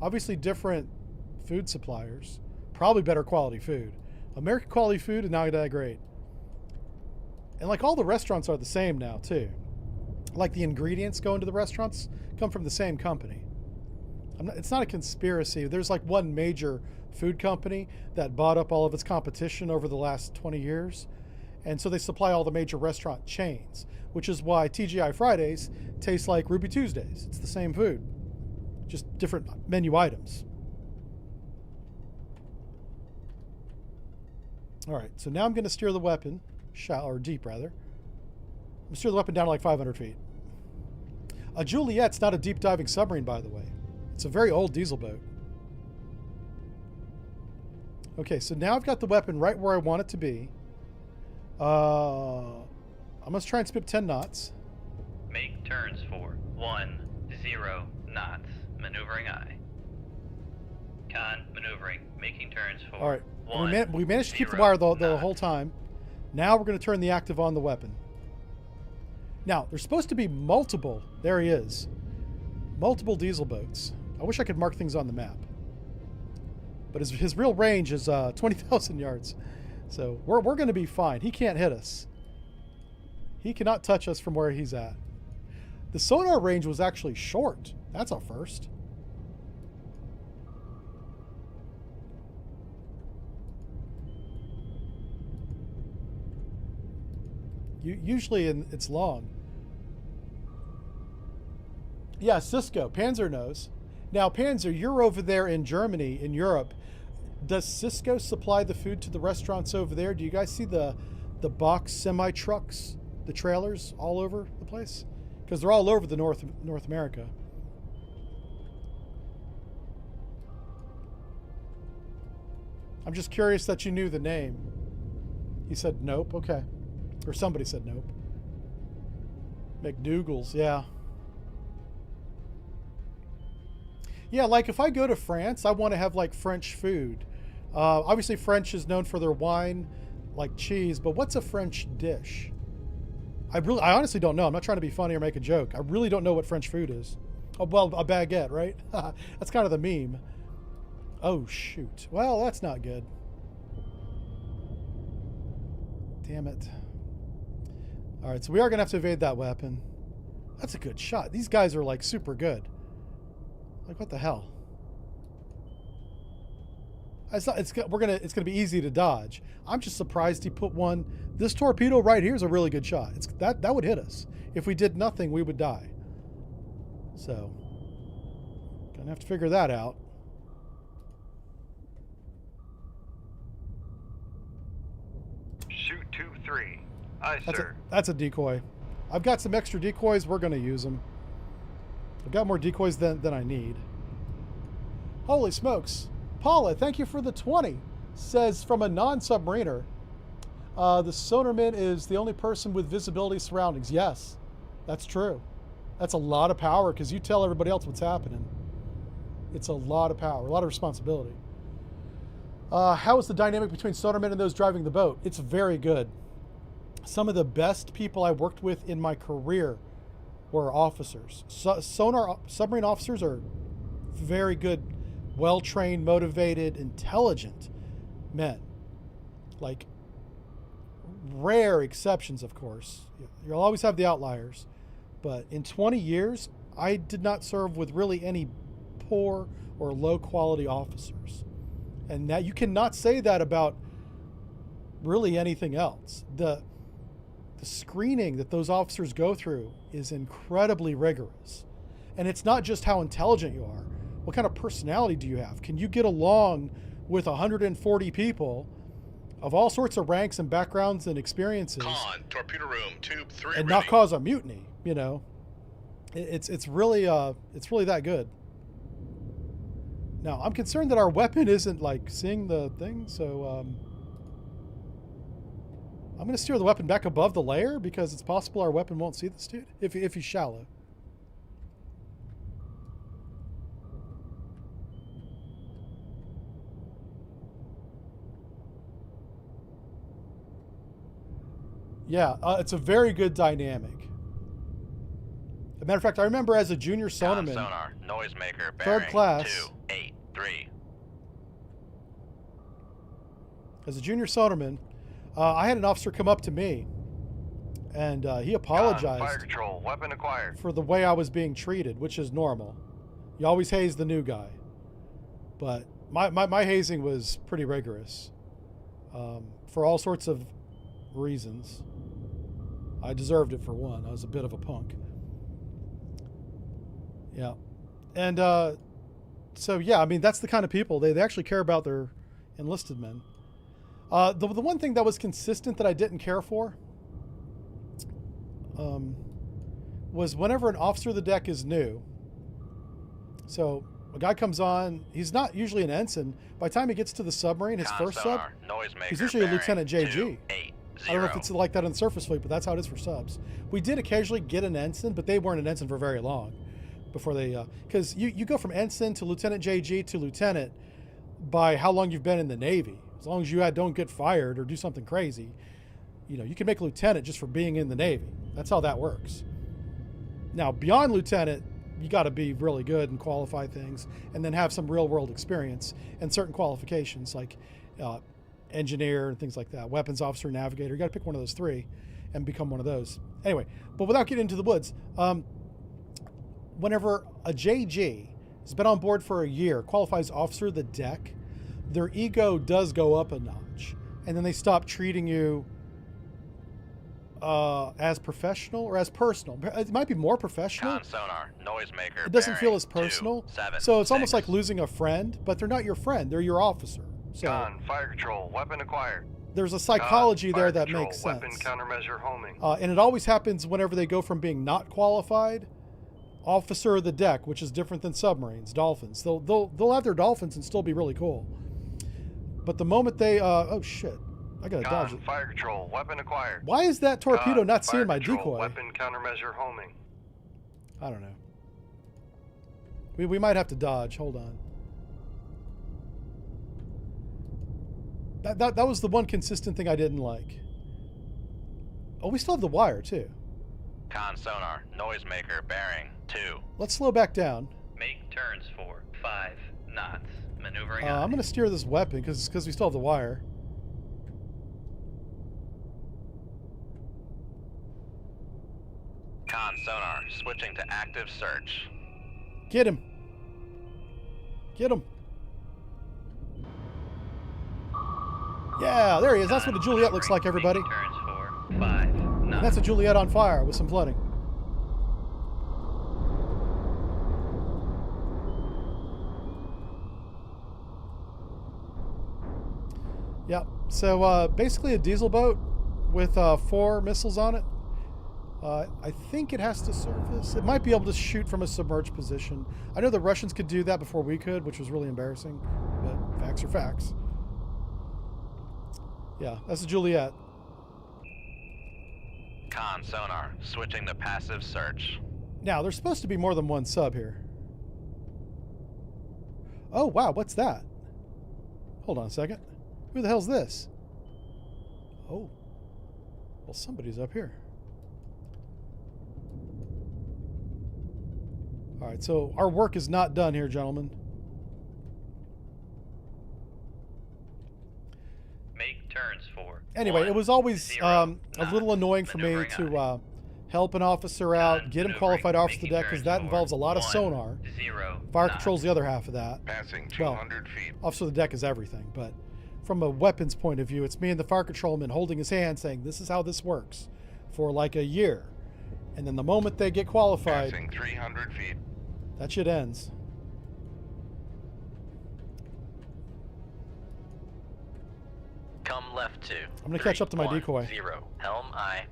Obviously different food suppliers. Probably better quality food. American quality food is not that great. And like all the restaurants are the same now too. Like the ingredients going to the restaurants come from the same company. It's not a conspiracy. There's like one major food company that bought up all of its competition over the last 20 years. And so they supply all the major restaurant chains, which is why TGI Fridays tastes like Ruby Tuesdays. It's the same food, just different menu items. All right, so now I'm going to steer the weapon, or deep rather. I'm going to steer the weapon down to like 500 feet. A Juliet's not a deep diving submarine, by the way. It's a very old diesel boat. Okay, so now I've got the weapon right where I want it to be. I'm going to try and spit 10 knots. Make turns for 10 knots. Maneuvering aye. Con, maneuvering. Making turns for All right. 1 We managed to keep the 0 wire the knots. whole time. Now we're going to turn the active on the weapon. Now, there's supposed to be multiple, there he is, multiple diesel boats. I wish I could mark things on the map. But his real range is 20,000 yards. So we're going to be fine. He can't hit us. He cannot touch us from where he's at. The sonar range was actually short. That's a first. Usually it's long. Yeah, Cisco. Panzer knows. Now, Panzer, you're over there in Germany, in Europe. Does Cisco supply the food to the restaurants over there? Do you guys see the box semi-trucks, the trailers all over the place? Because they're all over the North America. I'm just curious that you knew the name. He said nope. Okay. Or somebody said nope. McDougal's, yeah. Yeah, like if I go to France, I want to have like French food. Obviously, French is known for their wine, like cheese, but what's a French dish? I honestly don't know. I'm not trying to be funny or make a joke. I really don't know what French food is. Oh, well, a baguette, right? That's kind of the meme. Oh, shoot. Well, that's not good. Damn it. All right, so we are going to have to evade that weapon. That's a good shot. These guys are like super good. Like, what the hell? It's gonna be easy to dodge. I'm just surprised he put one. This torpedo right here is a really good shot. That would hit us. If we did nothing, we would die. So, gonna have to figure that out. Shoot 2-3. Aye, sir. That's a decoy. I've got some extra decoys. We're gonna use them. I've got more decoys than I need. Holy smokes. Paula, thank you for the 20. Says from a non-submariner, the sonarman is the only person with visibility surroundings. Yes, that's true. That's a lot of power because you tell everybody else what's happening. It's a lot of power, a lot of responsibility. How is the dynamic between sonarmen and those driving the boat? It's very good. Some of the best people I worked with in my career were officers. Submarine officers are very good, well-trained, motivated, intelligent men. Like, rare exceptions, of course. You'll always have the outliers. But in 20 years, I did not serve with really any poor or low-quality officers. And that you cannot say that about really anything else. The screening that those officers go through is incredibly rigorous. And it's not just how intelligent you are. What kind of personality do you have? Can you get along with 140 people of all sorts of ranks and backgrounds and experiences Con, torpedo room, tube 3 and ready. not cause a mutiny? You know, it's really that good. Now I'm concerned that our weapon isn't like seeing the thing, so I'm going to steer the weapon back above the layer because it's possible our weapon won't see this dude if he's shallow. Yeah, it's a very good dynamic. As a matter of fact, I remember as a junior Con sonarman, sonar, noisemaker, Third bearing class. 283. as a junior sonarman, I had an officer come up to me, and he Con, apologized fire control, weapon acquired. for the way I was being treated, which is normal. You always haze the new guy. But my hazing was pretty rigorous for all sorts of reasons. I deserved it for one. I was a bit of a punk. Yeah. And so, yeah, I mean, that's the kind of people. They actually care about their enlisted men. The one thing that was consistent that I didn't care for was whenever an officer of the deck is new. So a guy comes on, he's not usually an ensign. By the time he gets to the submarine, his Con first sonar, sub, noisemaker, he's usually a bearing Lieutenant JG. 280. I don't know if it's like that in the surface fleet, but that's how it is for subs. We did occasionally get an ensign, but they weren't an ensign for very long before they, because you go from ensign to Lieutenant JG to lieutenant by how long you've been in the Navy. As long as you don't get fired or do something crazy, you can make lieutenant just for being in the Navy. That's how that works. Now, beyond lieutenant, you got to be really good and qualify things, and then have some real world experience and certain qualifications like engineer and things like that, weapons officer, navigator. You got to pick one of those three and become one of those. Anyway, but without getting into the woods, whenever a JG has been on board for a year, qualifies officer of the deck, their ego does go up a notch, and then they stop treating you as professional or as personal. It might be more professional. Con sonar, noisemaker, It doesn't feel bearing as personal. 276. So it's almost like losing a friend, but they're not your friend. They're your officer. So Con, fire control, weapon acquired. there's a psychology Con, there fire that control, makes weapon sense. countermeasure homing. And it always happens whenever they go from being not qualified, officer of the deck, which is different than submarines, dolphins. They'll have their dolphins and still be really cool. But the moment they oh shit, I gotta dodge Con, it. fire control, weapon acquired. Why is that torpedo Con, not fire seeing my control, decoy? Weapon countermeasure homing. I don't know. We might have to dodge. Hold on. That was the one consistent thing I didn't like. Oh, we still have the wire too. Con sonar, noisemaker, bearing 2. Let's slow back down. Make turns for 5 knots. Maneuvering I'm going to steer this weapon because we still have the wire. Con sonar, switching to active search. Get him. Get him. Yeah, there he is. That's what a Juliet looks like, everybody. Making turns for 5 knots. And that's a Juliet on fire with some flooding. Yeah, so basically a diesel boat with 4 missiles on it. I think it has to surface. It might be able to shoot from a submerged position. I know the Russians could do that before we could, which was really embarrassing, but facts are facts. Yeah, that's a Juliet. Con sonar, switching to passive search. Now, there's supposed to be more than one sub here. Oh, wow, what's that? Hold on a second. Who the hell's this? Oh. Well, somebody's up here. All right, so our work is not done here, gentlemen. Make turns for Anyway, 1, it was always 0 a little knots. annoying for me Maneuvering to help an officer out, get him qualified off the Making deck, because turns that for involves a lot of 1, sonar. 0 Fire knots. control's the other half of that. Passing Well, 200 feet. Officer of the deck is everything, but from a weapons point of view, it's me and the fire controlman holding his hand saying, this is how this works for like a year. And then the moment they get qualified, Passing 300 feet. that shit ends. Come left 2. I'm gonna catch up to my decoy. 0. Helm I.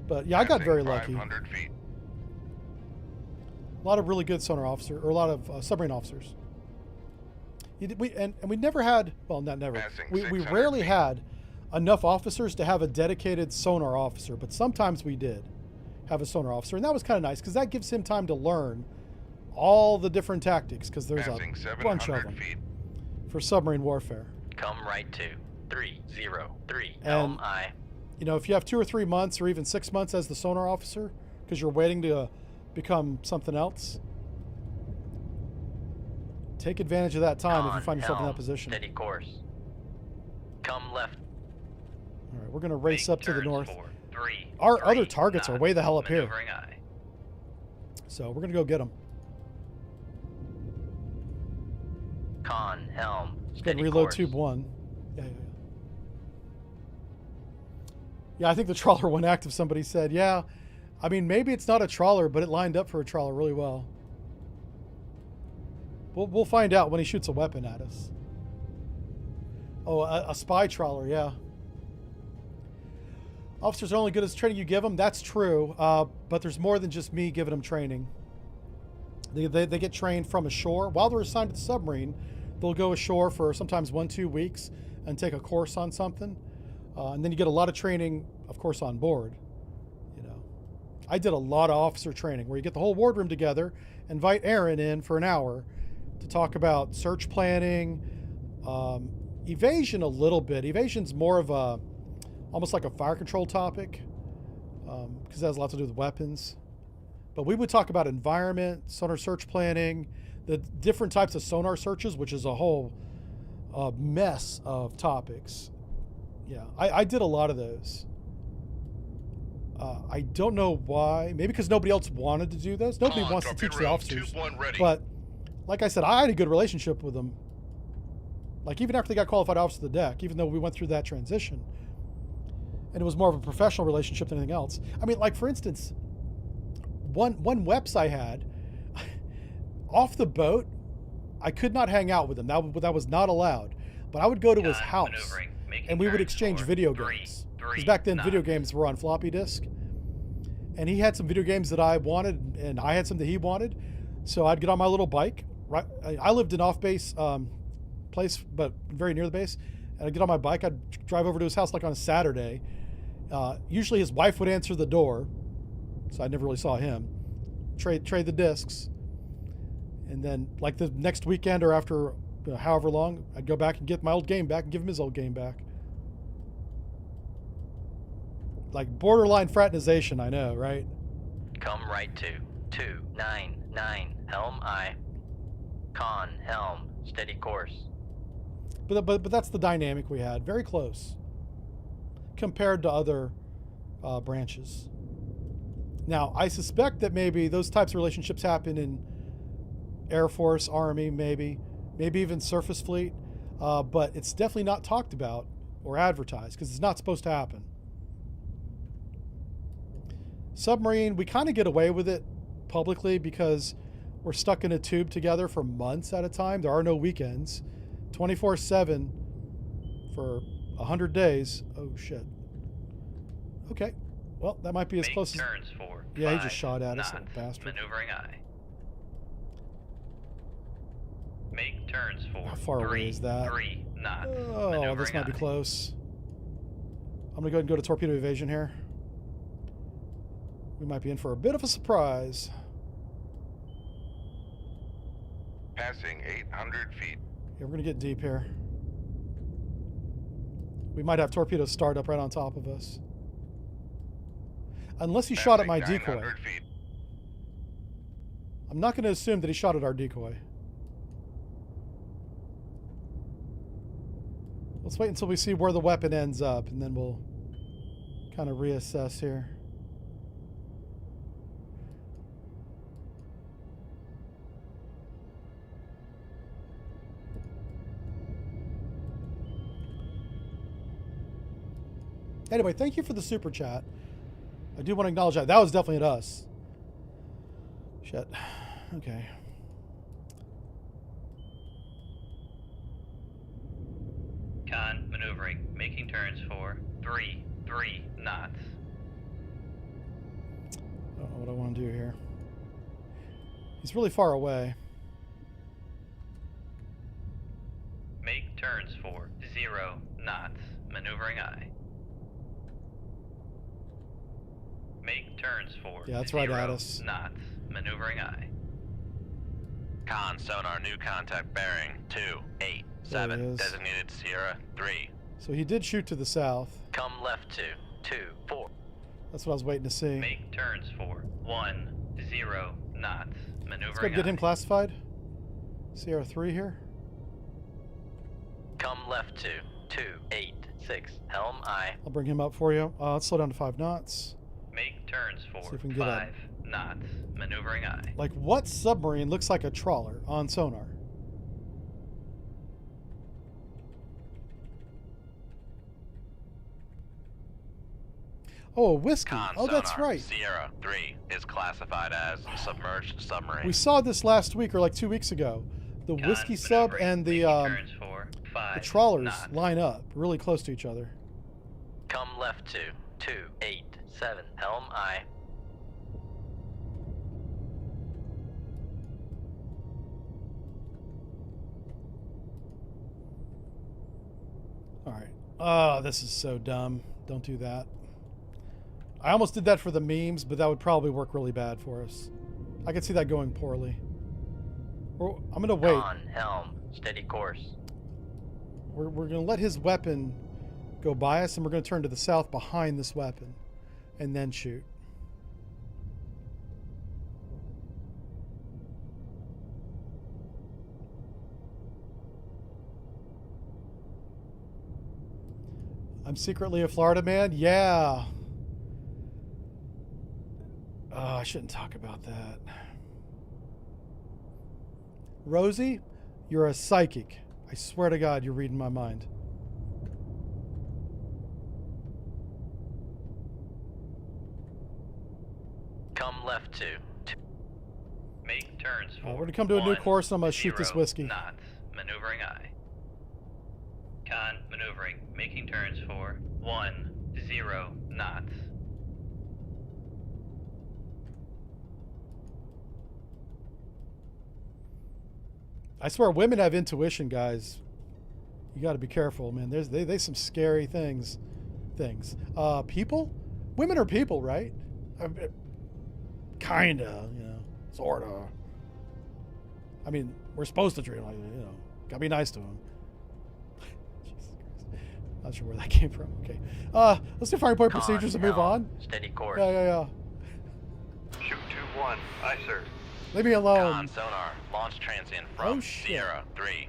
But yeah, I got Passing very lucky. 500 feet. A lot of really good sonar officer, or a lot of submarine officers. And we never had, well, not never. Passing We 600 rarely feet. had enough officers to have a dedicated sonar officer, but sometimes we did have a sonar officer, and that was kind of nice because that gives him time to learn all the different tactics because there's Passing a bunch of 700 them. feet. for submarine warfare. Come right to 303 And- Helm I. You know, if you have 2 or 3 months or even 6 months as the sonar officer, because you're waiting to become something else, take advantage of that time if you find yourself in that helm, position. Steady course. Come left. All right, we're going to race Make up to the turns north. for 3, Our 3 other targets are knots. way the hell up here. Maneuvering aye. So we're going to go get them. Con, helm, Let's steady reload course. tube 1. Yeah. Yeah, I think the trawler went active, somebody said. Yeah, I mean, maybe it's not a trawler, but it lined up for a trawler really well. We'll find out when he shoots a weapon at us. Oh, a spy trawler, yeah. Officers are only good as training you give them. That's true, but there's more than just me giving them training. They get trained from ashore. While they're assigned to the submarine, they'll go ashore for sometimes 1-2 weeks and take a course on something. And then you get a lot of training, of course, on board. You know, I did a lot of officer training where you get the whole wardroom together, invite Aaron in for an hour to talk about search planning, evasion a little bit. Evasion's more of a, almost like a fire control topic, because it has a lot to do with weapons. But we would talk about environment, sonar search planning, the different types of sonar searches, which is a whole mess of topics. Yeah, I did a lot of those. I don't know why. Maybe because nobody else wanted to do those. Nobody Con, wants to torpedo teach the room, officers. tube 1 ready. But like I said, I had a good relationship with them. Like even after they got qualified officer of the deck, even though we went through that transition, and it was more of a professional relationship than anything else. I mean, like for instance, one Weps I had off the boat, I could not hang out with him. That was not allowed. But I would go to his Con, house, maneuvering, making and we would turns exchange for video 3, games. 3 Because back then, video knots. games were on floppy disk. And he had some video games that I wanted, and I had some that he wanted. So I'd get on my little bike. Right, I lived in off-base place, but very near the base. And I'd get on my bike. I'd drive over to his house like on a Saturday. Usually his wife would answer the door, so I never really saw him. Trade the discs. And then like the next weekend or after however long, I'd go back and get my old game back and give him his old game back. Like borderline fraternization, I know, right? Come right to 299 Helm I. Con, helm, steady course. But that's the dynamic we had. Very close compared to other branches. Now, I suspect that maybe those types of relationships happen in Air Force, Army, maybe even surface fleet, but it's definitely not talked about or advertised because it's not supposed to happen. Submarine, we kind of get away with it publicly because we're stuck in a tube together for months at a time. There are no weekends. 24/7 for 100 days. Oh, shit. Okay. Well, that might be as Make close as... turns for Yeah, he 5 just shot at us, knots. that bastard. Maneuvering aye. Make turns for How far 3, away is that? 3 knots. Oh, this Maneuvering might be aye. close. I'm going to go ahead and go to torpedo evasion here. We might be in for a bit of a surprise. Passing 800 feet. Yeah, we're going to get deep here. We might have torpedoes start up right on top of us. Unless he shot at my Passing decoy. 900 feet. I'm not going to assume that he shot at our decoy. Let's wait until we see where the weapon ends up, and then we'll kind of reassess here. Anyway, thank you for the super chat. I do want to acknowledge that. That was definitely at us. Shit. Okay. Con, maneuvering, making turns for 3 knots. I don't know what I want to do here. He's really far away. Make turns for 0 knots. Maneuvering aye. Make turns for Yeah, that's right 0 at us. knots. Maneuvering aye. Con, sonar, new contact bearing 280. There he 7, is. designated Sierra 3. So he did shoot to the south. Come left 2, 4. That's what I was waiting to see. Make turns for 10 knots. Maneuvering Let's go get him aye. classified. Sierra 3 here. Come left 2, 6. Helm aye. I'll bring him up for you. Let's slow down to 5 knots. Make turns See for if we can get 5 knots. Maneuvering aye. Like, what submarine looks like a trawler on sonar? Oh, a whiskey. Con Oh, that's sonar, right. Sierra 3 is classified as submerged submarine. We saw this last week or like 2 weeks ago. The Con whiskey sub maneuvering, and making the turns for 5 trawlers knots. line up really close to each other. Come left 2, 7. Helm aye. All right. Oh, this is so dumb. Don't do that. I almost did that for the memes, but that would probably work really bad for us. I could see that going poorly. I'm going to wait. Con, helm, steady course. We're going to let his weapon go by us, and we're going to turn to the south behind this weapon and then shoot. I'm secretly a Florida man? Yeah. Oh, I shouldn't talk about that. Rosie, you're a psychic. I swear to God, you're reading my mind. Come left 2. Make turns for We're going to come to a new 1 course, and I'm going to shoot this 0 whiskey. knots. Maneuvering aye. Con maneuvering. Making turns for 10 knots. I swear, women have intuition, guys. You got to be careful, man. There's some scary things. People? Women are people, right? Kinda, you know, sorta. I mean, we're supposed to treat them like, you know, gotta be nice to them. Jesus Christ. Not sure where that came from. Okay. Let's do firing point Con, procedures and move helm, on. Steady course. Yeah. Shoot 2-1. Aye, sir. Leave me alone. Con sonar, launch transient from Oh, shit. Sierra 3.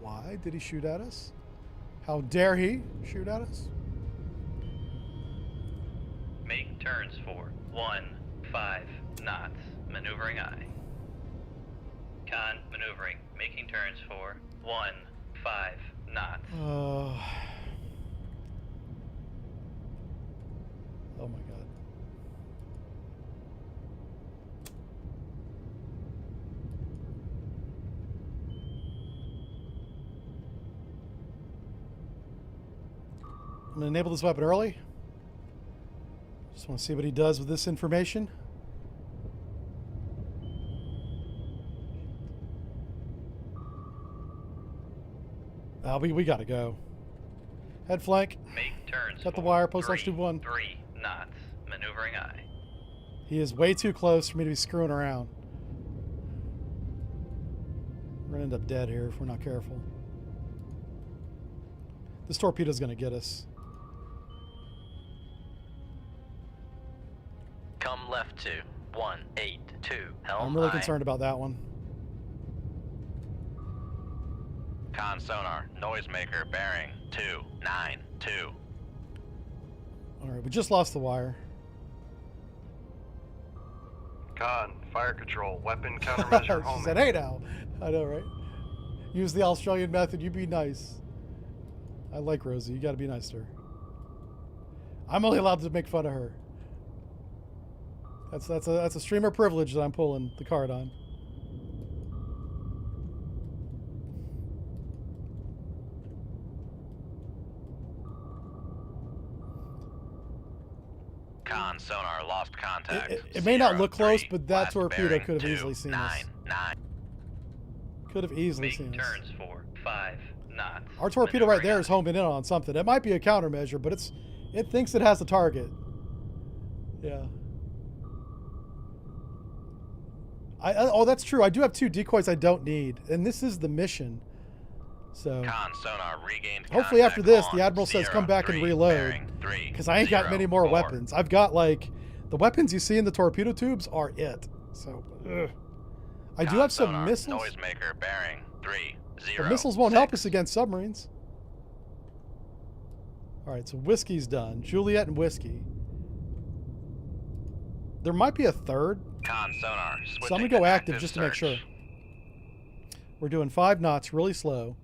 Why did he shoot at us? How dare he shoot at us? Make turns for 15 knots. Maneuvering aye. Con maneuvering. Making turns for 15 knots. Oh my God. I'm going to enable this weapon early. Just want to see what he does with this information. We got to go. Head flank. Make turns Cut the for wire, post launch 3 1. knots. Maneuvering aye. He is way too close for me to be screwing around. We're going to end up dead here if we're not careful. This torpedo's going to get us. Come left 2, 182. Helm I'm really aye. concerned about that one. Con sonar, noisemaker bearing 292. All right, we just lost the wire. Con, fire control, weapon countermeasure She said, homing. hey now. I know, right? Use the Australian method. You be nice. I like Rosie. You got to be nice to her. I'm only allowed to make fun of her. That's a streamer privilege that I'm pulling the card on. Con sonar, lost contact. It may not Sierra look close, 3, but that last torpedo bearing could have easily seen us. 299. Could have easily Make seen us. turns for 5 knots. Our torpedo right Maneuvering there aye. is homing in on something. It might be a countermeasure, but it thinks it has a target. Yeah. Oh, that's true. I do have 2 decoys I don't need, and this is the mission. So Con sonar regained. hopefully after contact this, on the Admiral says come Sierra back and 3, reload. bearing 3, Because I ain't got many more 0, 4. weapons. I've got like, the weapons you see in the torpedo tubes are it. So, ugh. I do Con have some sonar, missiles. Noisemaker bearing 3, 0. The missiles won't help 6. us against submarines. All right, so Whiskey's done. Juliet and Whiskey. There might be a third. Con sonar. So I'm going to go active just to make sure. We're doing 5 knots, really slow.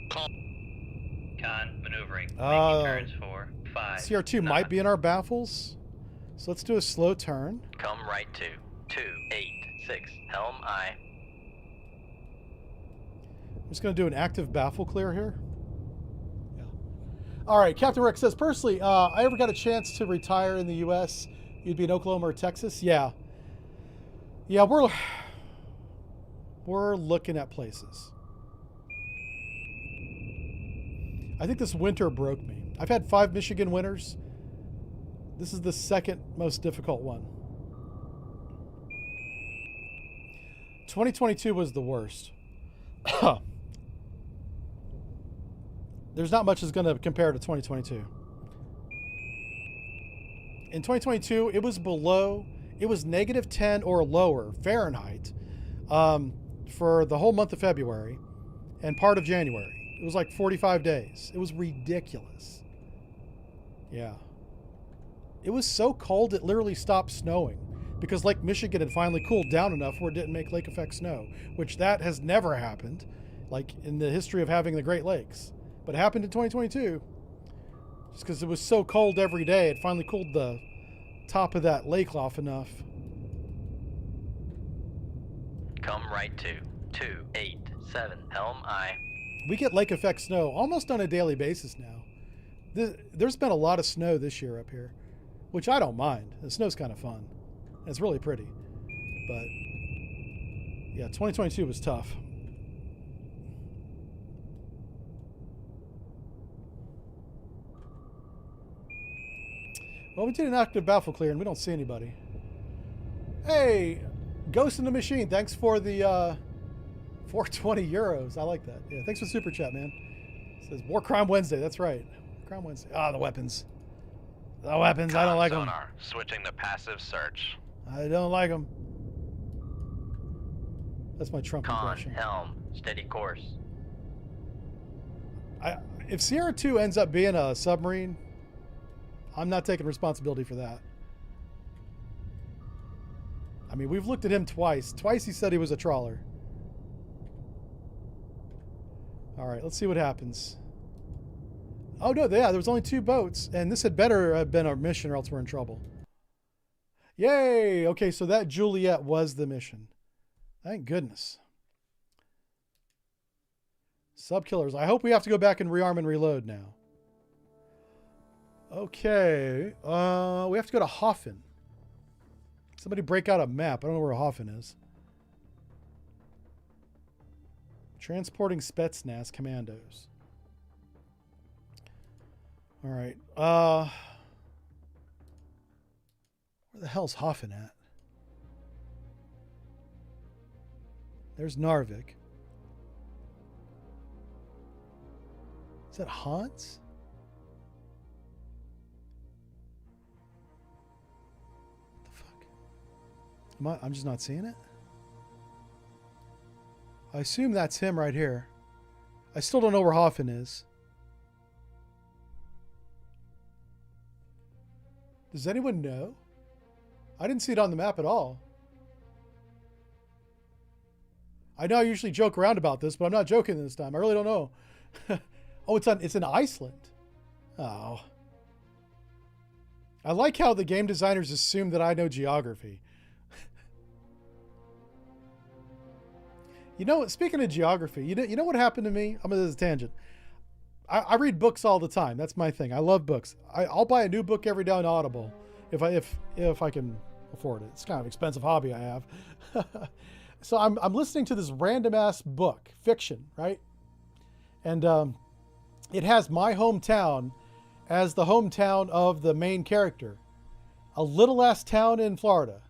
Con, maneuvering. Oh. Making turns for 5 CR2 might be in our baffles. So let's do a slow turn. Come right to 286. Helm aye. I'm just going to do an active baffle clear here. Yeah. All right, Captain Rick says, personally, I ever got a chance to retire in the U.S., you'd be in Oklahoma or Texas? Yeah. Yeah, we're looking at places. I think this winter broke me. I've had 5 Michigan winters. This is the second most difficult one. 2022 was the worst. There's not much that's going to compare to 2022. In 2022, it was below, it was -10 or lower Fahrenheit for the whole month of February and part of January. It was like 45 days. It was ridiculous. Yeah. It was so cold it literally stopped snowing because Lake Michigan had finally cooled down enough where it didn't make lake effect snow, which that has never happened, like in the history of having the Great Lakes. But it happened in 2022 just because it was so cold every day. It finally cooled the top of that lake off enough. Come right to 287. Helm aye. We get lake effect snow almost on a daily basis now. There's been a lot of snow this year up here, which I don't mind. The snow's kind of fun. It's really pretty. But yeah, 2022 was tough. Well, we did an active baffle clear and we don't see anybody. Hey, Ghost in the Machine, thanks for the 420 euros. I like that. Yeah, thanks for the super chat, man. It says War Crime Wednesday. That's right. Crime Wednesday. Ah, the weapons. The weapons. I don't like them. Sonar. Switching to passive search. I don't like them. That's my Trump Con, impression. helm, steady course. If Sierra 2 ends up being a submarine, I'm not taking responsibility for that. I mean, we've looked at him twice. Twice he said he was a trawler. All right, let's see what happens. Oh, no, yeah, there was only 2 boats, and this had better have been our mission or else we're in trouble. Yay! Okay, so that Juliet was the mission. Thank goodness. Subkillers. I hope we have to go back and rearm and reload now. Okay. We have to go to Hoffen. Somebody break out a map. I don't know where Hoffen is. Transporting Spetsnaz commandos. All right. Where the hell's Hoffen at? There's Narvik. Is that Hans? What the fuck? I'm just not seeing it? I assume that's him right here. I still don't know where Hoffen is. Does anyone know? I didn't see it on the map at all. I know I usually joke around about this, but I'm not joking this time. I really don't know. Oh, it's in Iceland. Oh. I like how the game designers assume that I know geography. You know, speaking of geography, you know what happened to me? I'm going to do a tangent. I read books all the time. That's my thing. I love books. I'll buy a new book every day on Audible if I can afford it. It's kind of an expensive hobby I have. So I'm listening to this random ass book, fiction, right? And it has my hometown as the hometown of the main character, a little ass town in Florida.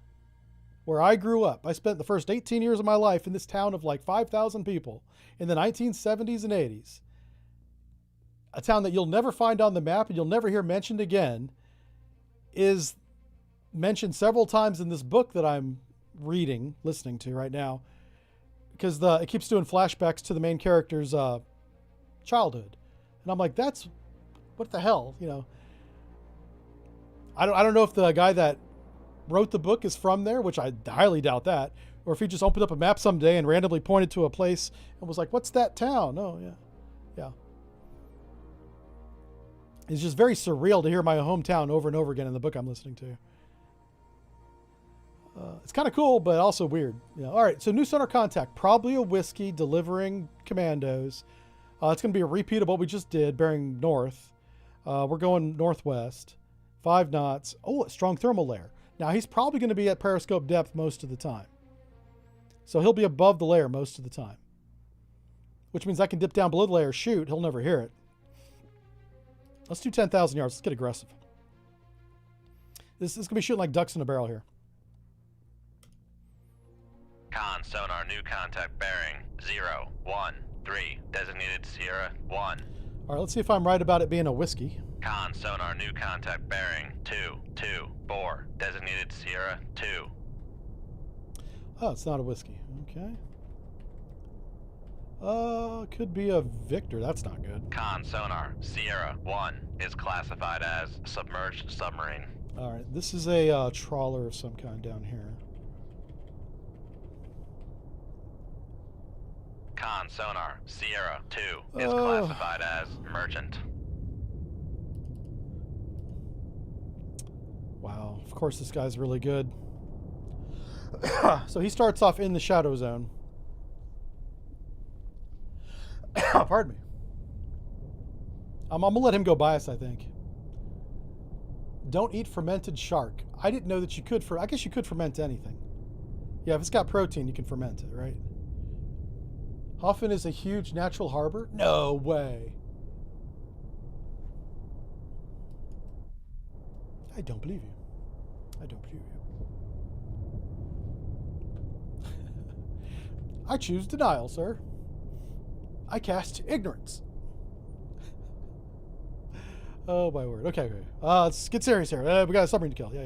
where I grew up. I spent the first 18 years of my life in this town of like 5,000 people in the 1970s and 80s. A town that you'll never find on the map and you'll never hear mentioned again is mentioned several times in this book that I'm listening to right now, because it keeps doing flashbacks to the main character's childhood. And I'm like, that's what the hell, you know? I don't know if the guy that wrote the book is from there, which I highly doubt that, or if he just opened up a map someday and randomly pointed to a place and was like, what's that town? Oh, yeah. Yeah. It's just very surreal to hear my hometown over and over again in the book I'm listening to. It's kind of cool, but also weird. Yeah. All right, so new sonar contact. Probably a whiskey delivering commandos. It's going to be a repeat of what we just did, bearing north. We're going northwest. 5 knots. Oh, a strong thermal layer. Now, he's probably going to be at periscope depth most of the time. So he'll be above the layer most of the time. Which means I can dip down below the layer, shoot. He'll never hear it. Let's do 10,000 yards. Let's get aggressive. This is going to be shooting like ducks in a barrel here. Con, sonar, new contact bearing 013. Designated Sierra 1. All right, let's see if I'm right about it being a whiskey. Con, sonar, new contact bearing 224. Designated Sierra 2. Oh, it's not a whiskey. Okay. Could be a Victor. That's not good. Con, sonar, Sierra 1 is classified as submerged submarine. All right, this is a trawler of some kind down here. Con, sonar, Sierra 2 is classified as merchant. Wow, of course this guy's really good. So he starts off in the shadow zone. Pardon me. I'm gonna let him go by us, I think. Don't eat fermented shark. I didn't know that you could. I guess you could ferment anything. Yeah, if it's got protein, you can ferment it, right? Hoffman is a huge natural harbor? No way. I don't believe you. I don't believe you. I choose denial, sir. I cast ignorance. Oh, my word. Okay, okay. Let's get serious here. We got a submarine to kill. Yeah,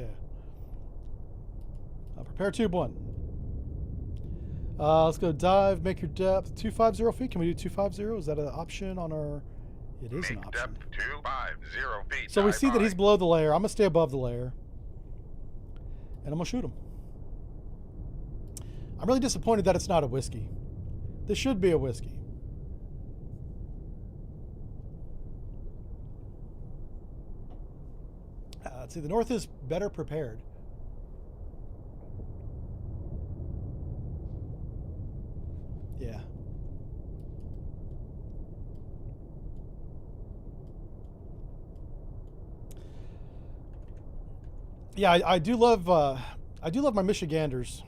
yeah. Prepare tube 1. Let's go dive, make your depth 250 feet. Can we do 250? Is that an option on our... It is an Make option. depth 250 feet. So we Dive see that he's high. below the layer. I'm going to stay above the layer. And I'm going to shoot him. I'm really disappointed that it's not a whiskey. This should be a whiskey. Let's see, the North is better prepared. Yeah. Yeah, I do love my Michiganders.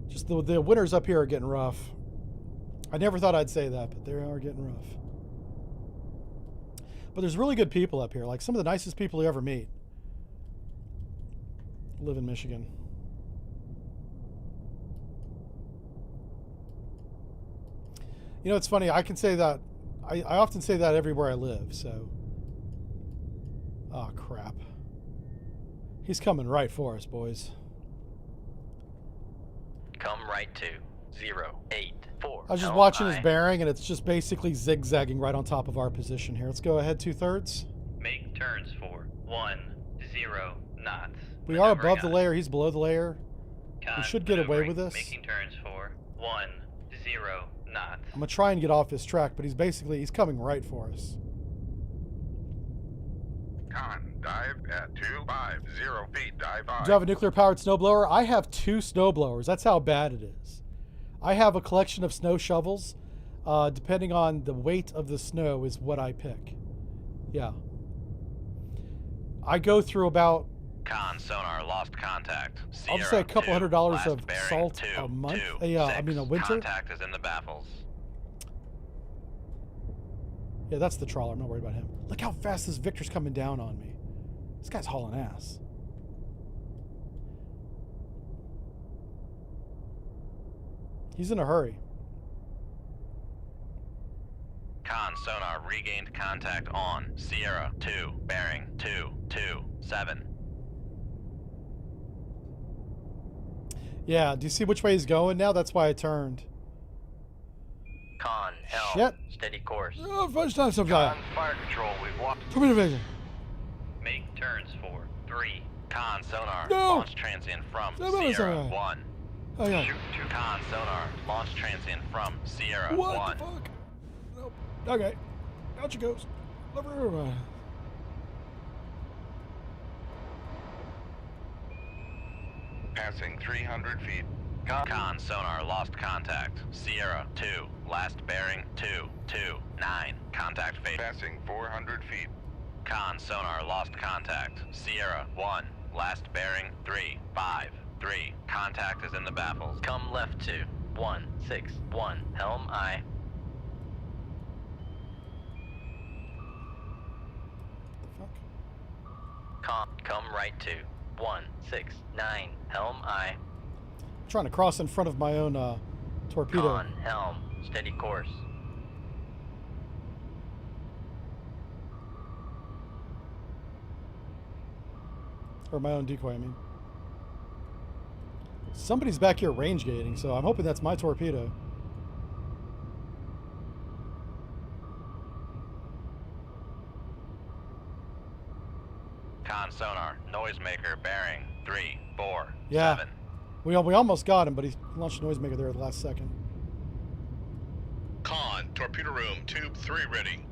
Just the winters up here are getting rough. I never thought I'd say that, but they are getting rough. But there's really good people up here, like some of the nicest people you ever meet live in Michigan. You know, it's funny, I can say that, I often say that everywhere I live, so. Oh, crap. He's coming right for us, boys. Come right to 084. I was just watching his bearing, and it's just basically zigzagging right on top of our position here. Let's go ahead 2/3. Make turns for 10 knots. We are above Maneuvering the on. layer. He's below the layer. Con, We should get away maneuvering, with this. Making turns for 10 knots. I'm going to try and get off his track, but he's coming right for us. Con, dive at 250 feet. Dive high. Do you have a nuclear-powered snowblower? I have 2 snowblowers. That's how bad it is. I have a collection of snow shovels. Depending on the weight of the snow is what I pick. Yeah. I go through about, Con, sonar, lost contact. I'll just say a Sierra couple 2, $100 last of bearing salt a month. A 226. winter. Contact is in the baffles. Yeah, that's the trawler. I'm not worried about him. Look how fast this Victor's coming down on me. This guy's hauling ass. He's in a hurry. Con sonar regained contact on Sierra 2, bearing 227. Yeah, do you see which way he's going now? That's why I turned. Con, helm, Shit. steady course. Oh, first time sometime. Con, fire control, we've lost. Torpedo evasion. Make turns for 3. Con sonar No! launch transient from Submarine Sierra sonar. 1. Oh, yeah. Shoot 2. Con sonar launch transient from Sierra What 1. the fuck? Nope. Okay. Out she goes. Lever. Passing 300 feet. Con sonar lost contact. Sierra 2, last bearing 229. Contact phase. Passing 400 feet. Con sonar lost contact. Sierra 1, last bearing 353. Contact is in the baffles. Come left to 161, helm aye. Fuck. Come right to 169, helm aye. I'm trying to cross in front of my own torpedo. Con, helm, steady course. Or my own decoy, I mean. Somebody's back here range gating, so I'm hoping that's my torpedo. Con sonar noisemaker bearing 347. Yeah. We almost got him, but he launched a noisemaker there at the last second. Con, torpedo room, tube 3 ready.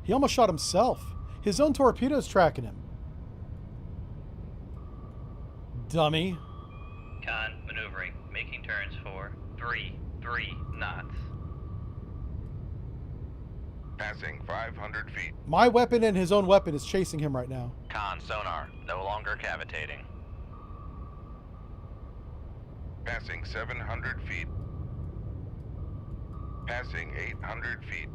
He almost shot himself. His own torpedo's tracking him. Dummy. Con, maneuvering, making turns for 3 knots. Passing 500 feet. My weapon and his own weapon is chasing him right now. Con sonar no longer cavitating. Passing 700 feet. Passing 800 feet.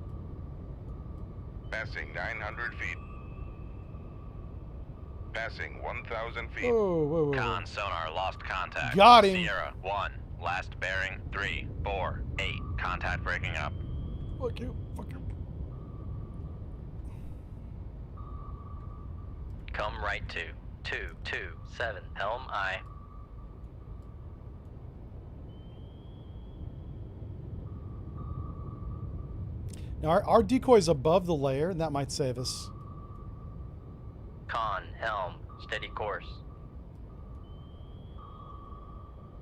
Passing 900 feet. Passing 1,000 feet. Whoa, whoa, whoa. Con sonar lost contact. Got him. Sierra 1, last bearing 348. Contact breaking up. Fuck you. Fuck you. Come right to 227, helm aye. Now, our decoy's above the layer, and that might save us. Con, helm, steady course.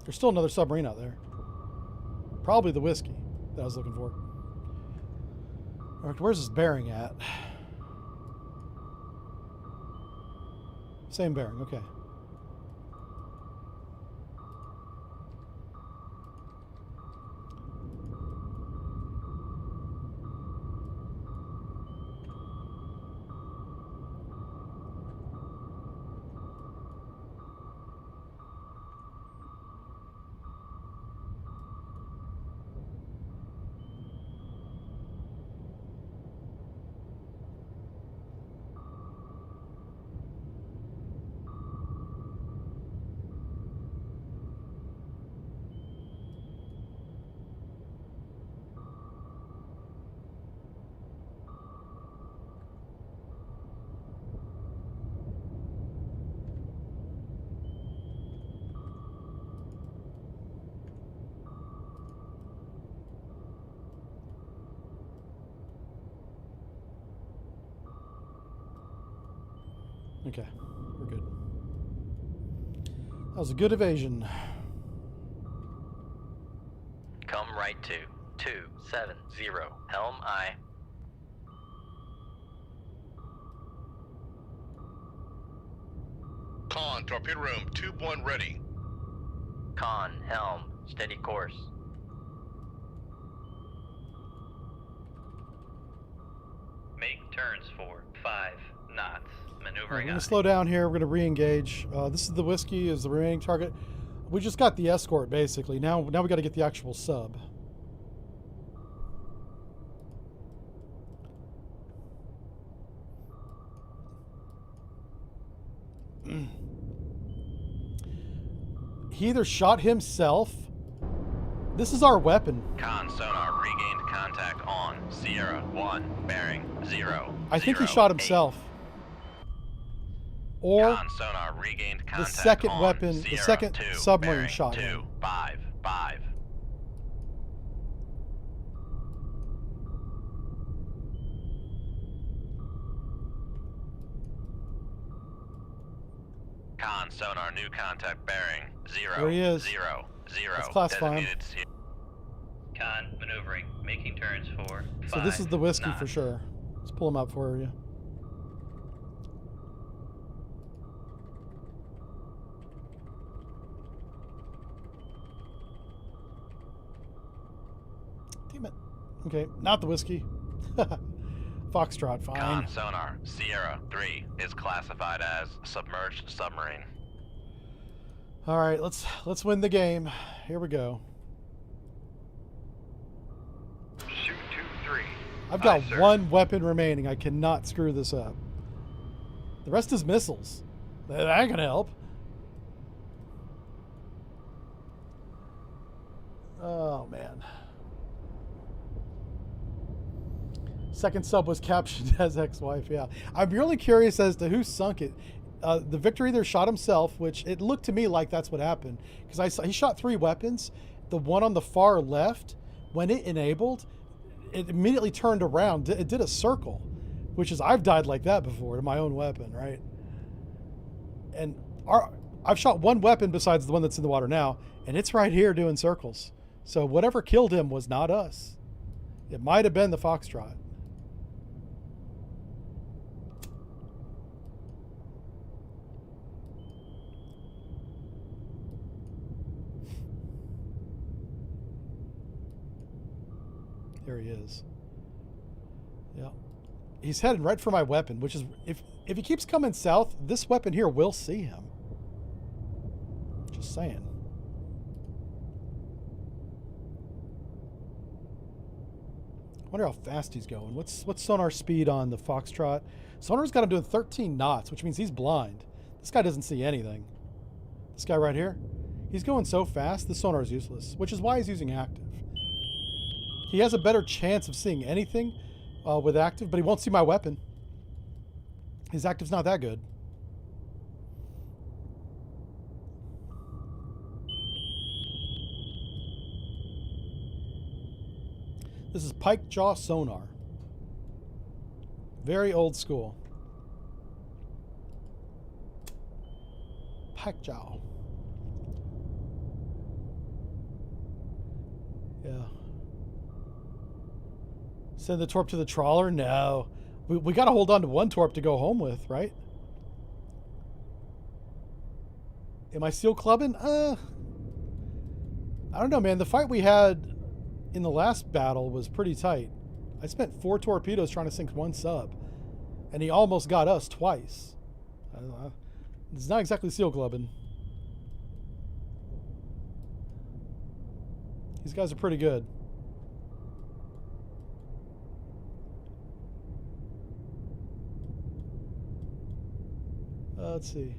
There's still another submarine out there. Probably the whiskey that I was looking for. All right, where's his bearing at? Same bearing, okay. Okay, we're good. That was a good evasion. Come right to 270, helm aye. Con, torpedo room, tube 1 ready. Con, helm, steady course. Make turns for 5 knots. All right, Maneuvering we're aye. gonna slow down here. We're gonna re-engage. This is the whiskey, is the remaining target. We just got the escort basically. Now we got to get the actual sub. He either shot himself. This is our weapon. Con sonar regained contact on Sierra 1, bearing 0. I think he shot himself. Or Con sonar regained the contact second on weapon, the Sierra second 2, submarine bearing shot 2, him. 5, 5. Con sonar new contact bearing 0, There he is. 0, 0. Let's classify him. Designated Sierra. Con maneuvering, making turns for 5 So this is the whiskey knots. for sure. Let's pull him up for you. Damn it. Okay, not the whiskey. Foxtrot, fine. Con sonar Sierra 3 is classified as submerged submarine. All right, let's win the game. Here we go. Shoot 2-3. I've got Aye, sir. one weapon remaining. I cannot screw this up. The rest is missiles. That ain't gonna help. Oh man. Second sub was captioned as ex-wife. Yeah, I'm really curious as to who sunk it. The Victor either shot himself, which it looked to me like that's what happened, because I saw he shot 3 weapons. The one on the far left, when it enabled, it immediately turned around. It did a circle, which is I've died like that before to my own weapon, right? And I've shot one weapon besides the one that's in the water now, and it's right here doing circles. So whatever killed him was not us. It might have been the Foxtrot. There he is. Yeah. He's heading right for my weapon, which is, if he keeps coming south, this weapon here will see him. Just saying. I wonder how fast he's going. What's sonar speed on the Foxtrot? Sonar's got him doing 13 knots, which means he's blind. This guy doesn't see anything. This guy right here, he's going so fast, the sonar is useless, which is why he's using active. He has a better chance of seeing anything with active, but he won't see my weapon. His active's not that good. This is pike jaw sonar. Very old school. Pike jaw. Yeah. Send the torp to the trawler? No. We got to hold on to one torp to go home with, right? Am I steel clubbing? I don't know, man. The fight we had in the last battle was pretty tight. I spent 4 torpedoes trying to sink 1 sub, and he almost got us twice. I don't know. It's not exactly steel clubbing. These guys are pretty good. Let's see.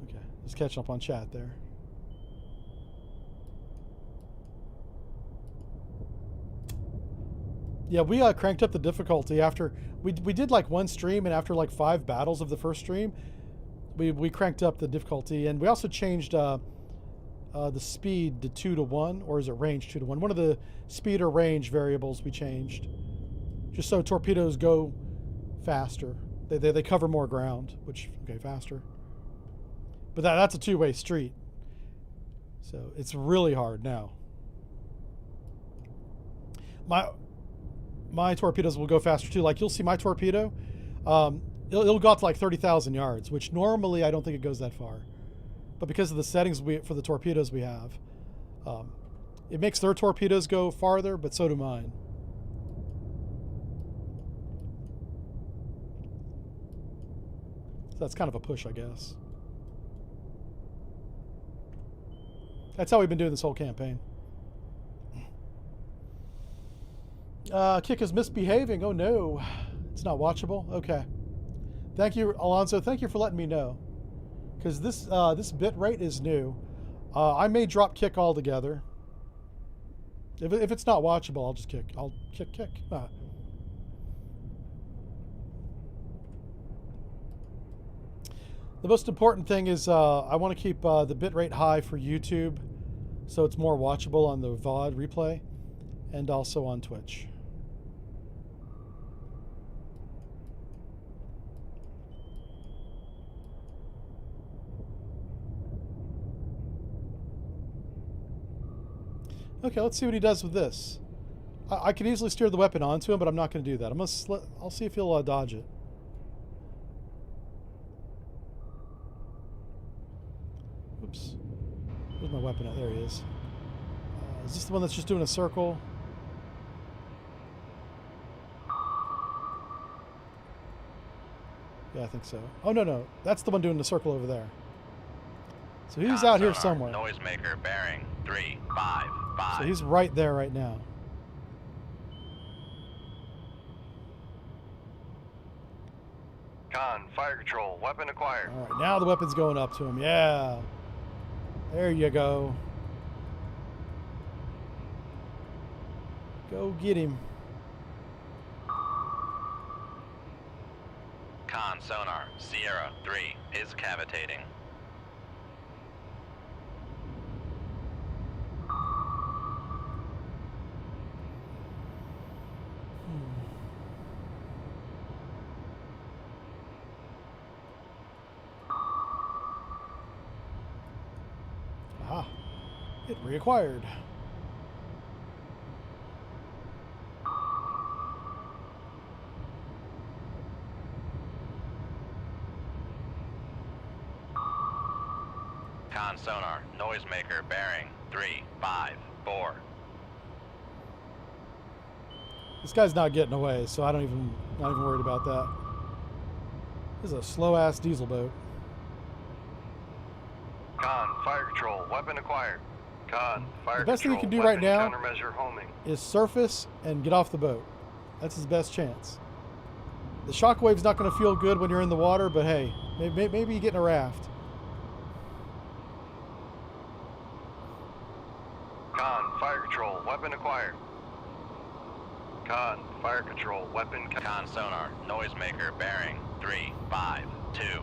Okay, just catching up on chat there. Yeah, we cranked up the difficulty after we did like 1 stream, and after like 5 battles of the first stream, we cranked up the difficulty, and we also changed the speed to 2 to 1, or is it range 2 to 1? One of the speed or range variables we changed, just so torpedoes go faster. They cover more ground, which, okay, faster. But that's a 2-way street. So it's really hard now. My torpedoes will go faster too. Like, you'll see my torpedo, it'll go up to like 30,000 yards, which normally I don't think it goes that far. But because of the settings for the torpedoes we have, it makes their torpedoes go farther, but so do mine. That's kind of a push, I guess. That's how we've been doing this whole campaign. Kick is misbehaving. Oh no. It's not watchable? Okay. Thank you, Alonso. Thank you for letting me know. because this bit rate is new. I may drop kick altogether. If it's not watchable, I'll just kick. I'll kick. Ah. The most important thing is I want to keep the bit rate high for YouTube, so it's more watchable on the VOD replay, and also on Twitch. Okay, let's see what he does with this. I can easily steer the weapon onto him, but I'm not going to do that. I'll see if he'll dodge it. Oops. Where's my weapon at? There he is. Is this the one that's just doing a circle? Yeah, I think so. Oh, no. That's the one doing the circle over there. So he's out here somewhere. Noisemaker bearing 355. So he's right there right now. Con, fire control, weapon acquired. All right, now the weapon's going up to him. Yeah. There you go. Go get him. Con sonar, Sierra 3 is cavitating. Aha. It reacquired. Con sonar, noisemaker bearing 354. This guy's not getting away, so not even worried about that. This is a slow-ass diesel boat. Con, fire control, weapon acquired. Con, fire The best thing control, you can do right now countermeasure homing. is surface and get off the boat. That's his best chance. The shockwave's not going to feel good when you're in the water, but hey, maybe you get in a raft. Con, fire control, weapon acquired. Con, fire control, weapon... Con sonar, noisemaker bearing 352.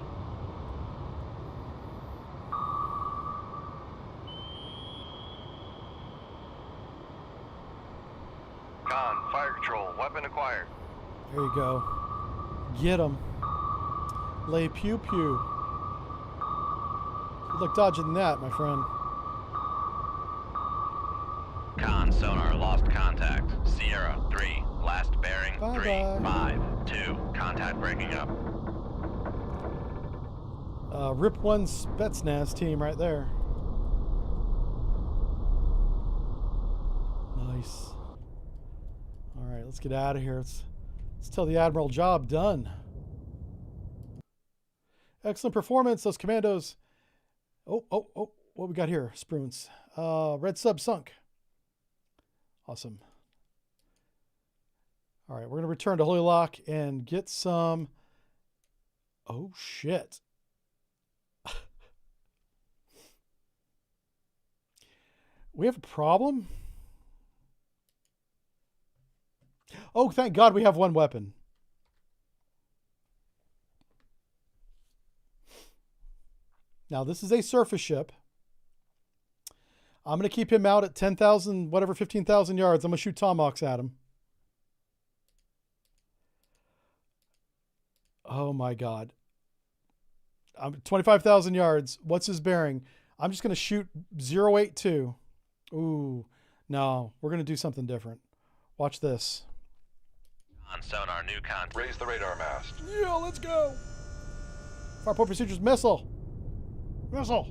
Con, fire control, weapon acquired. There you go. Get him. Lay pew pew. Good luck dodging that, my friend. Con sonar lost contact. Sierra 3, last bearing Bye-bye. 352. Contact breaking up. Rip 1 Spetsnaz team right there. Nice. All right, let's get out of here. Let's tell the Admiral job done. Excellent performance, those commandos. Oh, what we got here? Spruance. Red sub sunk. Awesome. All right, we're going to return to Holy Lock and get some... Oh, shit. We have a problem? Oh, thank God we have one weapon. Now, this is a surface ship. I'm going to keep him out at 10,000, whatever, 15,000 yards. I'm going to shoot tomahawks at him. Oh, my God. I'm 25,000 yards. What's his bearing? I'm just going to shoot 082. Ooh, no. We're going to do something different. Watch this. On sonar, new contact. Raise the radar mast. Yeah, let's go. Fireport procedures, missile. Missile.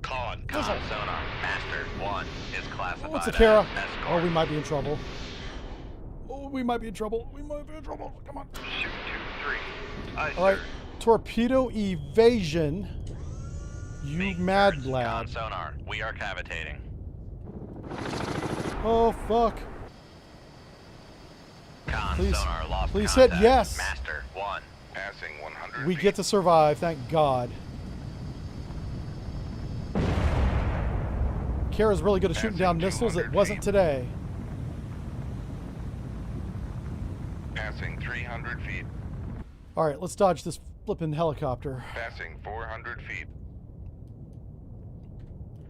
Con. Con sonar, master 1 is classified Oh, it's a Kara. as escort. Oh, we might be in trouble. We might be in trouble. Come on. Shoot 2-3. Aye, All right. sir. Torpedo evasion. You Make mad turns. lad. Con sonar, we are cavitating. Oh, fuck. Con Please- sonar lost please hit contact. yes. Master 1. Passing 100 We feet. get to survive, thank God. Kara's really good at shooting down missiles. It wasn't today. Passing 300 feet. All right, let's dodge this flipping helicopter. Passing 400 feet.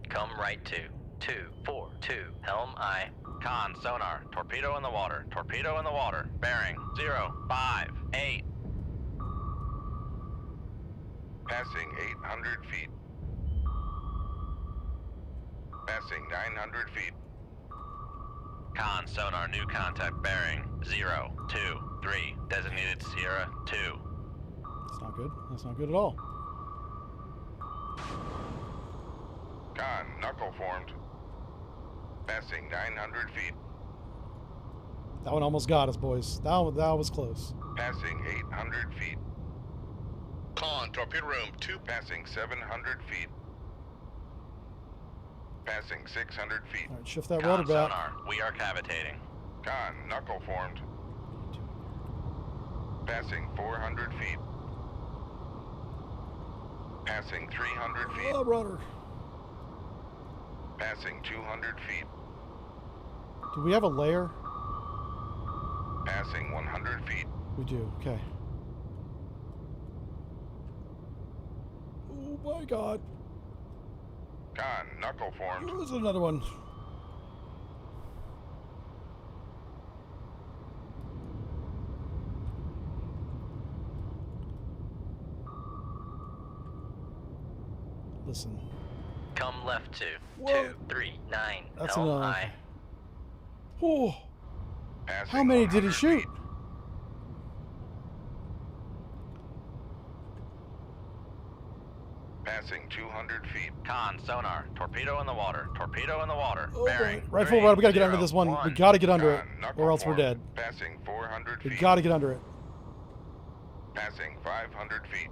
Come right to 242. Helm I. Con, sonar. Torpedo in the water. Torpedo in the water. Bearing 058. Passing 800 feet. Passing 900 feet. Con, sonar. New contact. Bearing 023. Designated Sierra 2. That's not good. That's not good at all. Con, knuckle formed. Passing 900 feet. That one almost got us, boys. That was close. Passing 800 feet. Con, torpedo room 2. Passing 700 feet. Passing 600 feet. All right, shift that Con, rudder back. sonar. We are cavitating. Con, knuckle formed. Passing 400 feet. Passing 300 feet. Oh, rudder. Passing 200 feet. Do we have a layer? Passing 100 feet. We do. Okay. Oh my God. Con, knuckle formed. There's another one. Listen. Come left to Whoa. 239. That's Helm enough. I. Oh, Passing how many did he 100 shoot? feet. Passing 200 feet. Con, sonar. Torpedo in the water. Torpedo in the water. Oh, Bearing boy. Right full rudder. We gotta get under this one. We 301. gotta get under it, Con, knuckle or else we're formed. dead. Passing 400 We feet. gotta get under it. Passing 500 feet.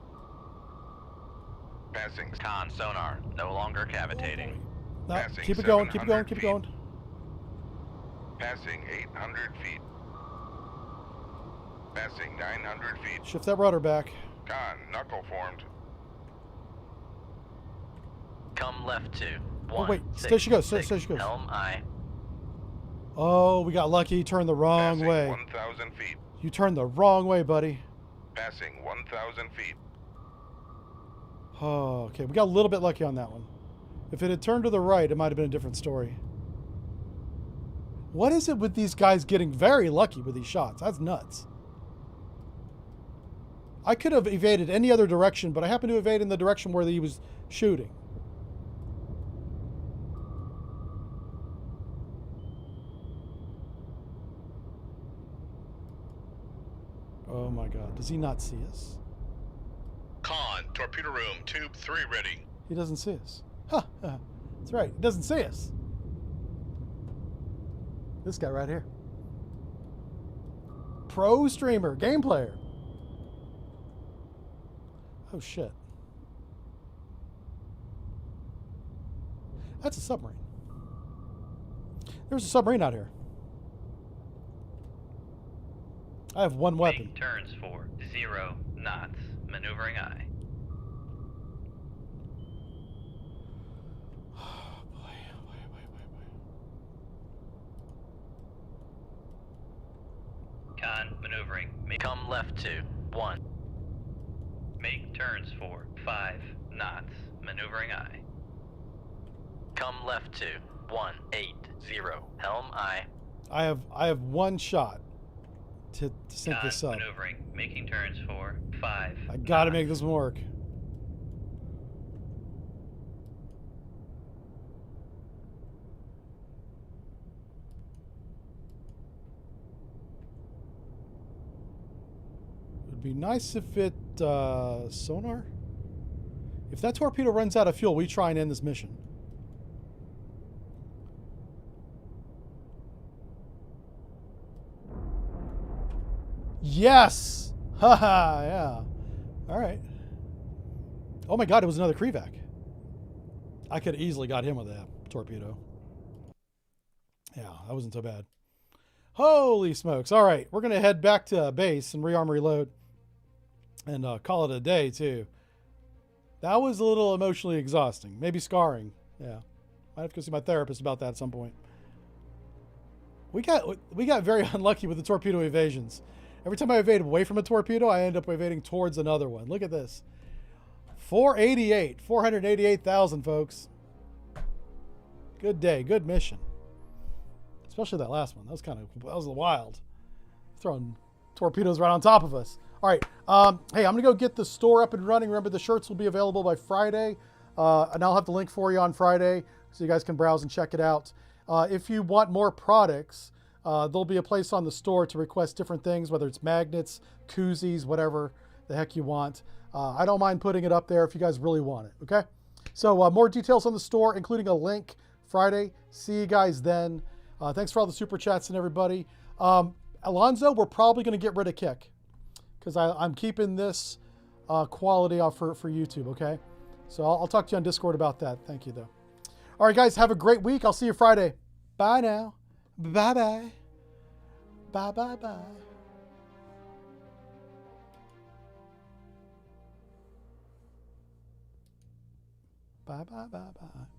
Passing Con, sonar. No longer cavitating. No, Passing keep it going. Keep it going. 700 Keep it feet. going. Passing 800 feet. Passing 900 feet. Shift that rudder back. Con, knuckle formed. Come left to Oh, wait. Stay she goes. Stay she goes. Helm I. Oh, we got lucky. You turned the wrong Passing way. 1,000 feet. You turned the wrong way, buddy. Passing 1,000 feet. Oh, okay. We got a little bit lucky on that one. If it had turned to the right, it might have been a different story. What is it with these guys getting very lucky with these shots? That's nuts. I could have evaded any other direction, but I happened to evade in the direction where he was shooting. Oh my God. Does he not see us? Con, torpedo room tube 3 ready. He doesn't see us. Huh. That's right. He doesn't see us. This guy right here. Pro streamer, game player. Oh shit. That's a submarine. There's a submarine out here. I have one weapon. Make turns for 0 knots. Maneuvering I. Oh boy, oh boy, oh boy, oh boy. Con, maneuvering. Come left to 1. Make turns for 5 knots. Maneuvering I. Come left to 180. Helm I. I have one shot to sync Con, this up. maneuvering. Making turns for 5 I gotta knots. make this one work. It'd be nice if it sonar. If that torpedo runs out of fuel, we try and end this mission. Yes! Haha, yeah. Alright. Oh my God, it was another Krevac. I could have easily got him with that torpedo. Yeah, that wasn't so bad. Holy smokes. Alright, we're going to head back to base and rearm reload. And call it a day, too. That was a little emotionally exhausting. Maybe scarring. Yeah. Might have to go see my therapist about that at some point. We got very unlucky with the torpedo evasions. Every time I evade away from a torpedo, I end up evading towards another one. Look at this. 488,000, folks. Good day, good mission. Especially that last one. That was wild. Throwing torpedoes right on top of us. All right. Hey, I'm going to go get the store up and running. Remember, the shirts will be available by Friday. And I'll have the link for you on Friday so you guys can browse and check it out. If you want more products, there'll be a place on the store to request different things, whether it's magnets, koozies, whatever the heck you want. I don't mind putting it up there if you guys really want it, okay? So more details on the store, including a link Friday. See you guys then. Thanks for all the super chats and everybody. Alonzo, we're probably going to get rid of Kick because I'm keeping this quality off for YouTube, okay? So I'll talk to you on Discord about that. Thank you, though. All right, guys, have a great week. I'll see you Friday. Bye now. Bye-bye. Bye-bye-bye. Bye-bye-bye-bye.